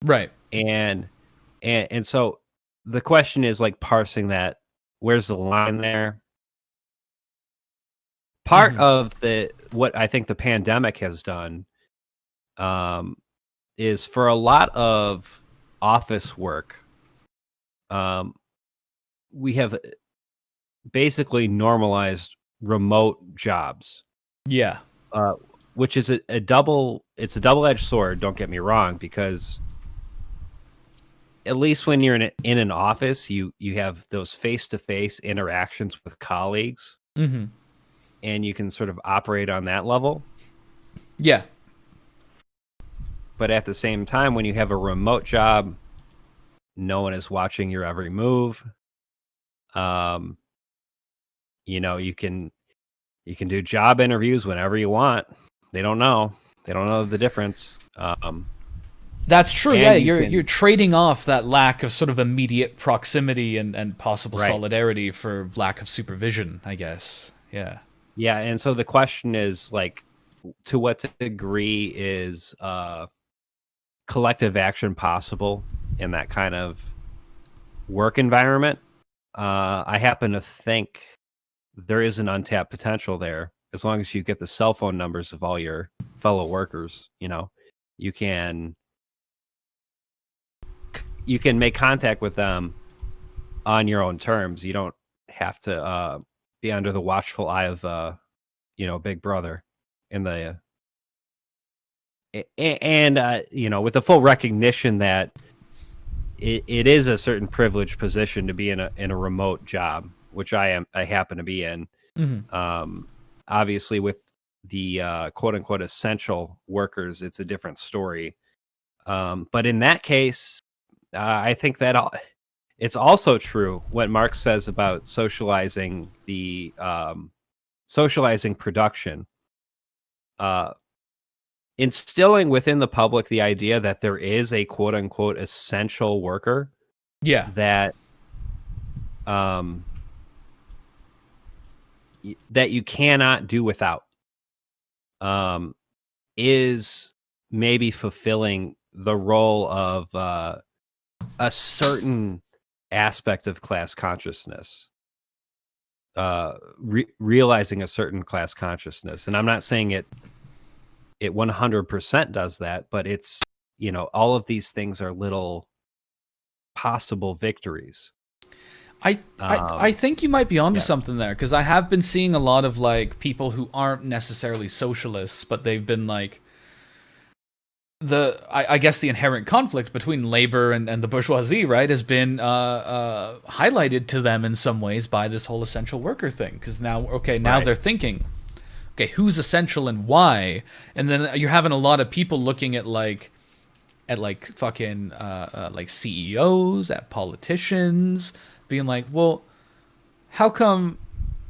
Speaker 1: Right.
Speaker 2: And so the question is like parsing that. Where's the line there? Part
Speaker 1: Mhm.
Speaker 2: of what I think the pandemic has done is for a lot of office work, we have basically normalized remote jobs,
Speaker 1: Yeah.
Speaker 2: uh, which is a double-edged sword. Don't get me wrong, because at least when you're in an office, you have those face-to-face interactions with colleagues,
Speaker 1: Mhm.
Speaker 2: and you can sort of operate on that level.
Speaker 1: Yeah.
Speaker 2: But at the same time, when you have a remote job, no one is watching your every move. Um, you can do job interviews whenever you want. They don't know. They don't know the difference.
Speaker 1: That's true. Yeah,
Speaker 2: And you
Speaker 1: you're
Speaker 2: can
Speaker 1: trading off that lack of sort of immediate proximity and possible
Speaker 2: right.
Speaker 1: solidarity for lack of supervision, I guess. Yeah.
Speaker 2: Yeah, and so the question is like, to what degree is collective action possible in that kind of work environment? I happen to think there is an untapped potential there. As long as you get the cell phone numbers of all your fellow workers, you can make contact with them on your own terms. You don't have to be under the watchful eye of Big Brother in the and with the full recognition that it is a certain privileged position to be in a remote job, which I happen to be in.
Speaker 1: Mhm.
Speaker 2: Um, Obviously, with the quote unquote essential workers, it's a different story. But in that case, I think that it's also true what Marx says about socializing socializing production, uh, instilling within the public the idea that there is a quote unquote essential worker
Speaker 1: Yeah.
Speaker 2: that um, that you cannot do without, um, is maybe fulfilling the role of a certain aspect of class consciousness, realizing a certain class consciousness. And I'm not saying it 100% does that, but it's, all of these things are little possible victories.
Speaker 1: I
Speaker 2: Um,
Speaker 1: think you might be onto
Speaker 2: yeah,
Speaker 1: something there because I have been seeing a lot of like people who aren't necessarily socialists, but they've been like I guess the inherent conflict between labor and the bourgeoisie, right, has been highlighted to them in some ways by this whole essential worker thing. Because now
Speaker 2: right.
Speaker 1: they're thinking, okay, who's essential and why? And then you're having a lot of people looking at like fucking like CEOs, at politicians, being like, well, how come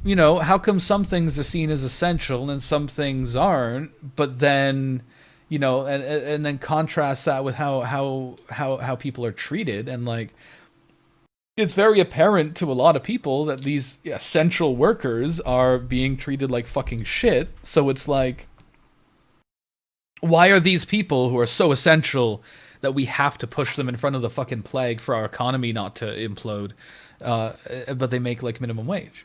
Speaker 1: how come some things are seen as essential and some things aren't, but then and then contrast that with how people are treated, and like it's very apparent to a lot of people that these essential workers are being treated like fucking shit. So it's like, why are these people who are so essential that we have to push them in front of the fucking plague for our economy not to implode, but they make like minimum wage,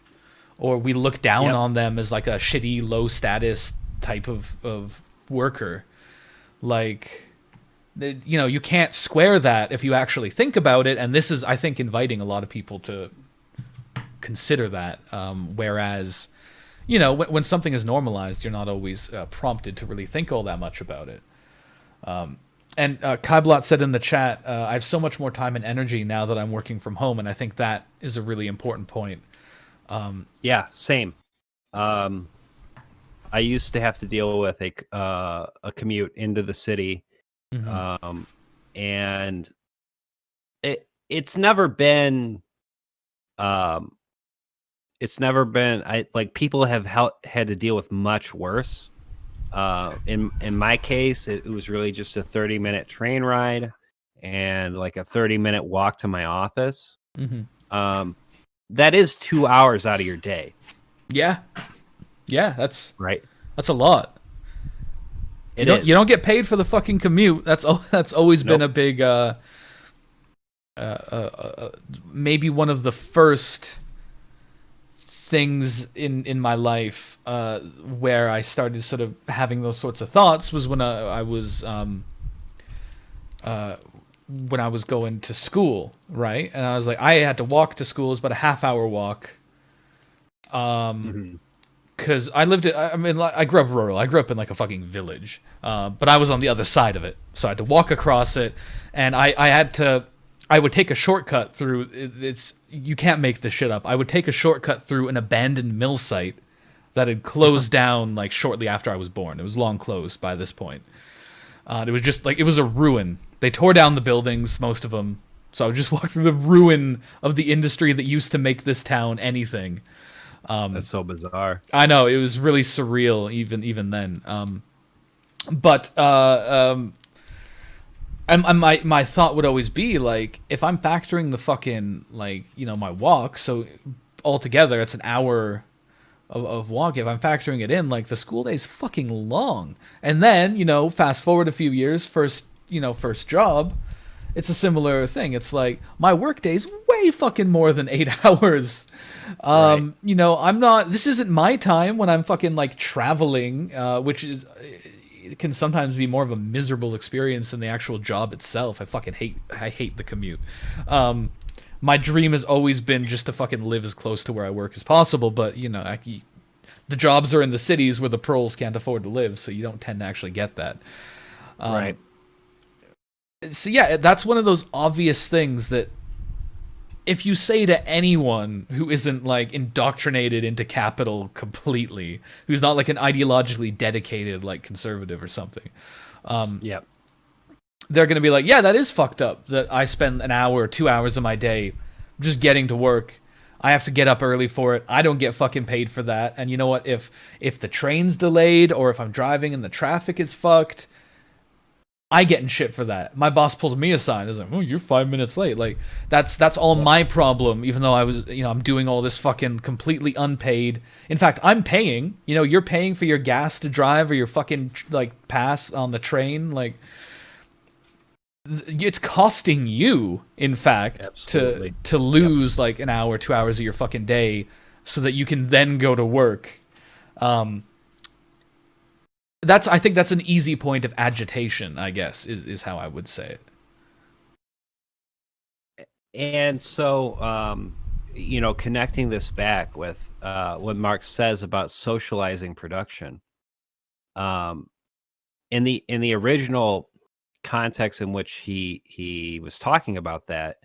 Speaker 1: or we look down
Speaker 2: Yep.
Speaker 1: on them as like a shitty low status type of worker? Like, you can't square that if you actually think about it, and this is, I think, inviting a lot of people to consider that, whereas when something is normalized, you're not always prompted to really think all that much about it. And Kaiblot said in the chat, I have so much more time and energy now that I'm working from home, and I think that is a really important point.
Speaker 2: Yeah, same. Um, I used to have to deal with a commute into the city,
Speaker 1: Mm-hmm.
Speaker 2: um, and it's never been um, it's never been. I like people have had to deal with much worse. In my case, it was really just a 30-minute train ride and like a 30-minute walk to my office. That is 2 hours out of your day.
Speaker 1: Yeah, yeah, that's
Speaker 2: right.
Speaker 1: a lot. You don't get paid for the fucking commute. That's always been a big maybe one of the first things in my life where I started sort of having those sorts of thoughts was when I was going to school, right? And I was like, I had to walk to school. It was about a half-hour walk. Because I grew up rural. I grew up in like a fucking village, but I was on the other side of it, so I had to walk across it, and I would take a shortcut through. You can't make this shit up. I would take a shortcut through an abandoned mill site that had closed down like shortly after I was born. It was long closed by this point. It was just like it was a ruin. They tore down the buildings, most of them. So I would just walk through the ruin of the industry that used to make this town anything.
Speaker 2: That's so bizarre.
Speaker 1: I know, it was really surreal even then. My thought would always be like, if I'm factoring the fucking like my walk, so altogether it's an hour of walk. If I'm factoring it in, like the school day's fucking long, and then fast forward a few years, first job. It's a similar thing. It's like my work day's way fucking more than 8 hours.
Speaker 2: Right.
Speaker 1: I'm not. This isn't my time when I'm fucking like traveling, which is it can sometimes be more of a miserable experience than the actual job itself. I hate the commute. My dream has always been just to fucking live as close to where I work as possible, but the jobs are in the cities where the proles can't afford to live, so you don't tend to actually get that.
Speaker 2: Right.
Speaker 1: So yeah, that's one of those obvious things that if you say to anyone who isn't like indoctrinated into capital completely, who's not like an ideologically dedicated like conservative or something, they're gonna be like, yeah, that is fucked up that I spend an hour or 2 hours of my day just getting to work. I have to get up early for it. I don't get fucking paid for that. And you know what? If the train's delayed or if I'm driving and the traffic is fucked, I get in shit for that. My boss pulls me aside. He's like, "Oh, you're 5 minutes late." Like that's all my problem. Even though I was, I'm doing all this fucking completely unpaid. In fact, I'm paying. You're paying for your gas to drive or your fucking like pass on the train. Like it's costing you, in fact,
Speaker 2: Absolutely.
Speaker 1: to lose like an hour, 2 hours of your fucking day, so that you can then go to work. I think that's an easy point of agitation, I guess, is how I would say
Speaker 2: it. And so, connecting this back with what Marx says about socializing production. In the original context in which he was talking about that,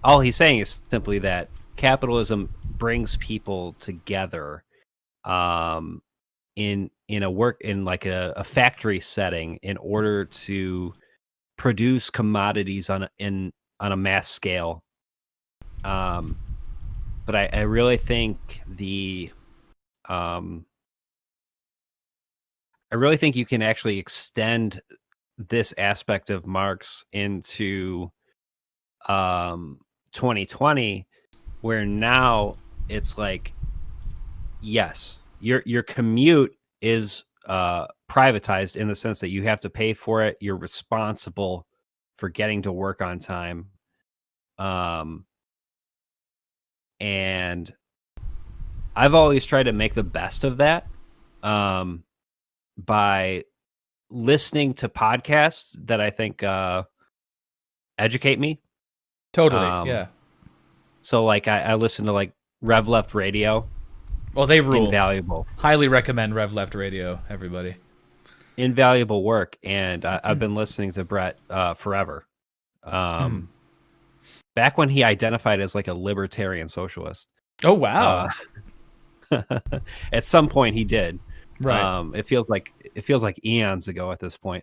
Speaker 2: all he's saying is simply that capitalism brings people together. In a factory setting in order to produce commodities on a mass scale. But I really think I really think you can actually extend this aspect of Marx into 2020, where now it's like, yes, your commute is privatized in the sense that you have to pay for it. You're responsible for getting to work on time. And I've always tried to make the best of that by listening to podcasts that I think educate me.
Speaker 1: Totally, yeah.
Speaker 2: So like I listen to like Rev Left Radio.
Speaker 1: Well, they rule.
Speaker 2: Invaluable.
Speaker 1: Highly recommend Rev Left Radio, everybody.
Speaker 2: Invaluable work, and I've been listening to Brett forever. Back when he identified as like a libertarian socialist.
Speaker 1: Oh wow!
Speaker 2: At some point, he did.
Speaker 1: Right.
Speaker 2: It feels like eons ago at this point.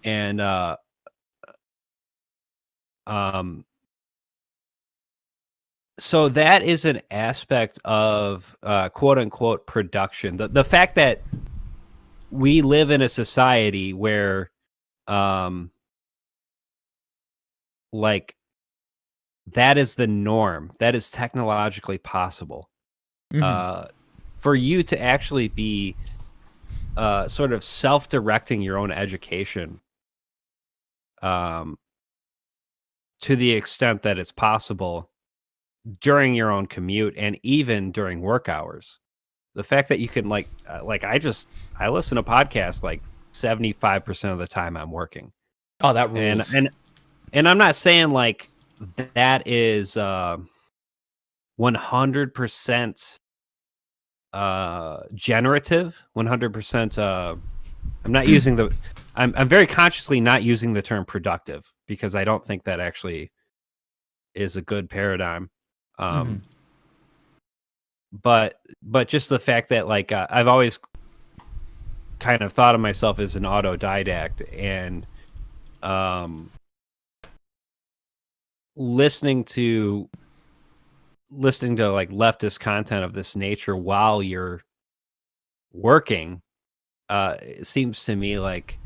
Speaker 2: And So that is an aspect of quote unquote production. The fact that we live in a society where like that is the norm, that is technologically possible. For you to actually be sort of self-directing your own education to the extent that it's possible during your own commute and even during work hours. The fact that you can like I listen to podcasts like 75% of the time I'm working.
Speaker 1: Oh, that rules.
Speaker 2: And I'm not saying like that is 100% generative, 100% I'm not using the I'm very consciously not using the term productive because I don't think that actually is a good paradigm. But just the fact that like I've always kind of thought of myself as an autodidact, and listening to like leftist content of this nature while you're working it seems to me like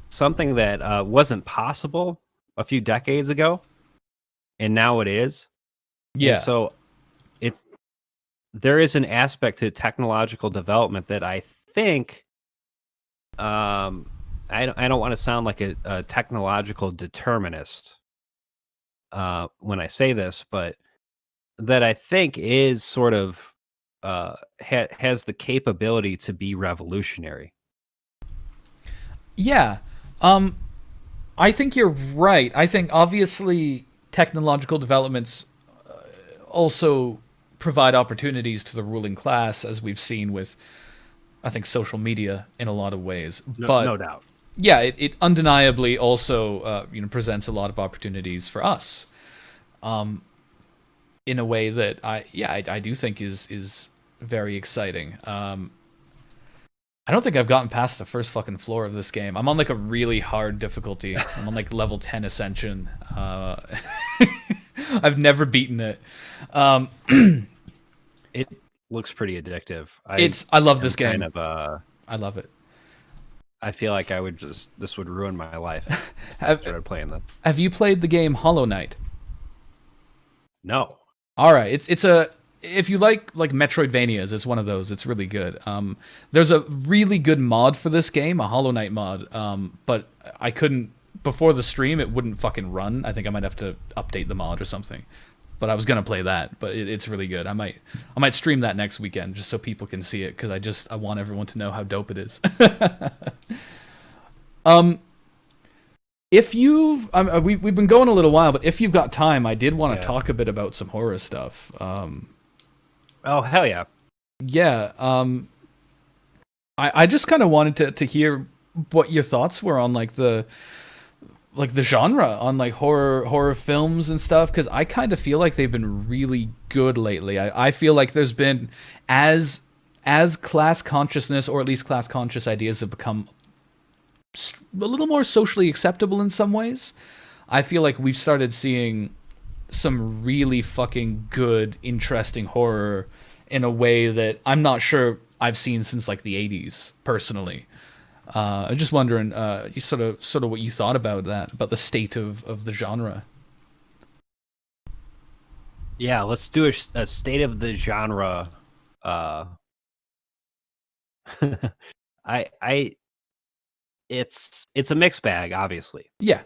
Speaker 2: something that wasn't possible a few decades ago, and now it is.
Speaker 1: Yeah.
Speaker 2: And so there is an aspect to technological development that I think I don't want to sound like a technological determinist when I say this, but that I think is sort of has the capability to be revolutionary.
Speaker 1: Yeah. I think you're right. I think obviously technological developments also provide opportunities to the ruling class, as we've seen with, I think, social media in a lot of ways. But
Speaker 2: No doubt.
Speaker 1: yeah, it undeniably also presents a lot of opportunities for us, in a way that I do think is very exciting. I don't think I've gotten past the first fucking floor of this game. I'm on like a really hard difficulty. I'm on like level 10 Ascension. I've never beaten it.
Speaker 2: It looks pretty addictive.
Speaker 1: I love this game.
Speaker 2: Kind of,
Speaker 1: I love it.
Speaker 2: I feel like this would ruin my life if I started playing this.
Speaker 1: Have you played the game Hollow Knight?
Speaker 2: No.
Speaker 1: All right, it's a if you like Metroidvanias, it's one of those. It's really good. There's a really good mod for this game, a Hollow Knight mod. But I couldn't before the stream. It wouldn't fucking run. I think I might have to update the mod or something. But I was gonna play that. But it's really good. I might stream that next weekend just so people can see it because I want everyone to know how dope it is. If you've we've been going a little while, but if you've got time, I did want to talk a bit about some horror stuff.
Speaker 2: Oh hell yeah.
Speaker 1: Yeah. I just kind of wanted to hear what your thoughts were on like the genre, on like horror films and stuff, because I kind of feel like they've been really good lately. I feel like there's been as class consciousness, or at least class conscious ideas, have become a little more socially acceptable in some ways. I feel like we've started seeing some really fucking good, interesting horror in a way that I'm not sure I've seen since like the 80s, personally. I'm just wondering, you sort of what you thought about that, about the state of the genre.
Speaker 2: Yeah, let's do a state of the genre. I it's a mixed bag, obviously.
Speaker 1: Yeah.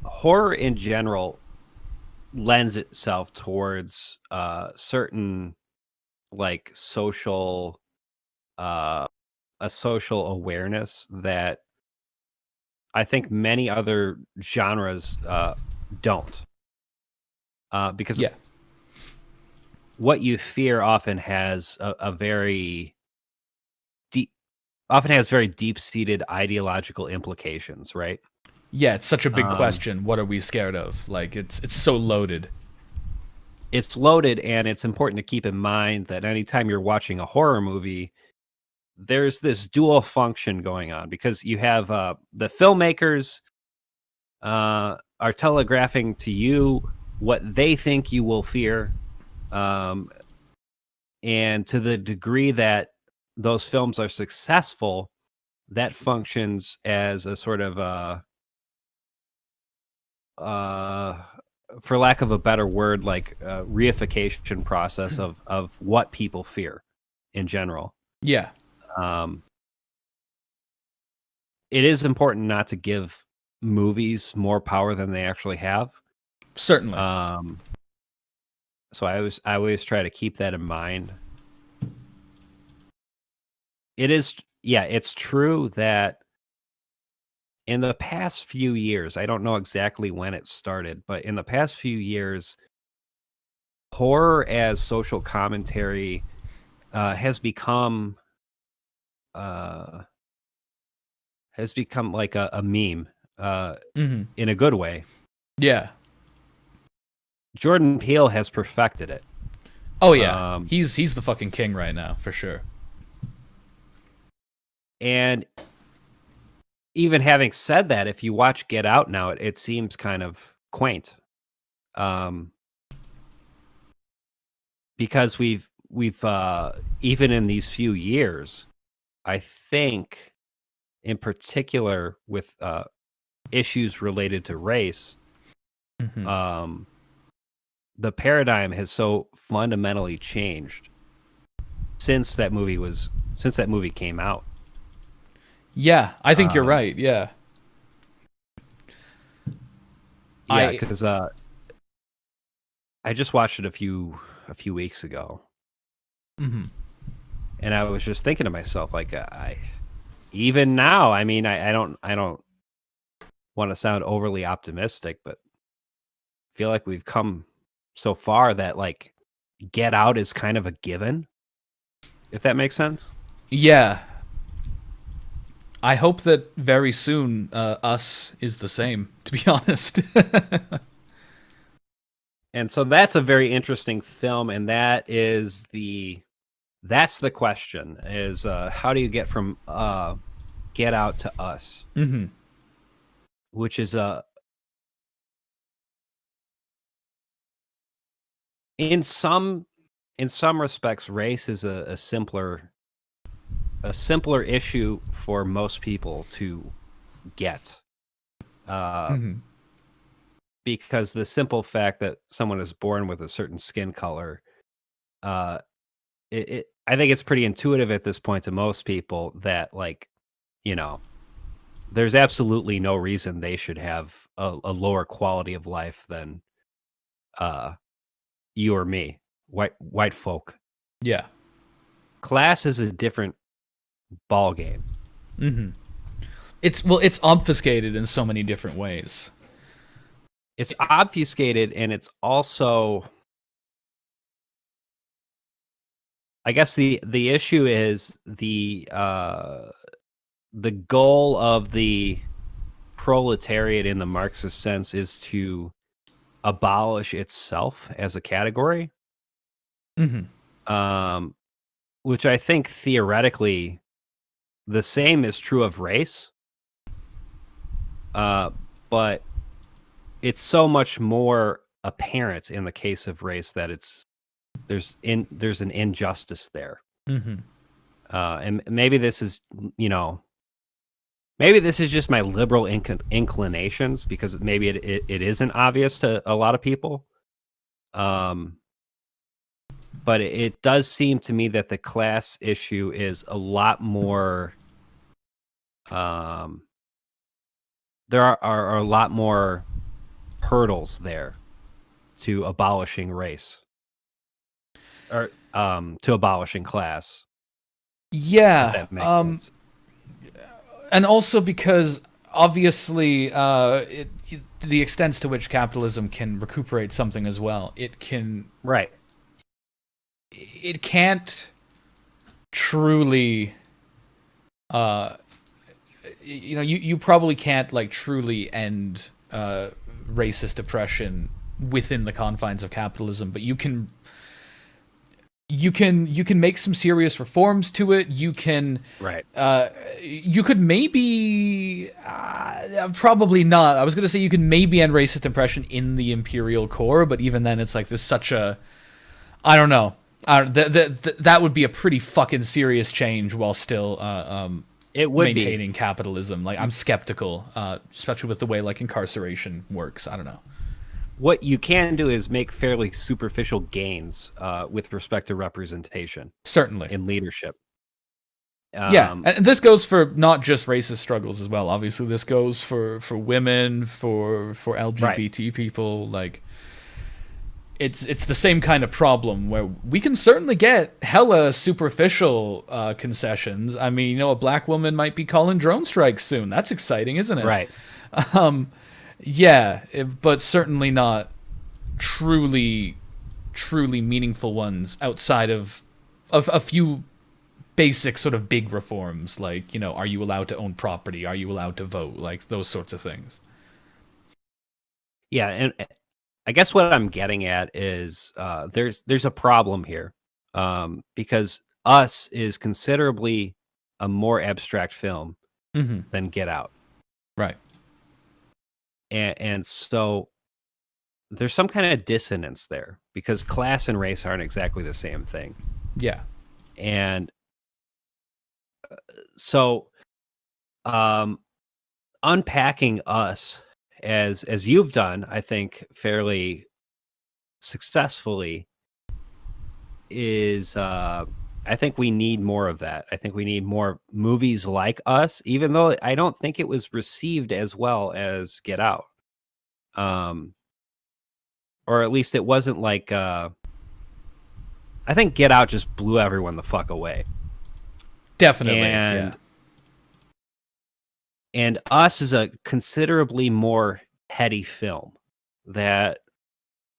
Speaker 2: Horror in general lends itself towards certain like social a social awareness that I think many other genres don't. Because what you fear often has a very deep, often has very deep-seated ideological implications, right?
Speaker 1: Yeah, it's such a big question. What are we scared of? Like, it's so loaded.
Speaker 2: It's loaded, and it's important to keep in mind that anytime you're watching a horror movie, there's this dual function going on, because you have the filmmakers are telegraphing to you what they think you will fear, and to the degree that those films are successful, that functions as a sort of uh, for lack of a better word, like a reification process of what people fear in general.
Speaker 1: Yeah,
Speaker 2: Um, it is important not to give movies more power than they actually have.
Speaker 1: certainly.
Speaker 2: Um, so I always try to keep that in mind. It is, yeah, it's true that in the past few years, I don't know exactly when it started, but in the past few years, horror as social commentary has become uh, like a meme
Speaker 1: Hmm.
Speaker 2: in a good way.
Speaker 1: Yeah.
Speaker 2: Jordan Peele has perfected it.
Speaker 1: Oh yeah,
Speaker 2: Um,
Speaker 1: he's the fucking king right now for sure.
Speaker 2: and even having said that, if you watch Get Out now, it seems kind of quaint. Um, because we've even in these few years, I think in particular with issues related to race,
Speaker 1: Hmm.
Speaker 2: um, the paradigm has so fundamentally changed since that movie came out.
Speaker 1: Yeah, I think you're
Speaker 2: Um,
Speaker 1: right. Yeah,
Speaker 2: yeah,
Speaker 1: I.
Speaker 2: because I just watched it a few weeks ago,
Speaker 1: Mhm.
Speaker 2: and I was just thinking to myself, like, I even now, I mean, I don't want to sound overly optimistic, but I feel like we've come so far that like Get Out is kind of a given, if that makes sense.
Speaker 1: Yeah, I hope that very soon Us is the same. To be honest.
Speaker 2: And so that's a very interesting film, and that's the question is how do you get from Get Out to Us,
Speaker 1: Hmm.
Speaker 2: which is in some respects race is a simpler issue for most people to get, uh,
Speaker 1: Hmm.
Speaker 2: because the simple fact that someone is born with a certain skin color, uh, I think it's pretty intuitive at this point to most people that like, you know, there's absolutely no reason they should have a lower quality of life than uh, you or me, white folk.
Speaker 1: Yeah.
Speaker 2: Class is a different ball game.
Speaker 1: Hmm. It's obfuscated in so many different ways.
Speaker 2: It's obfuscated, and it's also, I guess the issue is the goal of the proletariat in the Marxist sense is to abolish itself as a category,
Speaker 1: Hmm.
Speaker 2: um, which I think theoretically the same is true of race, uh, but it's so much more apparent in the case of race that there's an injustice there,
Speaker 1: Hmm.
Speaker 2: and maybe this is, you know, maybe this is just my liberal inclinations because maybe it isn't obvious to a lot of people, um, but it does seem to me that the class issue is a lot more. Um, there are a lot more hurdles there to abolishing race or to abolishing class, if
Speaker 1: Yeah.
Speaker 2: that makes sense.
Speaker 1: And also because obviously, the extents to which capitalism can recuperate something as well,
Speaker 2: Right.
Speaker 1: it can't truly, uh, you probably can't like truly end racist oppression within the confines of capitalism, but you can make some serious reforms to it. You can
Speaker 2: Right.
Speaker 1: you could maybe probably not. I was gonna say you could maybe end racist oppression in the Imperial Core, but even then, it's like there's such a I don't know. That would be a pretty fucking serious change while still
Speaker 2: It would
Speaker 1: maintaining
Speaker 2: be.
Speaker 1: capitalism. Like I'm skeptical, especially with the way like incarceration works. I don't know.
Speaker 2: What you can do is make fairly superficial gains with respect to representation
Speaker 1: Certainly.
Speaker 2: in leadership.
Speaker 1: Yeah,
Speaker 2: Um,
Speaker 1: and this goes for not just racist struggles as well. Obviously, this goes for women, for
Speaker 2: right.
Speaker 1: LGBT people. Like, it's the same kind of problem where we can certainly get hella superficial concessions. I mean, a black woman might be calling drone strikes soon. That's exciting, isn't it?
Speaker 2: Right.
Speaker 1: Yeah, but certainly not truly, truly meaningful ones outside of a few basic sort of big reforms, like, are you allowed to own property? Are you allowed to vote? Like those sorts of things.
Speaker 2: Yeah, and I guess what I'm getting at is there's a problem here because Us is considerably a more abstract film
Speaker 1: Mm-hmm.
Speaker 2: than Get Out,
Speaker 1: Right.
Speaker 2: and so there's some kind of dissonance there because class and race aren't exactly the same thing,
Speaker 1: Yeah.
Speaker 2: and so um, unpacking Us as you've done, I think fairly successfully is I think we need more of that. I think we need more movies like Us, even though I don't think it was received as well as Get Out. Um or at least it wasn't like I think Get Out just blew everyone the fuck away.
Speaker 1: Definitely. Yeah.
Speaker 2: And Us is a considerably more heady film that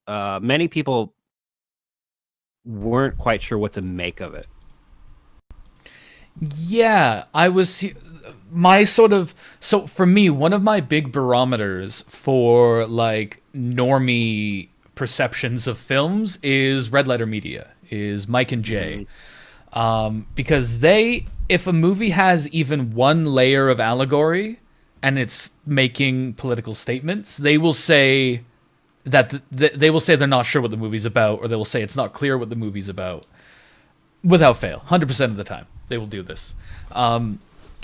Speaker 2: many people weren't quite sure what to make of it.
Speaker 1: Yeah, I was my sort of so for me, one of my big barometers for like normie perceptions of films is Red Letter Media, is Mike and Jay.
Speaker 2: Mhm.
Speaker 1: Because they, if a movie has even one layer of allegory and it's making political statements, they will say that they will say they're not sure what the movie's about, or they will say it's not clear what the movie's about, without fail. 100% of the time, they will do this. And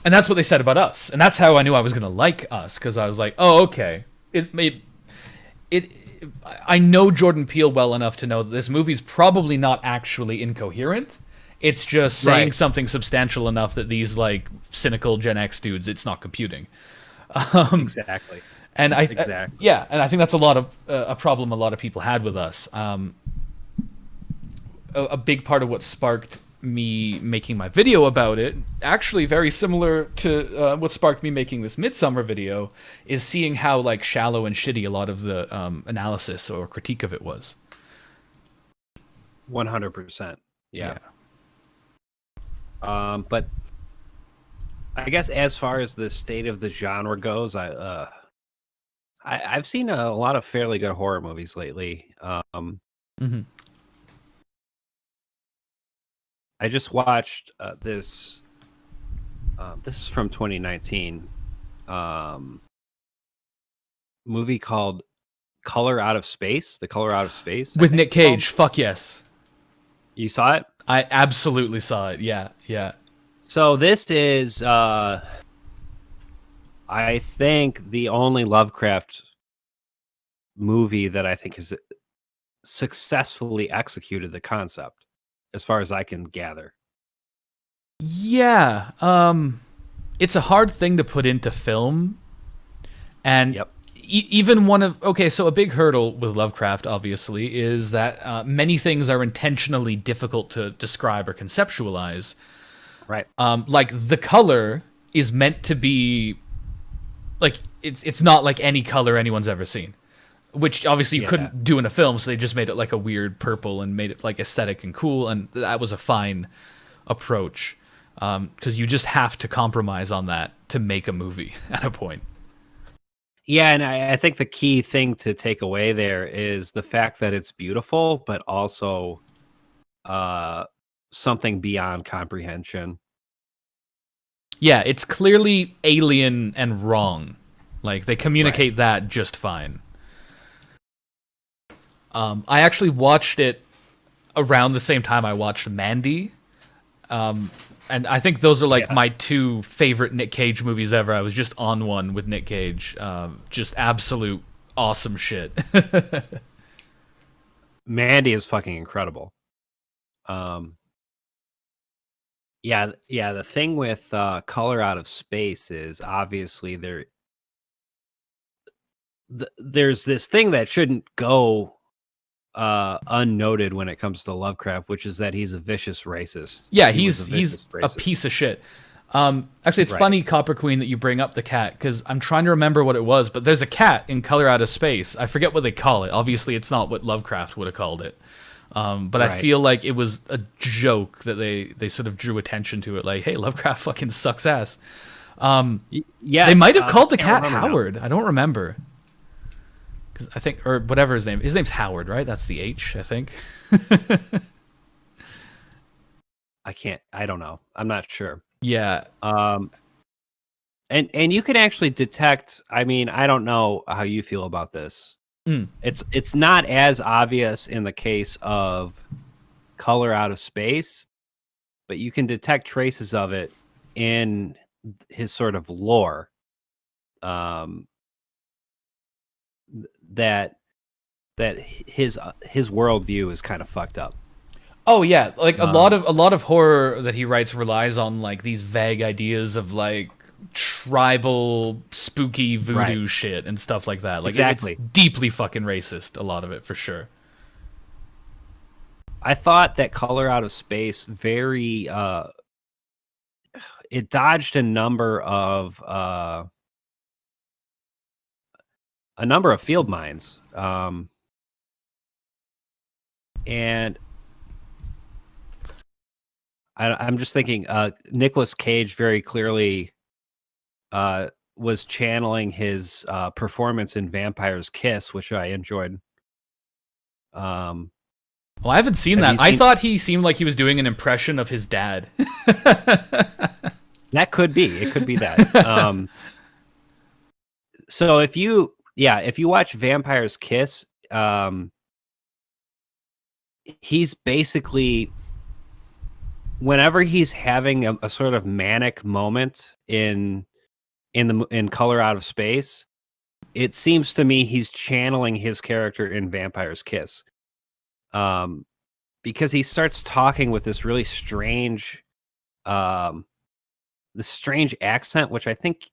Speaker 1: that's what they said about Us, and that's how I knew I was gonna like Us, because I was like, oh, okay, it I know Jordan Peele well enough to know that this movie's probably not actually incoherent. It's just saying
Speaker 2: Right.
Speaker 1: something substantial enough that these like cynical Gen X dudes, it's not computing.
Speaker 2: Exactly.
Speaker 1: And
Speaker 2: Exactly.
Speaker 1: yeah, and I think that's a problem a lot of people had with Us. A big part of what sparked me making my video about it, actually very similar to what sparked me making this Midsummer video, is seeing how like shallow and shitty a lot of the analysis or critique of it was.
Speaker 2: 100%. Yeah.
Speaker 1: Yeah.
Speaker 2: But I guess as far as the state of the genre goes, I've seen a lot of fairly good horror movies lately.
Speaker 1: Mm-hmm.
Speaker 2: I just watched this. This is from 2019. Movie called "Color Out of Space." The Color Out of Space. I
Speaker 1: With
Speaker 2: think
Speaker 1: Nick
Speaker 2: it's called.
Speaker 1: Cage. Fuck yes.
Speaker 2: You saw it?
Speaker 1: I absolutely saw it. Yeah, yeah.
Speaker 2: So this is, I think, the only Lovecraft movie that I think has successfully executed the concept, as far as I can gather.
Speaker 1: Yeah. It's a hard thing to put into film, and
Speaker 2: Yep.
Speaker 1: even one of so a big hurdle with Lovecraft obviously is that many things are intentionally difficult to describe or conceptualize.
Speaker 2: Right.
Speaker 1: Like the color is meant to be like it's not like any color anyone's ever seen, which obviously you
Speaker 2: Yeah.
Speaker 1: couldn't do in a film, so they just made it like a weird purple and made it like aesthetic and cool, and that was a fine approach, because you just have to compromise on that to make a movie at a point.
Speaker 2: Yeah, and I think the key thing to take away there is the fact that it's beautiful, but also something beyond comprehension.
Speaker 1: Yeah, it's clearly alien and wrong. Like, they communicate that just fine. I actually watched it around the same time I watched Mandy. And I think those are like my two favorite Nick Cage movies ever. I was just on one with Nick Cage. Just absolute awesome shit.
Speaker 2: Mandy is fucking incredible. Yeah, the thing with Color Out of Space is obviously there's this thing that shouldn't go unnoted when it comes to Lovecraft, which is that he's a vicious racist.
Speaker 1: Yeah, he's a piece of shit. Actually, it's funny, Copper Queen, that you bring up the cat, because I'm trying to remember what it was, but there's a cat in Color Out of Space. I forget what they call it. Obviously, it's not what Lovecraft would have called it. But I feel like it was a joke that they sort of drew attention to it, like, hey, Lovecraft fucking sucks ass. They might have called the cat Howard. I don't remember. Cause I think, or whatever his name. His name's Howard, right? That's the H, I think.
Speaker 2: I don't know. I'm not sure.
Speaker 1: Yeah.
Speaker 2: And you can actually detect, I mean, I don't know how you feel about this. It's not as obvious in the case of Color Out of Space, but you can detect traces of it in his sort of lore. That his worldview is kind of fucked up.
Speaker 1: Oh yeah, like a lot of horror that he writes relies on like these vague ideas of like tribal spooky voodoo shit and stuff like that. Like exactly. It's deeply fucking racist, a lot of it, for sure.
Speaker 2: I thought that Color Out of Space very it dodged a number of field mines. And I'm just thinking Nicolas Cage very clearly was channeling his performance in Vampire's Kiss, which I enjoyed.
Speaker 1: Well, I haven't seen that. I thought he seemed like he was doing an impression of his dad.
Speaker 2: That could be. It could be that. So if you watch Vampire's Kiss, he's basically, whenever he's having a sort of manic moment in Color Out of Space, it seems to me he's channeling his character in Vampire's Kiss. Because he starts talking with this really strange accent, which I think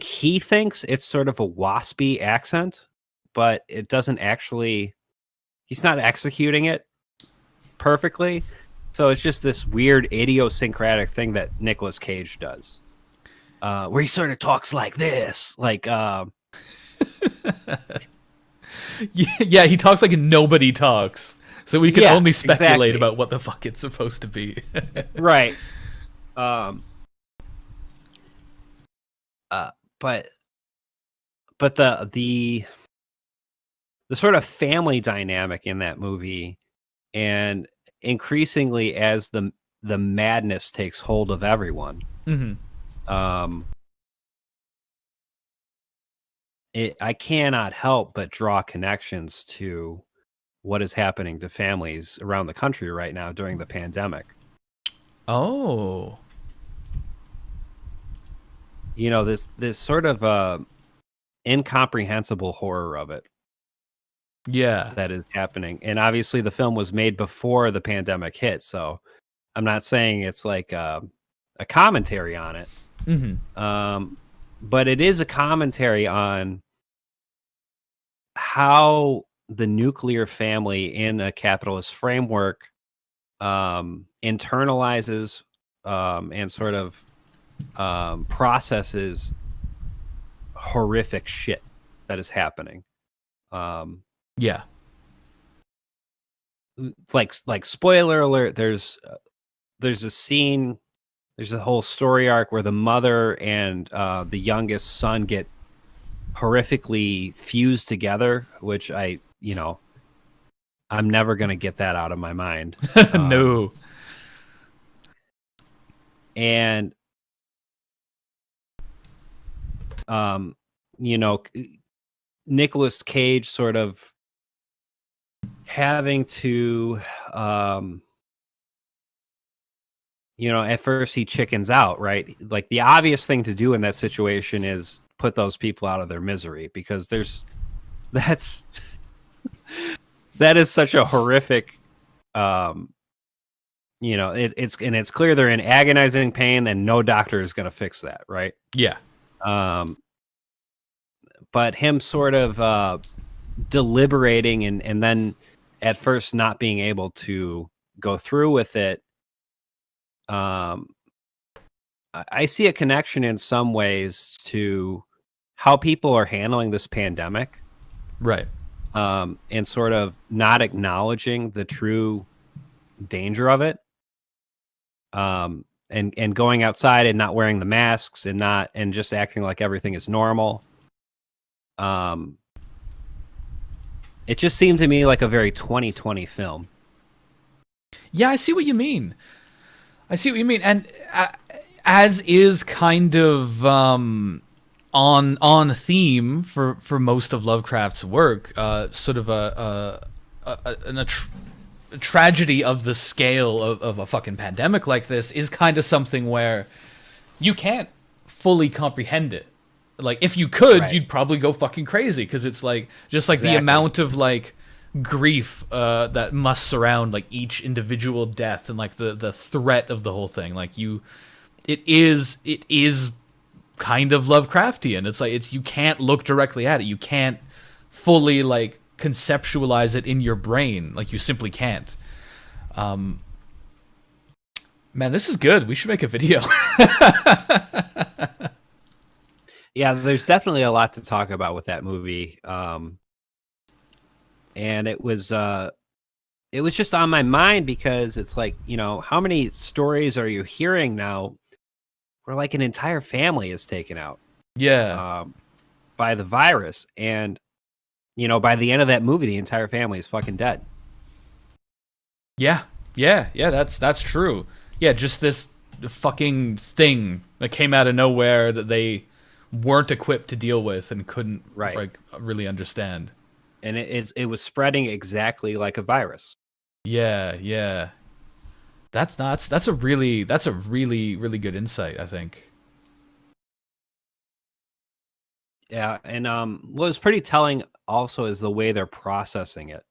Speaker 2: he thinks it's sort of a waspy accent, but it doesn't actually, he's not executing it perfectly. So it's just this weird idiosyncratic thing that Nicolas Cage does, where he sort of talks like this, like,
Speaker 1: yeah, he talks like nobody talks. So we can only speculate about what the fuck it's supposed to be.
Speaker 2: Right. But the sort of family dynamic in that movie, and increasingly as the madness takes hold of everyone, I cannot help but draw connections to what is happening to families around the country right now during the pandemic.
Speaker 1: Oh.
Speaker 2: You know, this sort of incomprehensible horror of it.
Speaker 1: Yeah.
Speaker 2: That is happening. And obviously the film was made before the pandemic hit, so I'm not saying it's like a commentary on it. But it is a commentary on how the nuclear family in a capitalist framework internalizes and sort of processes horrific shit that is happening.
Speaker 1: Yeah.
Speaker 2: Like spoiler alert, there's a scene, there's a whole story arc where the mother and the youngest son get horrifically fused together, which I I'm never gonna get that out of my mind.
Speaker 1: No.
Speaker 2: And you know, Nicolas Cage sort of having to you know, at first he chickens out, right? Like the obvious thing to do in that situation is put those people out of their misery, because that's that is such a horrific you know, it's clear they're in agonizing pain, and no doctor is going to fix that, right?
Speaker 1: Yeah.
Speaker 2: But him sort of deliberating and then at first not being able to go through with it. I see a connection in some ways to how people are handling this pandemic,
Speaker 1: Right.
Speaker 2: and sort of not acknowledging the true danger of it, and going outside and not wearing the masks and just acting like everything is normal. It just seemed to me like a very 2020 film.
Speaker 1: Yeah, I see what you mean. And as is kind of on theme for most of Lovecraft's work, sort of a tragedy of the scale of a fucking pandemic like this is kind of something where you can't fully comprehend it. Like, if you could,
Speaker 2: Right.
Speaker 1: you'd probably go fucking crazy, because it's like just like the
Speaker 2: Exactly.
Speaker 1: amount of like grief that must surround like each individual death, and like the threat of the whole thing. Like it is kind of Lovecraftian. It's like you can't look directly at it. You can't fully like conceptualize it in your brain. Like, you simply can't. Man, this is good. We should make a video.
Speaker 2: Yeah, there's definitely a lot to talk about with that movie. And it was just on my mind, because it's like, you know, how many stories are you hearing now where like an entire family is taken out
Speaker 1: Yeah.
Speaker 2: by the virus, and you know, by the end of that movie, the entire family is fucking dead.
Speaker 1: Yeah. That's true. Yeah, just this fucking thing that came out of nowhere that they weren't equipped to deal with and couldn't
Speaker 2: Right.
Speaker 1: like really understand.
Speaker 2: And it was spreading exactly like a virus.
Speaker 1: Yeah. That's nuts. That's a really really good insight, I think.
Speaker 2: Yeah, and what was pretty telling also is the way they're processing it,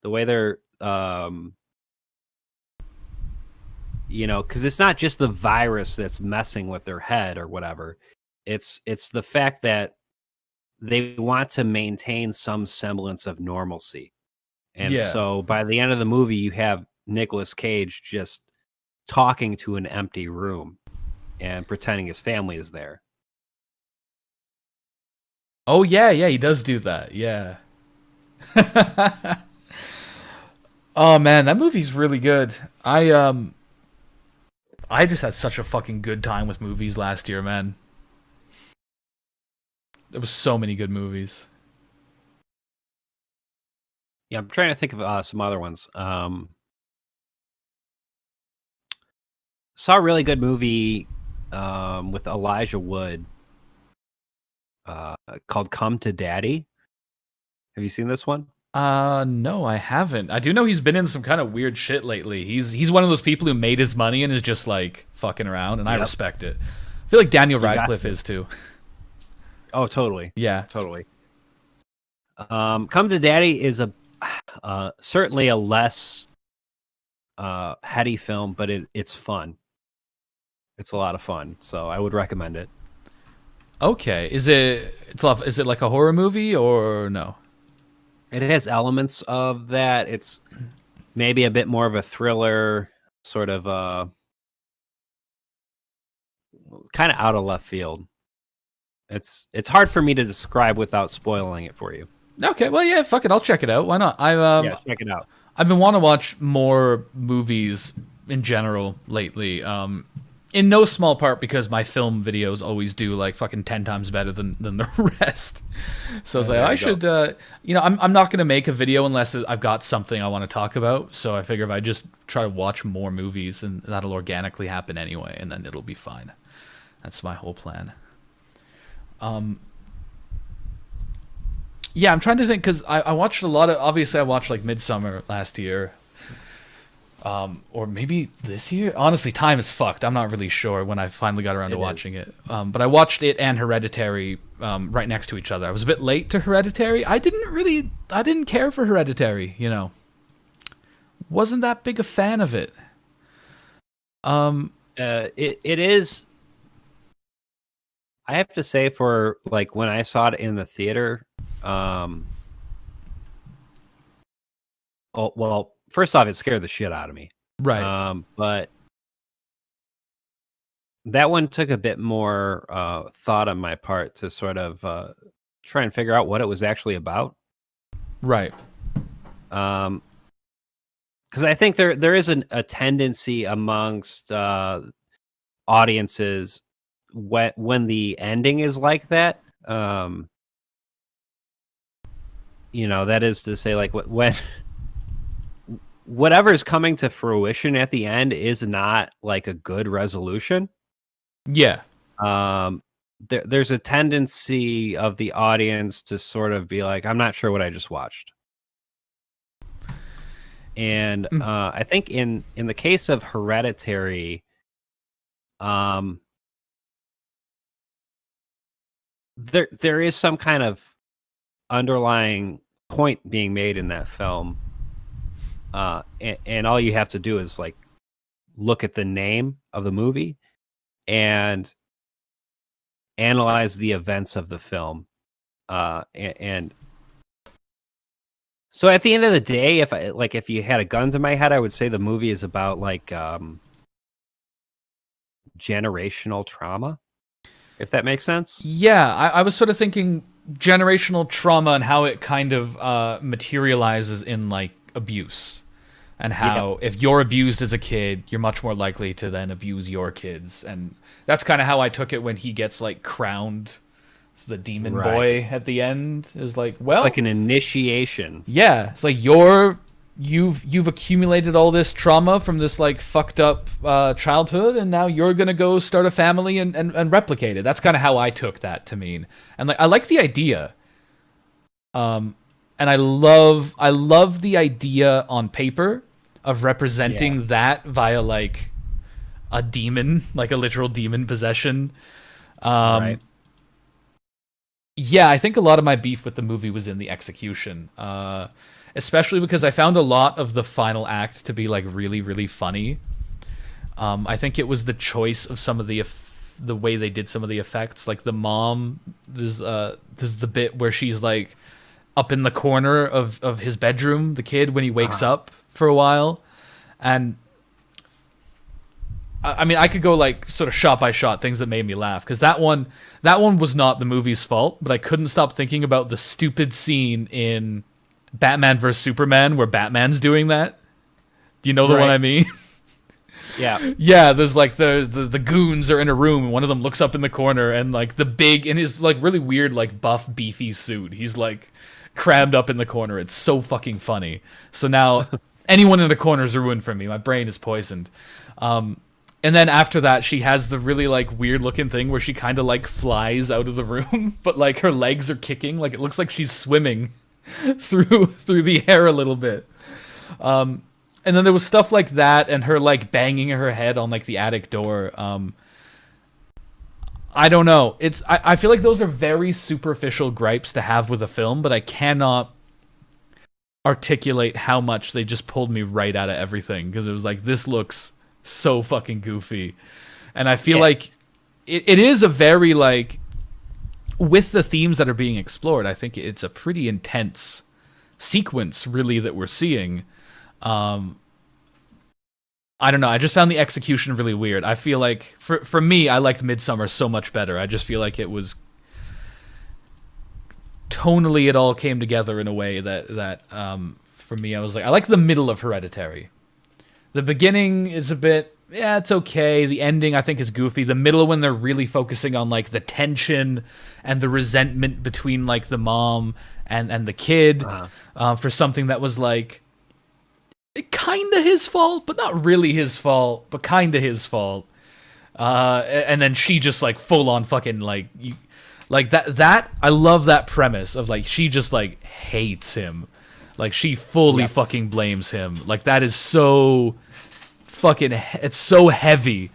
Speaker 2: the way they're you know, because it's not just the virus that's messing with their head or whatever. It's the fact that they want to maintain some semblance of normalcy. And
Speaker 1: Yeah.
Speaker 2: so by the end of the movie, you have Nicolas Cage just talking to an empty room and pretending his family is there.
Speaker 1: Oh yeah, he does do that. Yeah. Oh man, that movie's really good. I just had such a fucking good time with movies last year, man. There was so many good movies.
Speaker 2: Yeah, I'm trying to think of some other ones. Saw a really good movie with Elijah Wood called Come to Daddy. Have you seen this one?
Speaker 1: No, I haven't. I do know he's been in some kind of weird shit lately. He's one of those people who made his money and is just like fucking around, and I
Speaker 2: Yep.
Speaker 1: respect it. I feel like Daniel
Speaker 2: got
Speaker 1: Radcliffe
Speaker 2: to.
Speaker 1: is too.
Speaker 2: Oh, totally.
Speaker 1: Yeah.
Speaker 2: Totally. Come to Daddy is a certainly a less heady film, but it's fun. It's a lot of fun, so I would recommend it.
Speaker 1: Okay. Is it like a horror movie or no?
Speaker 2: It has elements of that. It's maybe a bit more of a thriller, sort of kind of out of left field. It's hard for me to describe without spoiling it for you.
Speaker 1: Okay. Well, yeah. Fuck it. I'll check it out. Why not?
Speaker 2: Yeah, check it out.
Speaker 1: I've been wanting to watch more movies in general lately. in no small part because my film videos always do like fucking 10 times better than the rest. So I was like, I should, I'm not going to make a video unless I've got something I want to talk about. So I figure if I just try to watch more movies, and that'll organically happen anyway, and then it'll be fine. That's my whole plan. Yeah, I'm trying to think because I watched a lot of. Obviously, I watched like Midsummer last year, or maybe this year. Honestly, time is fucked. I'm not really sure when I finally got around to watching it. But I watched it and Hereditary right next to each other. I was a bit late to Hereditary. I didn't care for Hereditary. You know, wasn't that big a fan of it.
Speaker 2: It is. I have to say, for like when I saw it in the theater. Oh, well, first off, it scared the shit out of me.
Speaker 1: Right.
Speaker 2: But that one took a bit more thought on my part to sort of try and figure out what it was actually about.
Speaker 1: Right.
Speaker 2: Because I think there is a tendency amongst audiences when the ending is like that. That is to say, like when whatever's coming to fruition at the end is not like a good resolution.
Speaker 1: Yeah.
Speaker 2: There's a tendency of the audience to sort of be like, I'm not sure what I just watched. And I think in the case of Hereditary, there is some kind of underlying point being made in that film, and all you have to do is like look at the name of the movie and analyze the events of the film, and so at the end of the day, if you had a gun to my head, I would say the movie is about like generational trauma, if that makes sense.
Speaker 1: Yeah, I was sort of thinking generational trauma and how it kind of materializes in like abuse, and how if you're abused as a kid, you're much more likely to then abuse your kids. And that's kind of how I took it when he gets like crowned the demon boy at the end. Is like, well,
Speaker 2: it's like an initiation.
Speaker 1: Yeah, it's like you've accumulated all this trauma from this like fucked up childhood, and now you're gonna go start a family and replicate it. That's kind of how I took that to mean. And like I like the idea, and I love the idea on paper of representing that via like a demon, like a literal demon possession.
Speaker 2: Right.
Speaker 1: Yeah, I think a lot of my beef with the movie was in the execution. Especially because I found a lot of the final act to be like really, really funny. I think it was the choice of some of the way they did some of the effects. Like the mom, there's the bit where she's like up in the corner of his bedroom, the kid, when he wakes up for a while. And I mean, I could go like sort of shot by shot things that made me laugh, because that one was not the movie's fault, but I couldn't stop thinking about the stupid scene in Batman vs Superman where Batman's doing that. Do you know the one I mean?
Speaker 2: Yeah.
Speaker 1: Yeah, there's like the goons are in a room and one of them looks up in the corner, and like in his like really weird like buff beefy suit, he's like crammed up in the corner. It's so fucking funny. So now anyone in the corner is ruined for me. My brain is poisoned. And then after that, she has the really like weird looking thing where she kind of like flies out of the room, but like her legs are kicking, like it looks like she's swimming through the air a little bit. And then there was stuff like that, and her like banging her head on like the attic door. I don't know. I feel like those are very superficial gripes to have with a film, but I cannot articulate how much they just pulled me right out of everything, because it was like, this looks so fucking goofy. And I feel like it is a very like, with the themes that are being explored, I think it's a pretty intense sequence really that we're seeing. I don't know. I just found the execution really weird. I feel like for me, I liked Midsummer so much better. I just feel like it was tonally, it all came together in a way that for me, I was like, I like the middle of Hereditary. The beginning is a bit yeah, it's okay. The ending I think is goofy. The middle, when they're really focusing on like the tension and the resentment between like the mom and the kid, for something that was like kind of his fault, but not really his fault, but kind of his fault. And then she just like full on fucking like like that I love that premise of like she just like hates him. Like she fully fucking blames him. Like that is so fucking it's so heavy.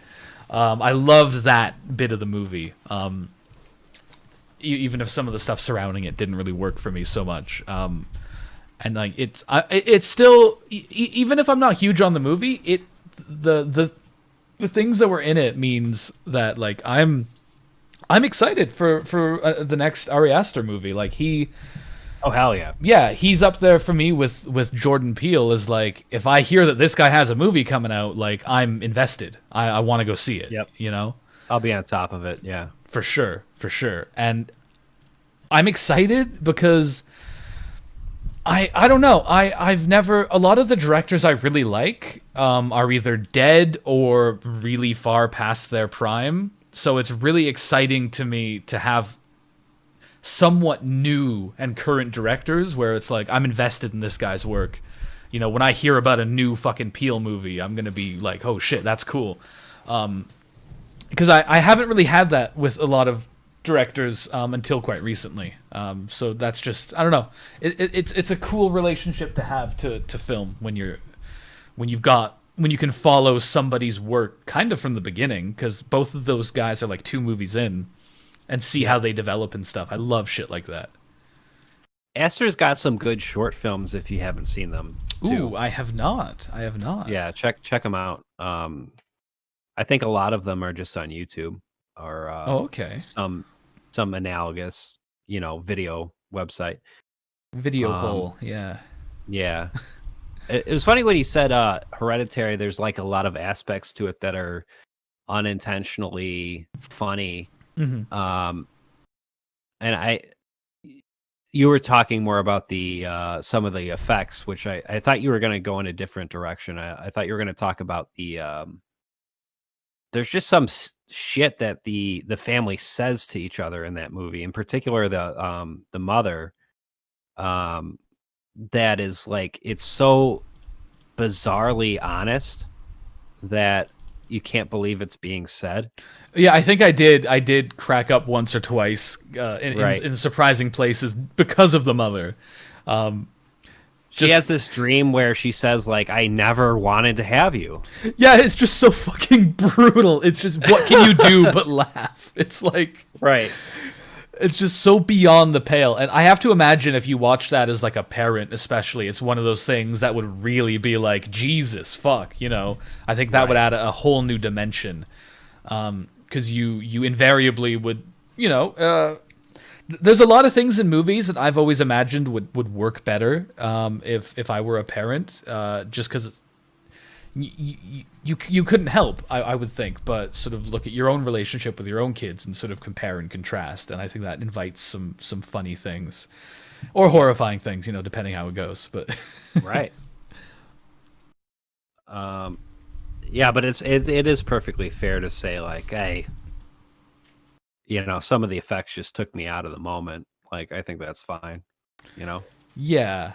Speaker 1: I loved that bit of the movie. Even if some of the stuff surrounding it didn't really work for me so much. And like it's still even if I'm not huge on the movie, the things that were in it means that like I'm excited for the next Ari Aster movie. Like
Speaker 2: Oh hell yeah.
Speaker 1: yeah, he's up there for me with Jordan Peele. Is like if I hear that this guy has a movie coming out, like I'm invested. I want to go see it.
Speaker 2: Yep.
Speaker 1: You know,
Speaker 2: I'll be on top of it. Yeah.
Speaker 1: for sure, for sure. And I'm excited because I don't know. I've never a lot of the directors I really like are either dead or really far past their prime. So it's really exciting to me to have somewhat new and current directors where it's like I'm invested in this guy's work. You know, when I hear about a new fucking Peele movie, I'm gonna be like, oh shit, that's cool. Because I haven't really had that with a lot of directors until quite recently. So that's just I don't know. It's a cool relationship to have to film when you can follow somebody's work kind of from the beginning, because both of those guys are like 2 movies in and see how they develop and stuff. I love shit like that.
Speaker 2: Aster's got some good short films if you haven't seen them too.
Speaker 1: Ooh, I have not.
Speaker 2: Yeah, check them out. I think a lot of them are just on YouTube or
Speaker 1: okay.
Speaker 2: some analogous, video website.
Speaker 1: Video hole, yeah.
Speaker 2: Yeah. It was funny when you said Hereditary, there's like a lot of aspects to it that are unintentionally funny.
Speaker 1: Mm-hmm.
Speaker 2: And you were talking more about the some of the effects, which I thought you were going to go in a different direction. I thought you were going to talk about the there's just some shit that the family says to each other in that movie, in particular the mother, that is like it's so bizarrely honest that you can't believe it's being said.
Speaker 1: Yeah, I think I did crack up once or twice in surprising places because of the mother.
Speaker 2: She has this dream where she says, like, I never wanted to have you.
Speaker 1: Yeah, it's just so fucking brutal. It's just, what can you do but laugh? It's like...
Speaker 2: Right.
Speaker 1: It's just so beyond the pale. And I have to imagine if you watch that as like a parent especially, it's one of those things that would really be like, Jesus, fuck, I think that would add a whole new dimension. Because you invariably would, there's a lot of things in movies that I've always imagined would work better if I were a parent, just because you couldn't help, I would think, but sort of look at your own relationship with your own kids and sort of compare and contrast, and I think that invites some funny things or horrifying things, depending how it goes. But
Speaker 2: right. Yeah, but it is perfectly fair to say, like, hey, some of the effects just took me out of the moment. Like, I think that's fine.
Speaker 1: Yeah.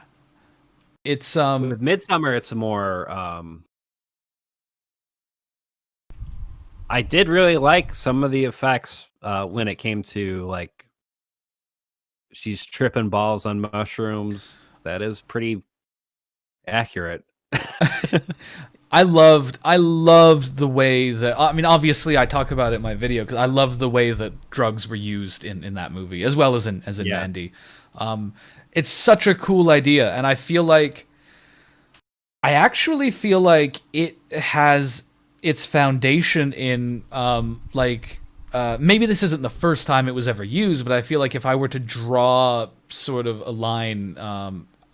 Speaker 1: It's
Speaker 2: with Midsummer, it's more I did really like some of the effects when it came to, like, she's tripping balls on mushrooms. That is pretty accurate.
Speaker 1: I loved the way that, I mean, obviously I talk about it in my video because I love the way that drugs were used in that movie, as well as in Mandy. It's such a cool idea, and I actually feel like it has its foundation in maybe this isn't the first time it was ever used, but I feel like if I were to draw sort of a line,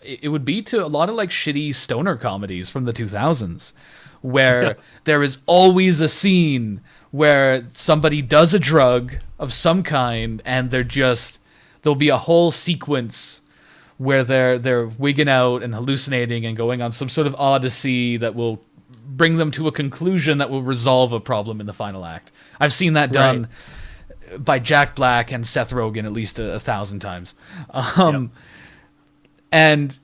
Speaker 1: it would be to a lot of like shitty stoner comedies from the 2000s, where there is always a scene where somebody does a drug of some kind, and there'll be a whole sequence where they're wigging out and hallucinating and going on some sort of odyssey that will bring them to a conclusion that will resolve a problem in the final act. I've seen that done by Jack Black and Seth Rogen at least 1,000 times. And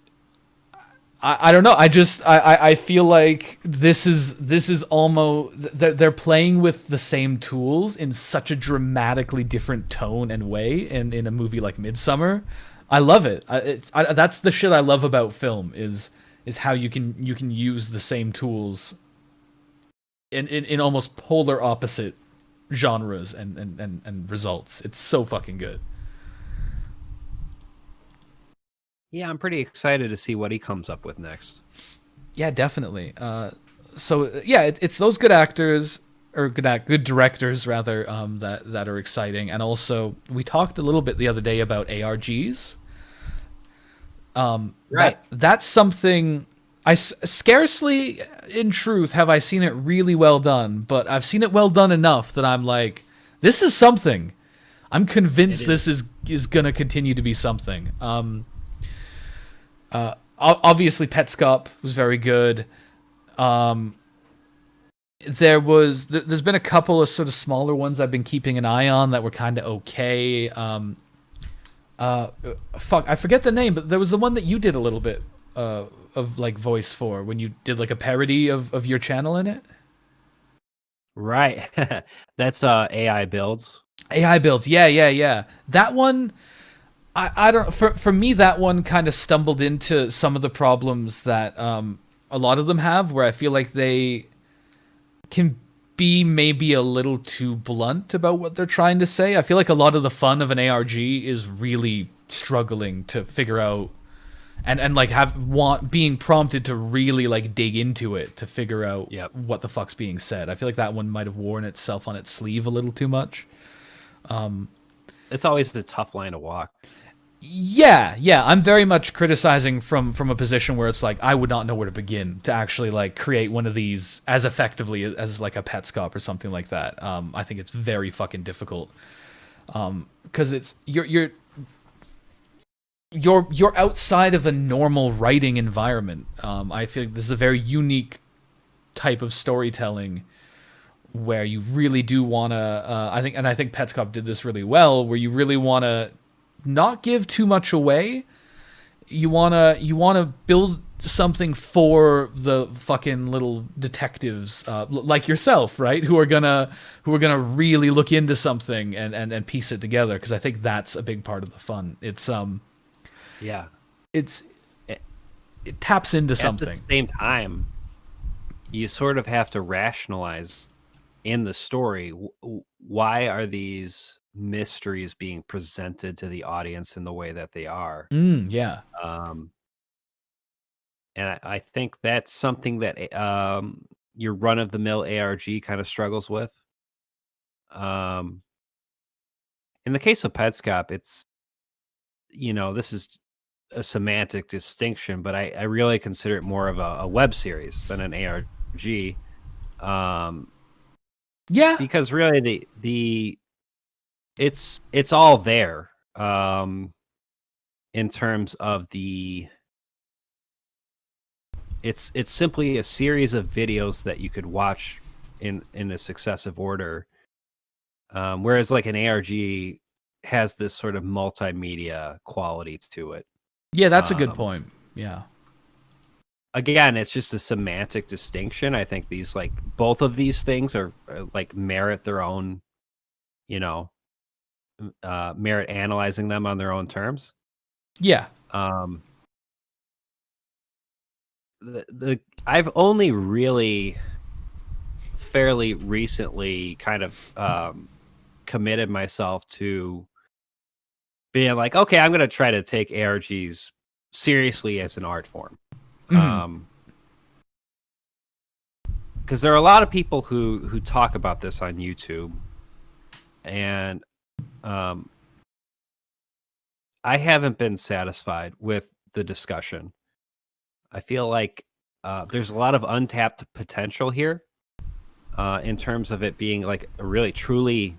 Speaker 1: I don't know. I feel like this is almost they're playing with the same tools in such a dramatically different tone and way in a movie like Midsummer. I love it. That's the shit I love about film is how you can use the same tools in almost polar opposite genres and results. It's so fucking good.
Speaker 2: Yeah, I'm pretty excited to see what he comes up with next.
Speaker 1: Yeah, definitely. So yeah, it's those good actors or good directors rather that are exciting, and also we talked a little bit the other day about ARGs. That's something scarcely, in truth, have I seen it really well done, but I've seen it well done enough that I'm like, this is something. I'm convinced this is gonna continue to be something. Obviously Petscop was very good. There's been a couple of sort of smaller ones I've been keeping an eye on that were kind of okay. I forget the name, but there was the one that you did a little bit of like voice for when you did like a parody of your channel in it.
Speaker 2: Right. That's AI builds.
Speaker 1: AI builds. Yeah. That one, I don't, for me, that one kind of stumbled into some of the problems that a lot of them have, where I feel like they can be maybe a little too blunt about what they're trying to say. I feel like a lot of the fun of an ARG is really struggling to figure out and like being prompted to really like dig into it to figure out what the fuck's being said. I feel like that one might have worn itself on its sleeve a little too much.
Speaker 2: It's always a tough line to walk.
Speaker 1: Yeah. I'm very much criticizing from a position where it's like I would not know where to begin to actually like create one of these as effectively as like a Petscop or something like that. I think it's very fucking difficult because it's you're outside of a normal writing environment. I feel like this is a very unique type of storytelling where you really do want to. I think Petscop did this really well, where you really want to not give too much away. You wanna build something for the fucking little detectives like yourself, right? Who are gonna really look into something and piece it together, because I think that's a big part of the fun. It taps into something.
Speaker 2: At the same time, you sort of have to rationalize in the story why are these mysteries being presented to the audience in the way that they are.
Speaker 1: Yeah.
Speaker 2: And I think that's something that your run-of-the-mill ARG kind of struggles with. In the case of Petscop, it's, this is a semantic distinction, but I really consider it more of a web series than an ARG.
Speaker 1: Yeah.
Speaker 2: Because really it's all there in terms of it's simply a series of videos that you could watch in a successive order, whereas like an ARG has this sort of multimedia quality to it.
Speaker 1: Yeah, that's a good point. Yeah.
Speaker 2: Again, it's just a semantic distinction. I think these both of these things are like merit their own, merit analyzing them on their own terms.
Speaker 1: Yeah.
Speaker 2: I've only really fairly recently kind of committed myself to being like, okay, I'm going to try to take ARGs seriously as an art form. Because there are a lot of people who talk about this on YouTube, and I haven't been satisfied with the discussion. I feel like there's a lot of untapped potential here in terms of it being like a really truly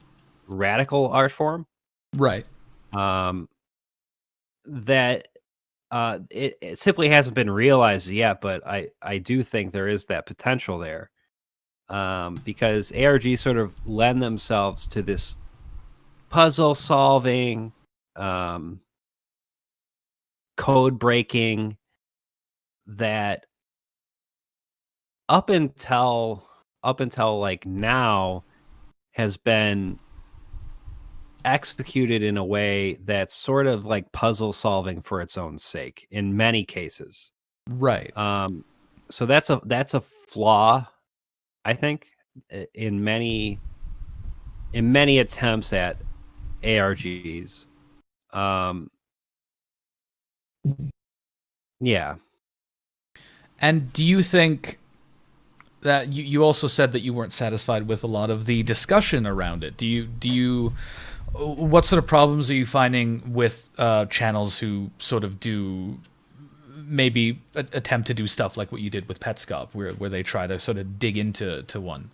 Speaker 2: radical art form.
Speaker 1: Right.
Speaker 2: That it simply hasn't been realized yet, but I do think there is that potential there, because ARG sort of lend themselves to this puzzle solving, um, code breaking that up until like now has been executed in a way that's sort of like puzzle solving for its own sake in many cases.
Speaker 1: Right.
Speaker 2: So that's a flaw, I think, in many attempts at ARGs. Yeah.
Speaker 1: And do you think that you also said that you weren't satisfied with a lot of the discussion around it? Do you what sort of problems are you finding with channels who sort of do maybe attempt to do stuff like what you did with Petscop, where they try to sort of dig into one?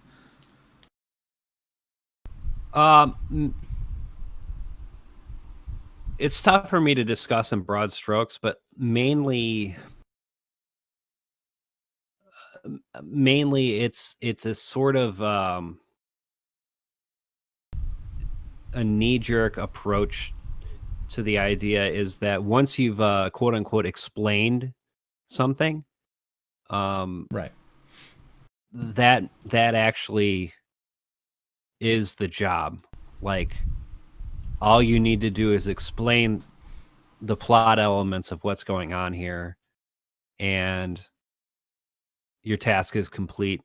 Speaker 2: It's tough for me to discuss in broad strokes, but mainly it's a sort of a knee-jerk approach to the idea is that once you've quote unquote explained something,
Speaker 1: Right.
Speaker 2: that actually is the job. Like, all you need to do is explain the plot elements of what's going on here, and your task is complete.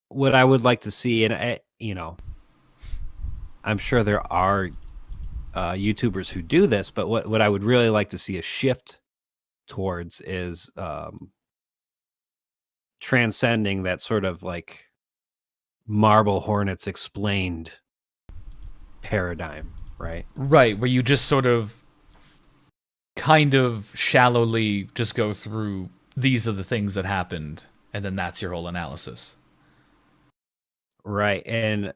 Speaker 2: What I would like to see, and I'm sure there are YouTubers who do this, but what I would really like to see a shift towards is transcending that sort of like Marble Hornets explained paradigm, right?
Speaker 1: Right, where you just sort of kind of shallowly just go through these are the things that happened, and then that's your whole analysis.
Speaker 2: Right. And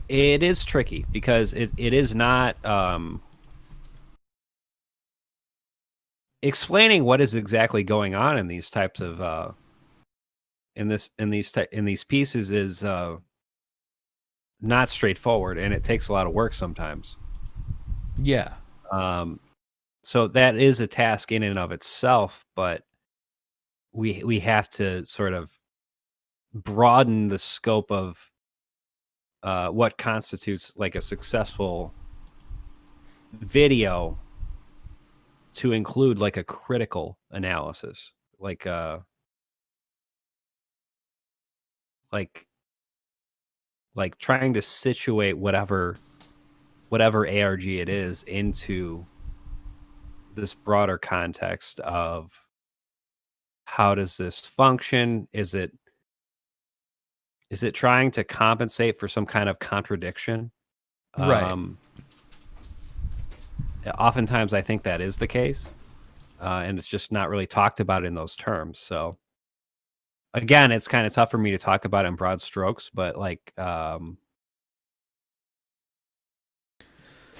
Speaker 2: it is tricky because it is not explaining what is exactly going on in these types of in these pieces is not straightforward, and it takes a lot of work sometimes.
Speaker 1: Yeah.
Speaker 2: So that is a task in and of itself, but we have to sort of broaden the scope of what constitutes like a successful video to include like a critical analysis, like like trying to situate whatever ARG it is into this broader context of how does this function? Is it trying to compensate for some kind of contradiction?
Speaker 1: Right.
Speaker 2: Oftentimes I think that is the case, and it's just not really talked about in those terms. So again, it's kind of tough for me to talk about in broad strokes, but like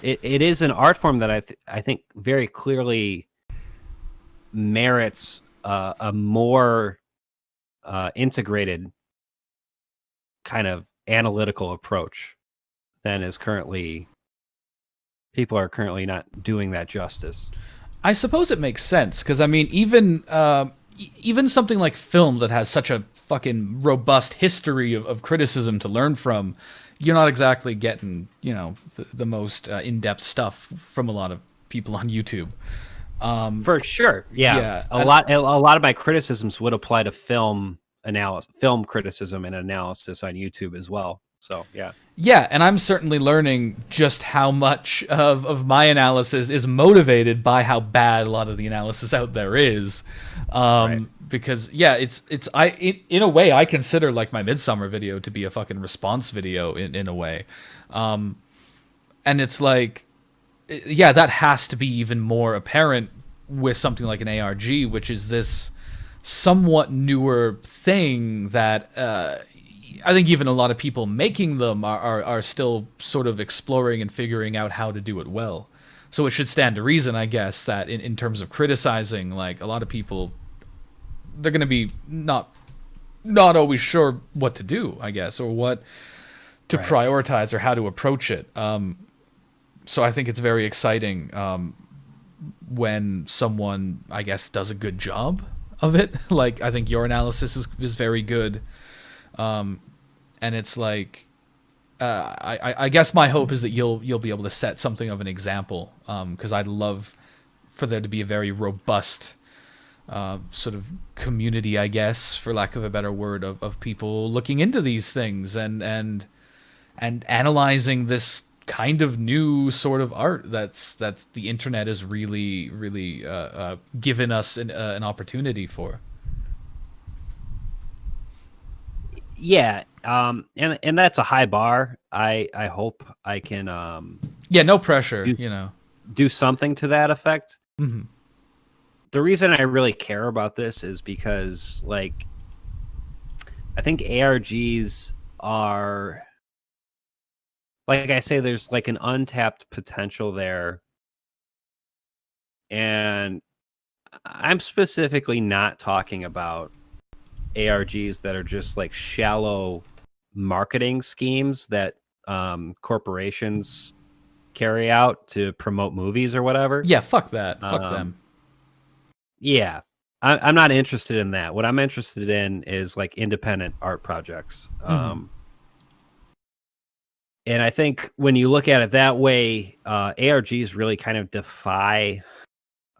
Speaker 2: it is an art form that I think very clearly merits a more integrated kind of analytical approach than is currently people are currently not doing that justice.
Speaker 1: I suppose it makes sense because I mean, even something like film that has such a fucking robust history of criticism to learn from, you're not exactly getting the most in-depth stuff from a lot of people on YouTube.
Speaker 2: For sure, yeah. A lot of my criticisms would apply to film criticism and analysis on YouTube as well. So yeah.
Speaker 1: Yeah, and I'm certainly learning just how much of my analysis is motivated by how bad a lot of the analysis out there is.
Speaker 2: Right.
Speaker 1: Because yeah, in a way I consider like my Midsummer video to be a fucking response video in a way. And it's like, yeah, that has to be even more apparent with something like an ARG, which is this somewhat newer thing that I think even a lot of people making them are still sort of exploring and figuring out how to do it well. So it should stand to reason, I guess, that in terms of criticizing, like a lot of people, they're going to be not always sure what to do, I guess, or what to
Speaker 2: Right.
Speaker 1: prioritize or how to approach it. So I think it's very exciting when someone, I guess, does a good job of it. Like I think your analysis is very good, and it's like I guess my hope is that you'll be able to set something of an example, because I'd love for there to be a very robust sort of community, I guess, for lack of a better word, of people looking into these things and analyzing this kind of new sort of art that's the internet is really given us an opportunity for.
Speaker 2: Yeah, and that's a high bar. I hope I can
Speaker 1: Yeah, no pressure,
Speaker 2: do
Speaker 1: you know.
Speaker 2: do something to that effect.
Speaker 1: Hmm.
Speaker 2: The reason I really care about this is because, like, I think ARGs are, like I say, there's like an untapped potential there, and I'm specifically not talking about ARGs that are just like shallow marketing schemes that corporations carry out to promote movies or whatever.
Speaker 1: Yeah, fuck that. Fuck
Speaker 2: Um,
Speaker 1: them.
Speaker 2: yeah, I'm not interested in that. What I'm interested in is like independent art projects.
Speaker 1: Hmm.
Speaker 2: And I think when you look at it that way, ARGs really kind of defy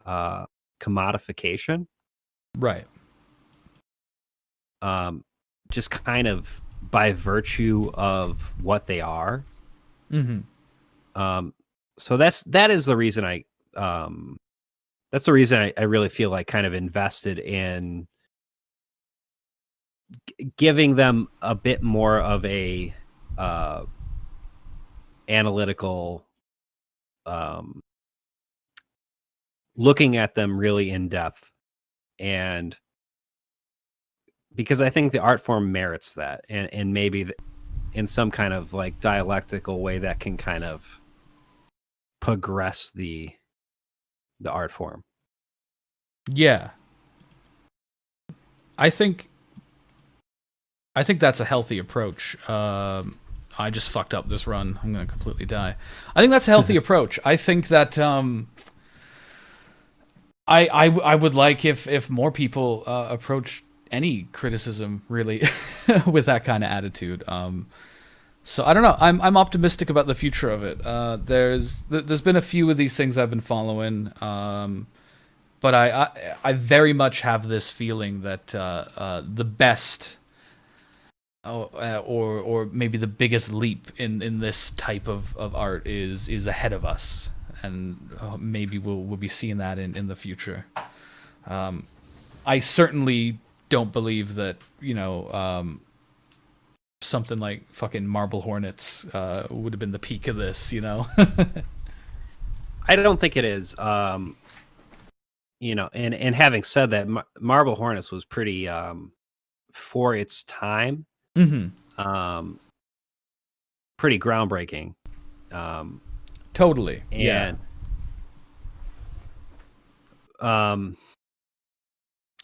Speaker 2: uh, commodification.
Speaker 1: Right.
Speaker 2: Um, just kind of by virtue of what they are.
Speaker 1: Hmm.
Speaker 2: Um, so that is the reason that's the reason I really feel like kind of invested in giving them a bit more of a uh, analytical, um, looking at them really in depth, and because I think the art form merits that, and maybe in some kind of like dialectical way that can kind of progress the art form.
Speaker 1: Yeah. I think I think that's a healthy approach. I just fucked up this run. I'm gonna completely die. I think that's a healthy approach. I think that I would like if more people approach any criticism really with that kind of attitude. So I don't know. I'm optimistic about the future of it. There's been a few of these things I've been following, but I very much have this feeling that the best. Or maybe the biggest leap in this type of art is ahead of us, and maybe we'll be seeing that in the future. I certainly don't believe that something like fucking Marble Hornets would have been the peak of this.
Speaker 2: I don't think it is. And having said that, Marble Hornets was pretty for its time,
Speaker 1: Hmm.
Speaker 2: um, pretty groundbreaking. Um,
Speaker 1: Totally. Yeah.
Speaker 2: and um,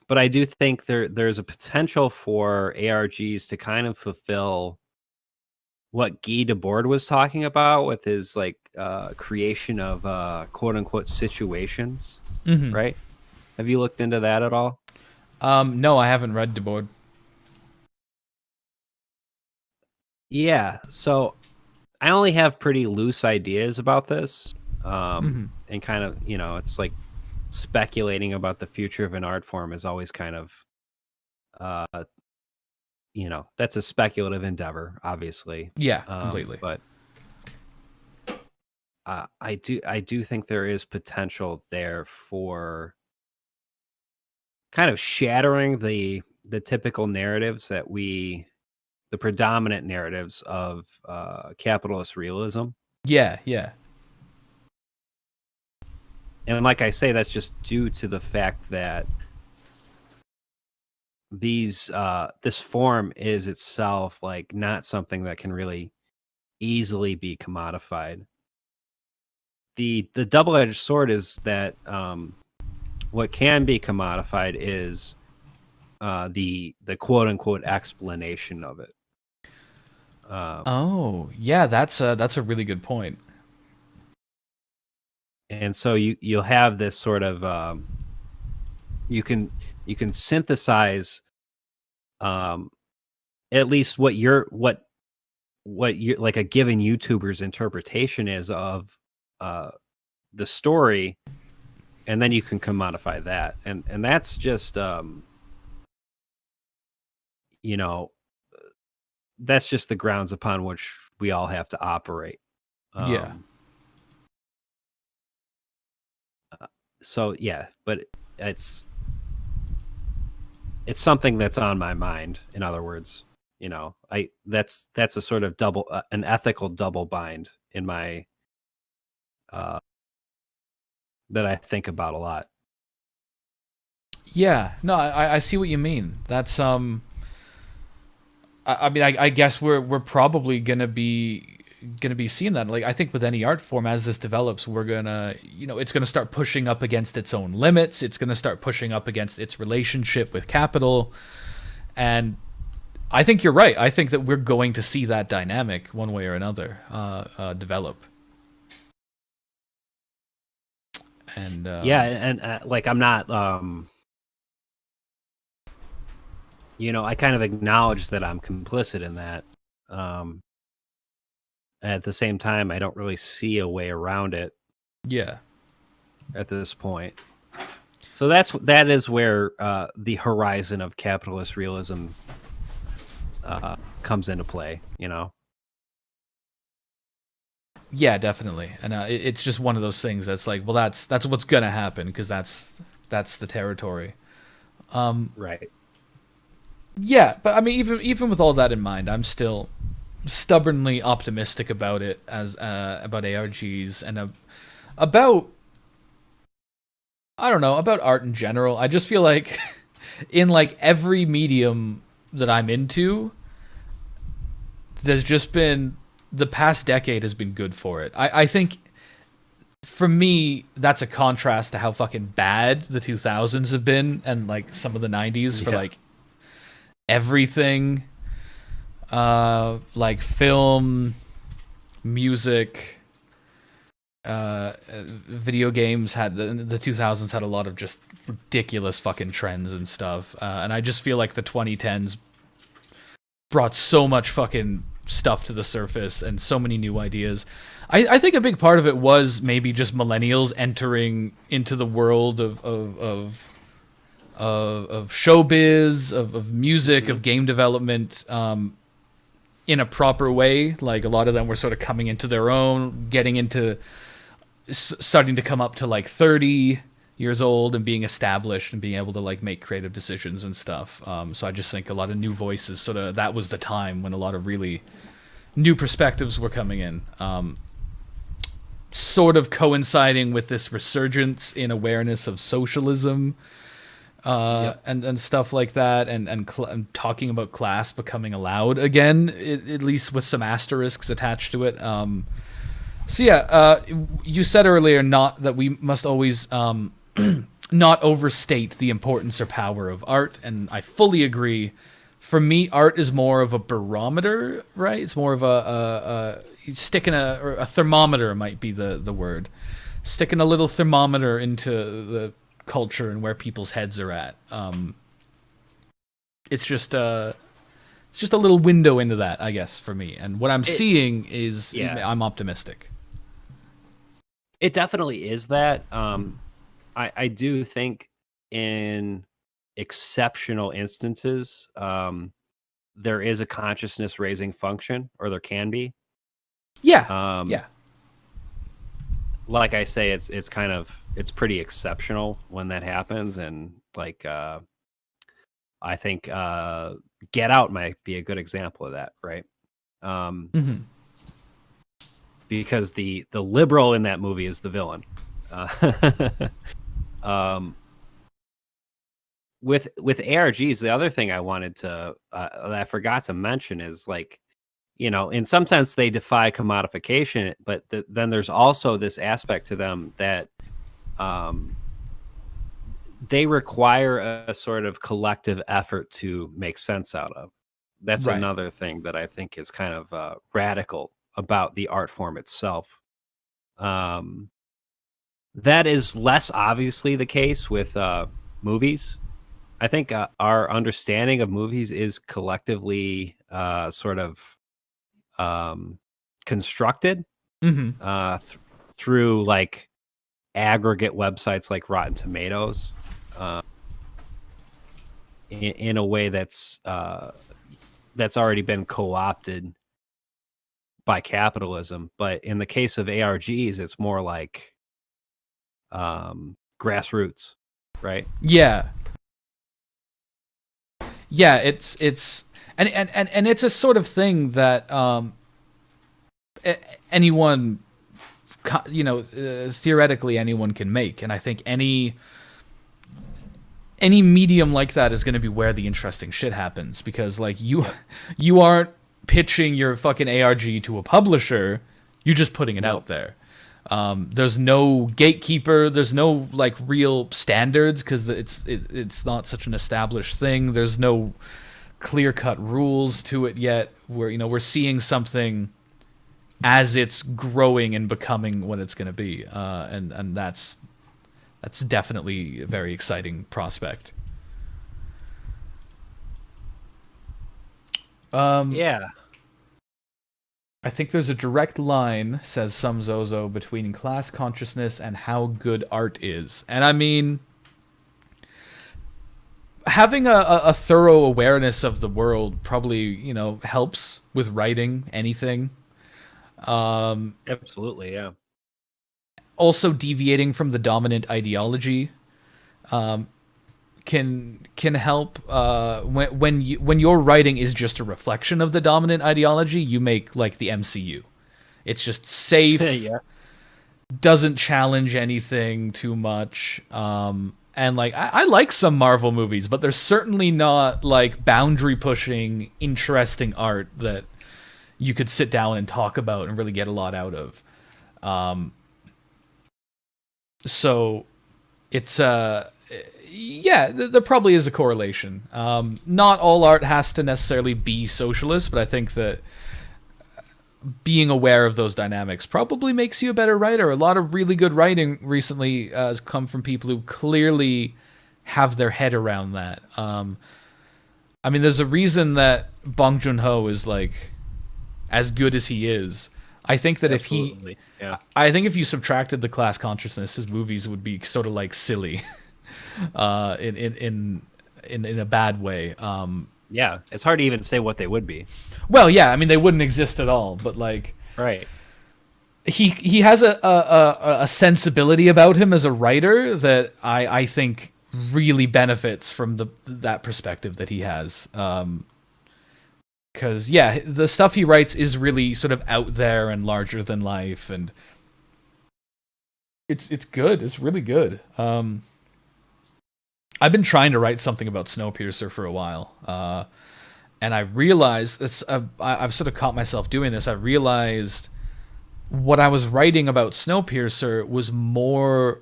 Speaker 2: but I do think there's a potential for ARGs to kind of fulfill what Guy Debord was talking about with his like creation of quote unquote situations,
Speaker 1: Hmm.
Speaker 2: right? Have you looked into that at all?
Speaker 1: No, I haven't read Debord.
Speaker 2: Yeah. So I only have pretty loose ideas about this.
Speaker 1: Hmm.
Speaker 2: And kind of, it's like speculating about the future of an art form is always kind of, uh, that's a speculative endeavor, obviously.
Speaker 1: Yeah, completely.
Speaker 2: But I do think there is potential there for kind of shattering the typical narratives the predominant narratives of capitalist realism.
Speaker 1: Yeah, yeah.
Speaker 2: And like I say, that's just due to the fact that this form is itself like not something that can really easily be commodified. The double-edged sword is that what can be commodified is the quote unquote explanation of it.
Speaker 1: Oh, yeah, that's a really good point.
Speaker 2: And so you'll have this sort of you can synthesize at least what you like a given YouTuber's interpretation is of the story, and then you can commodify that, and that's just you know that's just the grounds upon which we all have to operate.
Speaker 1: Yeah.
Speaker 2: So yeah, but it's something that's on my mind. In other words, that's a sort of double an ethical double bind in my that I think about a lot.
Speaker 1: Yeah, no, I see what you mean. That's I mean, I guess we're probably gonna be seeing that. Like, I think with any art form, as this develops, we're gonna, it's gonna start pushing up against its own limits. It's gonna start pushing up against its relationship with capital, and I think you're right. I think that we're going to see that dynamic one way or another develop. And
Speaker 2: Yeah, and like I'm not I kind of acknowledge that I'm complicit in that. At the same time, I don't really see a way around it
Speaker 1: yeah,
Speaker 2: at this point. So that is where the horizon of capitalist realism comes into play.
Speaker 1: yeah, definitely. And it's just one of those things that's like, well, that's what's gonna happen because that's the territory.
Speaker 2: Right.
Speaker 1: Yeah, but I mean, even with all that in mind, I'm still stubbornly optimistic about it as about ARGs and about I don't know, about art in general. I just feel like in like every medium that I'm into, there's just been the past decade has been good for it. I think for me that's a contrast to how fucking bad the 2000s have been and like some of the 90s for
Speaker 2: Yeah.
Speaker 1: like everything, like film, music, video games had the 2000s had a lot of just ridiculous fucking trends and stuff, and I just feel like the 2010s brought so much fucking stuff to the surface and so many new ideas. I think a big part of it was maybe just millennials entering into the world of showbiz, of music, of game development, in a proper way. Like a lot of them were sort of coming into their own, getting into starting to come up to like 30 years old and being established and being able to like make creative decisions and stuff. So I just think a lot of new voices, sort of that was the time when a lot of really new perspectives were coming in. Sort of coinciding with this resurgence in awareness of socialism,
Speaker 2: Yep.
Speaker 1: and stuff like that, and talking about class becoming allowed again, at least with some asterisks attached to it. So yeah, you said earlier not that we must always not overstate the importance or power of art, and I fully agree. For me, art is more of a barometer, right? It's more of a sticking a thermometer might be the word, sticking a little thermometer into the culture and where people's heads are at. It's just a little window into that, I guess, for me. And what I'm seeing is,
Speaker 2: Yeah.
Speaker 1: I'm optimistic.
Speaker 2: It definitely is that. I do think in exceptional instances, there is a consciousness raising function, or there can be.
Speaker 1: Yeah,
Speaker 2: Um,
Speaker 1: yeah,
Speaker 2: like I say, it's pretty exceptional when that happens, and like I think Get Out might be a good example of that, right? Um,
Speaker 1: hmm
Speaker 2: because the liberal in that movie is the villain. Uh, um, with ARGs, the other thing I wanted to that I forgot to mention is like, in some sense they defy commodification, but then there's also this aspect to them that they require a sort of collective effort to make sense out of. That's
Speaker 1: Right.
Speaker 2: another thing that I think is kind of radical about the art form itself. Um, that is less obviously the case with movies. I think our understanding of movies is collectively sort of constructed
Speaker 1: Mm-hmm.
Speaker 2: through like aggregate websites like Rotten Tomatoes, in a way that's already been co-opted by capitalism. But in the case of ARGs, it's more like grassroots, right?
Speaker 1: Yeah. Yeah, it's and it's a sort of thing that anyone, theoretically anyone can make, and I think any medium like that is going to be where the interesting shit happens, because like you aren't pitching your fucking ARG to a publisher, you're just putting it out there. There's no gatekeeper. There's no like real standards because it's not such an established thing. There's no clear-cut rules to it yet. We're seeing something as it's growing and becoming what it's going to be, and that's definitely a very exciting prospect.
Speaker 2: Yeah.
Speaker 1: I think there's a direct line, says some Zozo, between class consciousness and how good art is. And I mean, having a thorough awareness of the world probably, helps with writing anything.
Speaker 2: Absolutely, yeah.
Speaker 1: Also, deviating from the dominant ideology can help. When your writing is just a reflection of the dominant ideology, you make like the MCU. It's just safe,
Speaker 2: Yeah.
Speaker 1: doesn't challenge anything too much. And like I like some Marvel movies, but they're certainly not like boundary pushing, interesting art that you could sit down and talk about and really get a lot out of. So it's yeah, there probably is a correlation. Not all art has to necessarily be socialist, but I think that being aware of those dynamics probably makes you a better writer. A lot of really good writing recently has come from people who clearly have their head around that. I mean, there's a reason that Bong Joon-ho is like as good as he is. I think that
Speaker 2: Absolutely.
Speaker 1: I think if you subtracted the class consciousness, his movies would be sort of like silly, in a bad way.
Speaker 2: Yeah, it's hard to even say what they would be.
Speaker 1: Well, yeah, I mean they wouldn't exist at all. But like,
Speaker 2: Right.
Speaker 1: he has a sensibility about him as a writer that I think really benefits from that perspective that he has. Because yeah, the stuff he writes is really sort of out there and larger than life, and it's good. It's really good. I've been trying to write something about Snowpiercer for a while, and I realized I've sort of caught myself doing this. I realized what I was writing about Snowpiercer was more.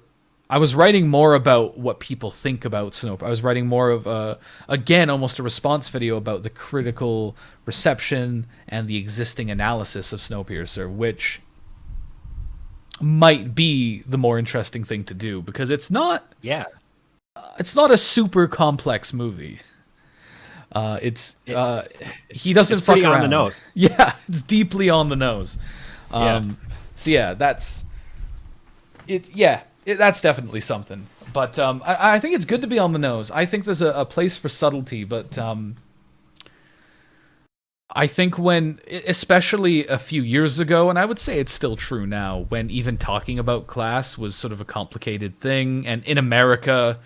Speaker 1: I was writing more about what people think about Snowpiercer. I was writing more of again, almost a response video about the critical reception and the existing analysis of Snowpiercer, which might be the more interesting thing to do because it's not a super complex movie. He doesn't fuck around.
Speaker 2: On the nose.
Speaker 1: Yeah, it's deeply on the nose. So yeah, that's it. Yeah, that's definitely something. But I think it's good to be on the nose. I think there's a place for subtlety, but I think when, especially a few years ago, and I would say it's still true now, when even talking about class was sort of a complicated thing, and in America,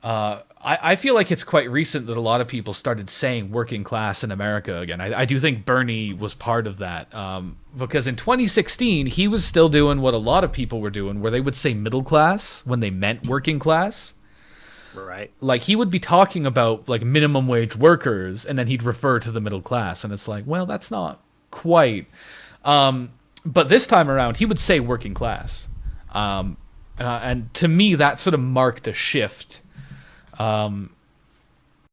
Speaker 1: I feel like it's quite recent that a lot of people started saying working class in America again. I do think Bernie was part of that, because in 2016, he was still doing what a lot of people were doing, where they would say middle class when they meant working class.
Speaker 2: Right.
Speaker 1: Like, he would be talking about like minimum wage workers, and then he'd refer to the middle class, and it's like, well, that's not quite. But this time around, he would say working class, and to me, that sort of marked a shift,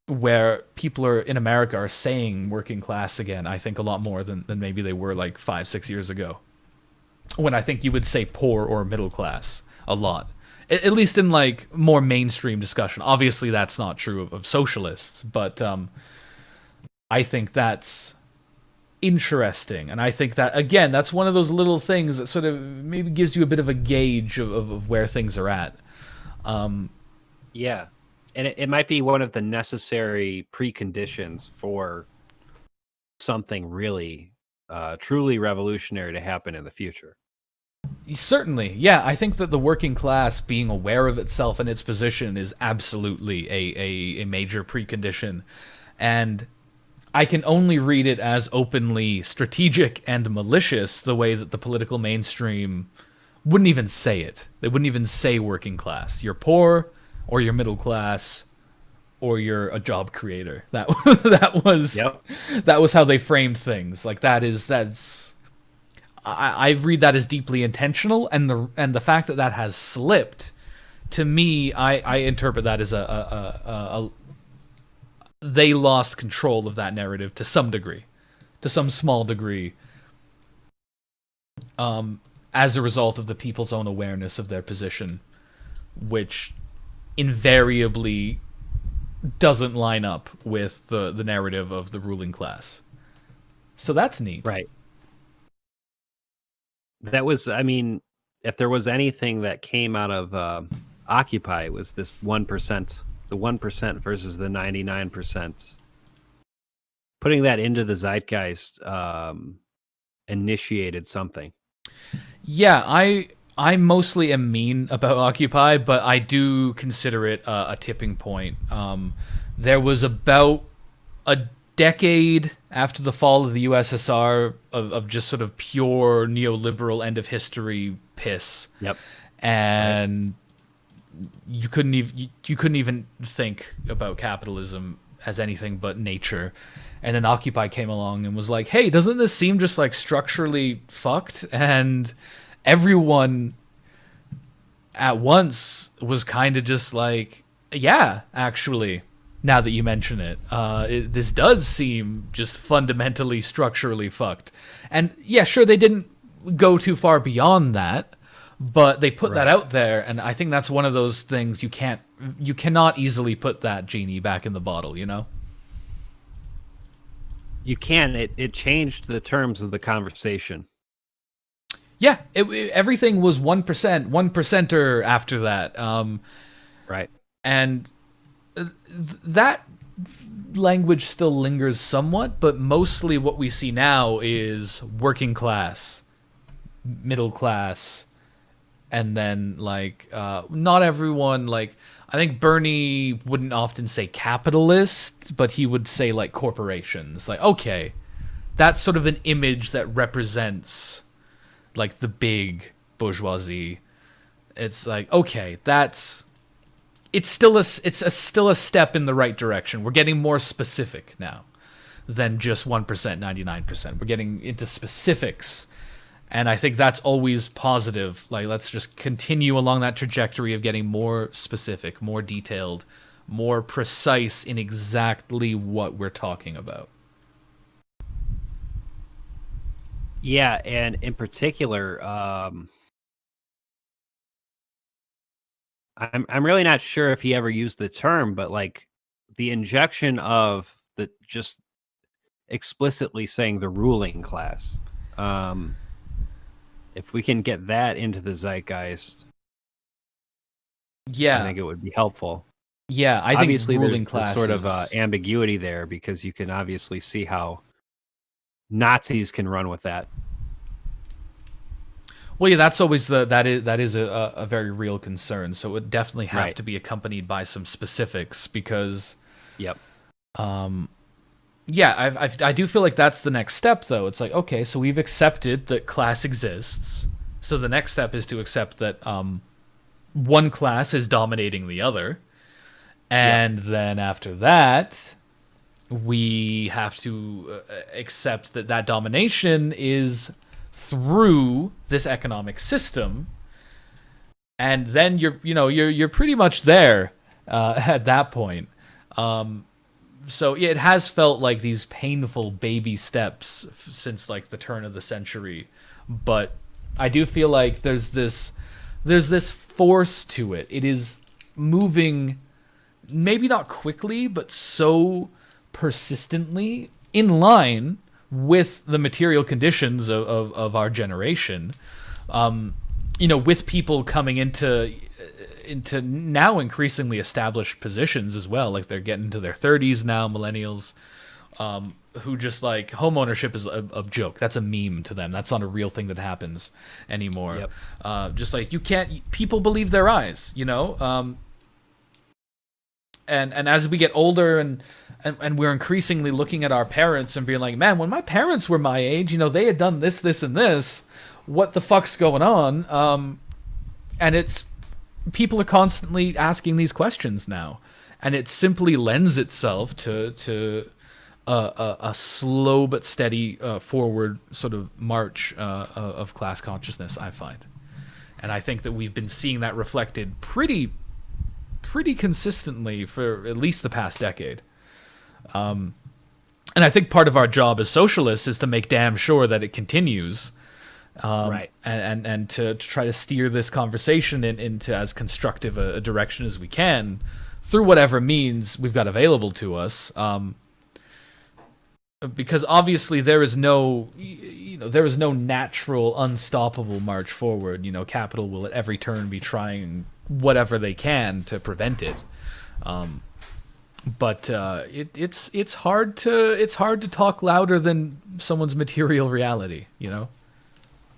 Speaker 1: where people are in America are saying working class again. I think a lot more than maybe they were like 5-6 years ago, when I think you would say poor or middle class a lot. At least in like more mainstream discussion. Obviously, that's not true of socialists, but I think that's interesting, and I think that, again, that's one of those little things that sort of maybe gives you a bit of a gauge of where things are at.
Speaker 2: Yeah. And it might be one of the necessary preconditions for something really truly revolutionary to happen in the future.
Speaker 1: Certainly, yeah. I think that the working class being aware of itself and its position is absolutely a major precondition, and I can only read it as openly strategic and malicious the way that the political mainstream wouldn't even say it. They wouldn't even say working class. You're poor, or you're middle class, or you're a job creator.
Speaker 2: Yep.
Speaker 1: That was how they framed things. Like, that's I read that as deeply intentional, and the fact that has slipped, to me, I interpret that as a they lost control of that narrative to some degree, to some small degree, as a result of the people's own awareness of their position, which invariably doesn't line up with the narrative of the ruling class. So that's neat.
Speaker 2: Right. That was, I mean, if there was anything that came out of Occupy, it was this 1%, the 1% versus the 99%. Putting that into the zeitgeist initiated something.
Speaker 1: Yeah, I mostly am mean about Occupy, but I do consider it a tipping point. There was about a decade after the fall of the USSR of just sort of pure neoliberal end of history piss.
Speaker 2: Yep.
Speaker 1: And you couldn't even think about capitalism as anything but nature. And then Occupy came along and was like, hey, doesn't this seem just like structurally fucked? And everyone at once was kind of just like, yeah, actually, now that you mention it, this does seem just fundamentally structurally fucked. And yeah, sure, they didn't go too far beyond that, but they put that out there, and I think that's one of those things you cannot easily put that genie back in the bottle, you know?
Speaker 2: You can. It changed the terms of the conversation.
Speaker 1: Yeah, everything was 1%, 1%er after that.
Speaker 2: Right.
Speaker 1: And that language still lingers somewhat, but mostly what we see now is working class, middle class, and then like not everyone, like, I think Bernie wouldn't often say capitalist, but he would say like corporations. Like, okay, that's sort of an image that represents like the big bourgeoisie. It's like, okay, it's still a step in the right direction. We're getting more specific now than just 1%, 99%. We're getting into specifics, and I think that's always positive. Like, let's just continue along that trajectory of getting more specific, more detailed, more precise in exactly what we're talking about.
Speaker 2: Yeah, and in particular, I'm really not sure if he ever used the term, but like the injection of the just explicitly saying the ruling class. If we can get that into the zeitgeist,
Speaker 1: Yeah,
Speaker 2: I think it would be helpful.
Speaker 1: yeah. I
Speaker 2: Obviously,
Speaker 1: think ruling
Speaker 2: there's
Speaker 1: class
Speaker 2: sort of ambiguity there, because you can obviously see how Nazis can run with that.
Speaker 1: Well, yeah, that's always that is a very real concern. So it would definitely have to be accompanied by some specifics, because,
Speaker 2: Yep.
Speaker 1: yeah, I do feel like that's the next step, though. It's like, okay, so we've accepted that class exists. So the next step is to accept that one class is dominating the other, And then after that, we have to accept that that domination is through this economic system, and then you're pretty much there at that point. So yeah, it has felt like these painful baby steps since like the turn of the century, but I do feel like there's this force to it. It is moving, maybe not quickly, but so persistently in line with the material conditions of our generation. With people coming into now increasingly established positions as well. Like they're getting to their 30s now, millennials, who just like home ownership is a joke. That's a meme to them. That's not a real thing that happens anymore.
Speaker 2: Yep.
Speaker 1: Just like you can't, people believe their eyes. And as we get older and we're increasingly looking at our parents and being like, man, when my parents were my age, they had done this, this, and this. What the fuck's going on? And it's people are constantly asking these questions now, and it simply lends itself to a slow but steady forward sort of march of class consciousness, I find. And I think that we've been seeing that reflected pretty consistently for at least the past decade. And I think part of our job as socialists is to make damn sure that it continues.
Speaker 2: Right.
Speaker 1: And to try to steer this conversation into as constructive a direction as we can through whatever means we've got available to us. Because obviously there is no natural unstoppable march forward. Capital will at every turn be trying whatever they can to prevent it. But it's hard to talk louder than someone's material reality.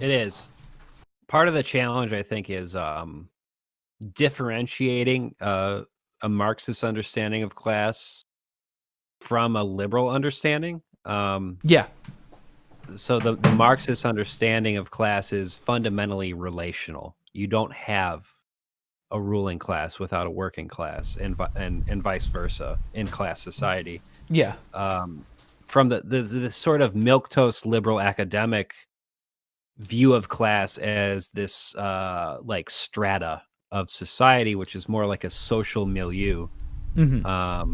Speaker 2: It is. Part of the challenge, I think, is differentiating a Marxist understanding of class from a liberal understanding.
Speaker 1: Yeah.
Speaker 2: So the Marxist understanding of class is fundamentally relational. You don't have a ruling class without a working class, and vice versa in class society.
Speaker 1: Yeah.
Speaker 2: From the sort of milquetoast liberal academic view of class as this like strata of society, which is more like a social milieu, that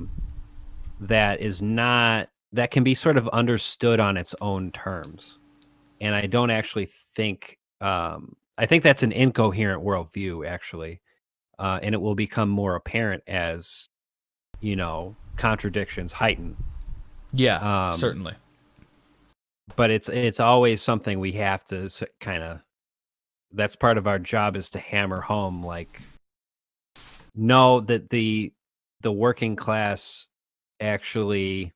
Speaker 2: can be sort of understood on its own terms. And I don't actually think I think that's an incoherent worldview, actually, and it will become more apparent as contradictions heighten.
Speaker 1: Yeah. Certainly.
Speaker 2: But it's always something we have to kind of. That's part of our job, is to hammer home, like, know that the working class actually,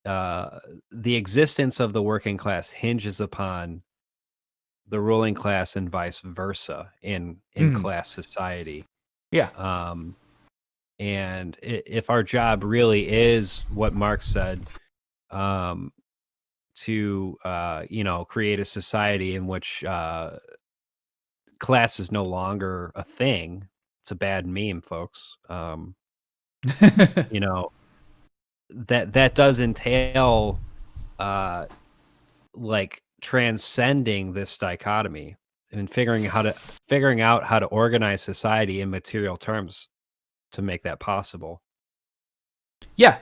Speaker 2: the existence of the working class hinges upon the ruling class and vice versa in class society.
Speaker 1: Yeah.
Speaker 2: And if our job really is what Marx said, to create a society in which class is no longer a thing. It's a bad meme, folks. That does entail like transcending this dichotomy and figuring out how to organize society in material terms to make that possible.
Speaker 1: Yeah.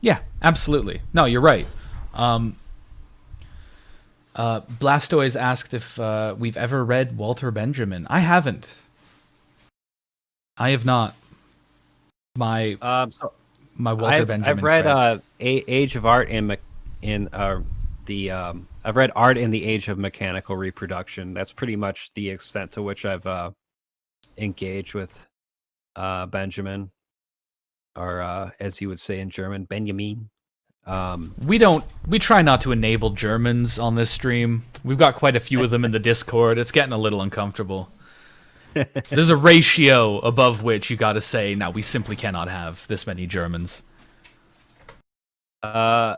Speaker 1: Yeah, absolutely. No, you're right. Blastoise asked if we've ever read Walter Benjamin. I haven't. I have not. My Walter Benjamin.
Speaker 2: I've read Age of Art I've read Art in the Age of Mechanical Reproduction. That's pretty much the extent to which I've engaged with Benjamin, or as you would say in German, Benjamin.
Speaker 1: We try not to enable Germans on this stream. We've got quite a few of them in the Discord. It's getting a little uncomfortable. There's a ratio above which you got to say, no, we simply cannot have this many Germans.
Speaker 2: I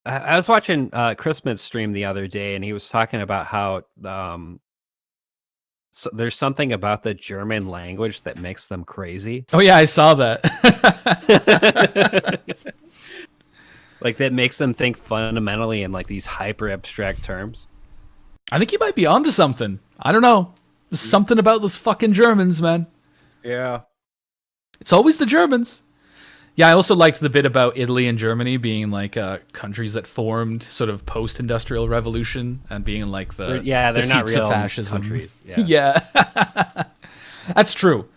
Speaker 2: was watching Chris Smith's stream the other day, and he was talking about how there's something about the German language that makes them crazy.
Speaker 1: Oh yeah, I saw that.
Speaker 2: Like that makes them think fundamentally in like these hyper abstract terms.
Speaker 1: I think you might be onto something. I don't know. There's something about those fucking Germans, man.
Speaker 2: Yeah.
Speaker 1: It's always the Germans. Yeah, I also liked the bit about Italy and Germany being like countries that formed sort of post-industrial revolution and being like
Speaker 2: They're
Speaker 1: the
Speaker 2: not
Speaker 1: seats
Speaker 2: real
Speaker 1: of fascism.
Speaker 2: countries. Yeah.
Speaker 1: Yeah. That's true.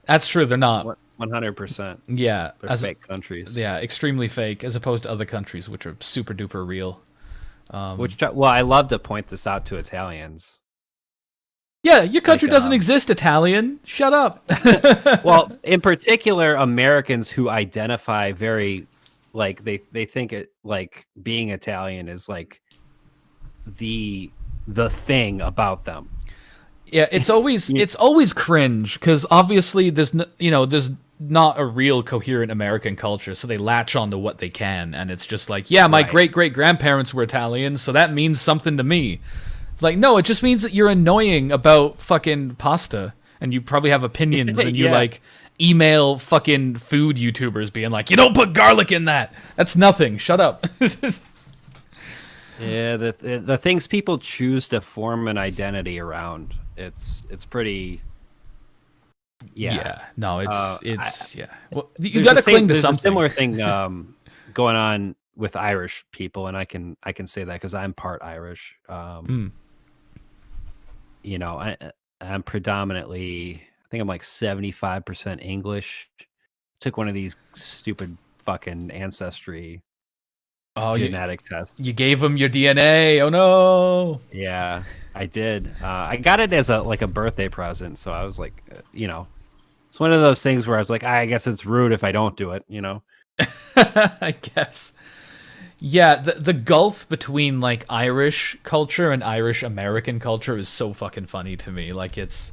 Speaker 1: That's true. They're not.
Speaker 2: 100%.
Speaker 1: Yeah.
Speaker 2: They're fake countries.
Speaker 1: Yeah, extremely fake as opposed to other countries which are super duper real.
Speaker 2: Well, I love to point this out to Italians.
Speaker 1: Yeah, your country doesn't exist, Italian. Shut up.
Speaker 2: Well, in particular, Americans who identify very, like they think it like being Italian is like the thing about them.
Speaker 1: Yeah, it's always cringe because obviously there's not a real coherent American culture, so they latch on to what they can, and it's just like, yeah, my great great grandparents were Italian, so that means something to me. It's like, no, it just means that you're annoying about fucking pasta, and you probably have opinions, and you like email fucking food YouTubers being like, you don't put garlic in that. That's nothing. Shut up.
Speaker 2: Yeah, the things people choose to form an identity around, it's pretty. Yeah.
Speaker 1: No, it's yeah. Well, you got to cling to something.
Speaker 2: A similar thing going on with Irish people, and I can say that because I'm part Irish. You know, I'm predominantly, I think I'm like 75% English. Took one of these stupid fucking ancestry genetic tests.
Speaker 1: You gave them your DNA. Oh no.
Speaker 2: Yeah, I did. I got it as a birthday present, so I was like, it's one of those things where I was like, I guess it's rude if I don't do it,
Speaker 1: I guess. Yeah, the gulf between like Irish culture and Irish American culture is so fucking funny to me. Like it's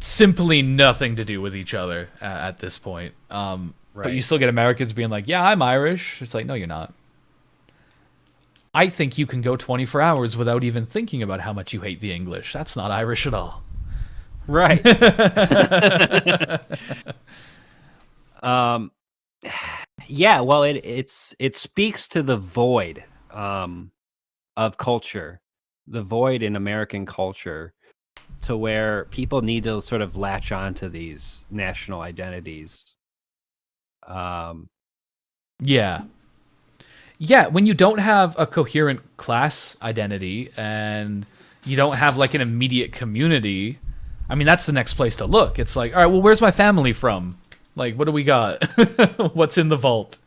Speaker 1: simply nothing to do with each other at this point. But you still get Americans being like, "Yeah, I'm Irish." It's like, no, you're not. I think you can go 24 hours without even thinking about how much you hate the English. That's not Irish at all.
Speaker 2: Right. Yeah, well, it speaks to the void of culture, the void in American culture, to where people need to sort of latch on to these national identities.
Speaker 1: Yeah, when you don't have a coherent class identity and you don't have like an immediate community, I mean, that's the next place to look. It's like, all right, well, where's my family from? Like, what do we got? What's in the vault?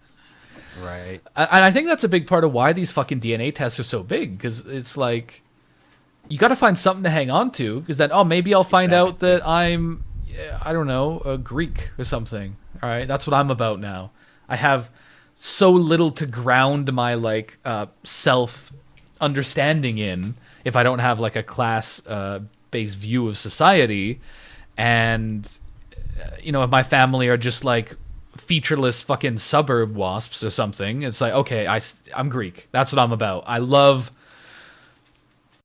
Speaker 2: Right.
Speaker 1: And I think that's a big part of why these fucking DNA tests are so big, because it's like, you got to find something to hang on to, because then, maybe I'll find out that I'm, I don't know, a Greek or something. All right, that's what I'm about now. I have so little to ground my, like, self-understanding in if I don't have, like, a class-based view of society, and if my family are just like featureless fucking suburb wasps or something, it's like, okay, I'm Greek. That's what I'm about. I love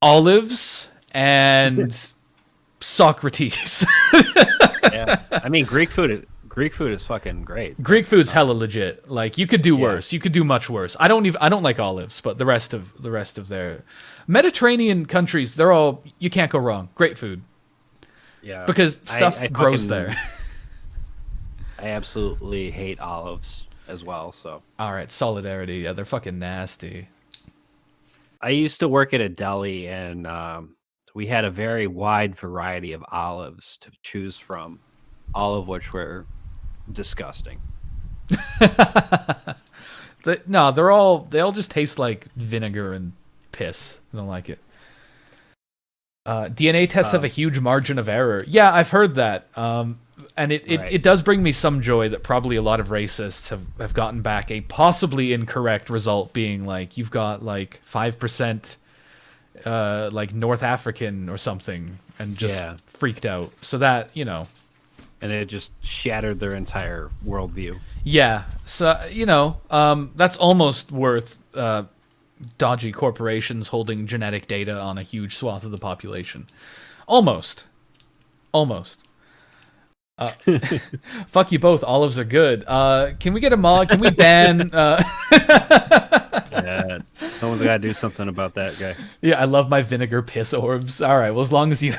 Speaker 1: olives and Socrates.
Speaker 2: Yeah, I mean, Greek food is fucking great.
Speaker 1: Greek food's hella legit. Like, you could do worse. You could do much worse. I don't like olives, but the rest of their Mediterranean countries, you can't go wrong. Great food.
Speaker 2: Yeah,
Speaker 1: because stuff grows there.
Speaker 2: I absolutely hate olives as well. So
Speaker 1: all right, solidarity. Yeah, they're fucking nasty.
Speaker 2: I used to work at a deli, and we had a very wide variety of olives to choose from, all of which were disgusting.
Speaker 1: They all just taste like vinegar and piss. I don't like it. DNA tests have a huge margin of error. Yeah, I've heard that. And it does bring me some joy that probably a lot of racists have gotten back a possibly incorrect result, being like, you've got like 5% like North African or something, and just freaked out. So that, and
Speaker 2: it just shattered their entire worldview.
Speaker 1: Yeah. So, that's almost worth dodgy corporations holding genetic data on a huge swath of the population. Almost. Fuck you both. Olives are good. Can we get a mod? Can we ban?
Speaker 2: Yeah, someone's got to do something about that guy.
Speaker 1: Yeah, I love my vinegar piss orbs. All right, well, as long as you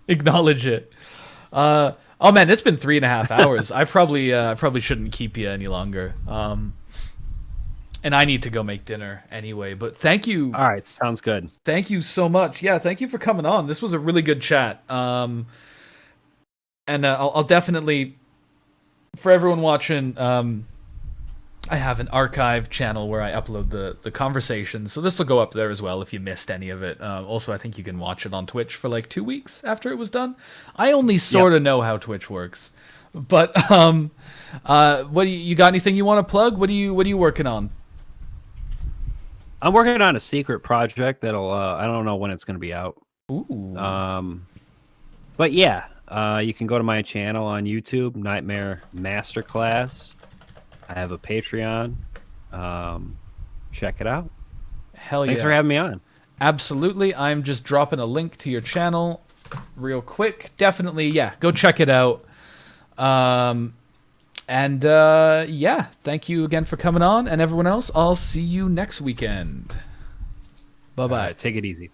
Speaker 1: acknowledge it. Oh man, it's been 3.5 hours. I probably shouldn't keep you any longer. And I need to go make dinner anyway. But thank you.
Speaker 2: All right, sounds good.
Speaker 1: Thank you so much. Yeah, thank you for coming on. This was a really good chat. And I'll definitely, for everyone watching, I have an archive channel where I upload the conversation. So this will go up there as well if you missed any of it. Also, I think you can watch it on Twitch for like 2 weeks after it was done. I only sort of know how Twitch works. But what do you got anything you want to plug? What are you working on?
Speaker 2: I'm working on a secret project that'll I don't know when it's going to be out.
Speaker 1: Ooh.
Speaker 2: But yeah, you can go to my channel on YouTube, Nightmare Masterclass. I have a Patreon. Check it out.
Speaker 1: Hell yeah.
Speaker 2: Thanks for having me on.
Speaker 1: Absolutely. I'm just dropping a link to your channel real quick. Definitely, yeah, go check it out. Yeah, thank you again for coming on. And everyone else, I'll see you next weekend. Bye-bye.
Speaker 2: Take it easy.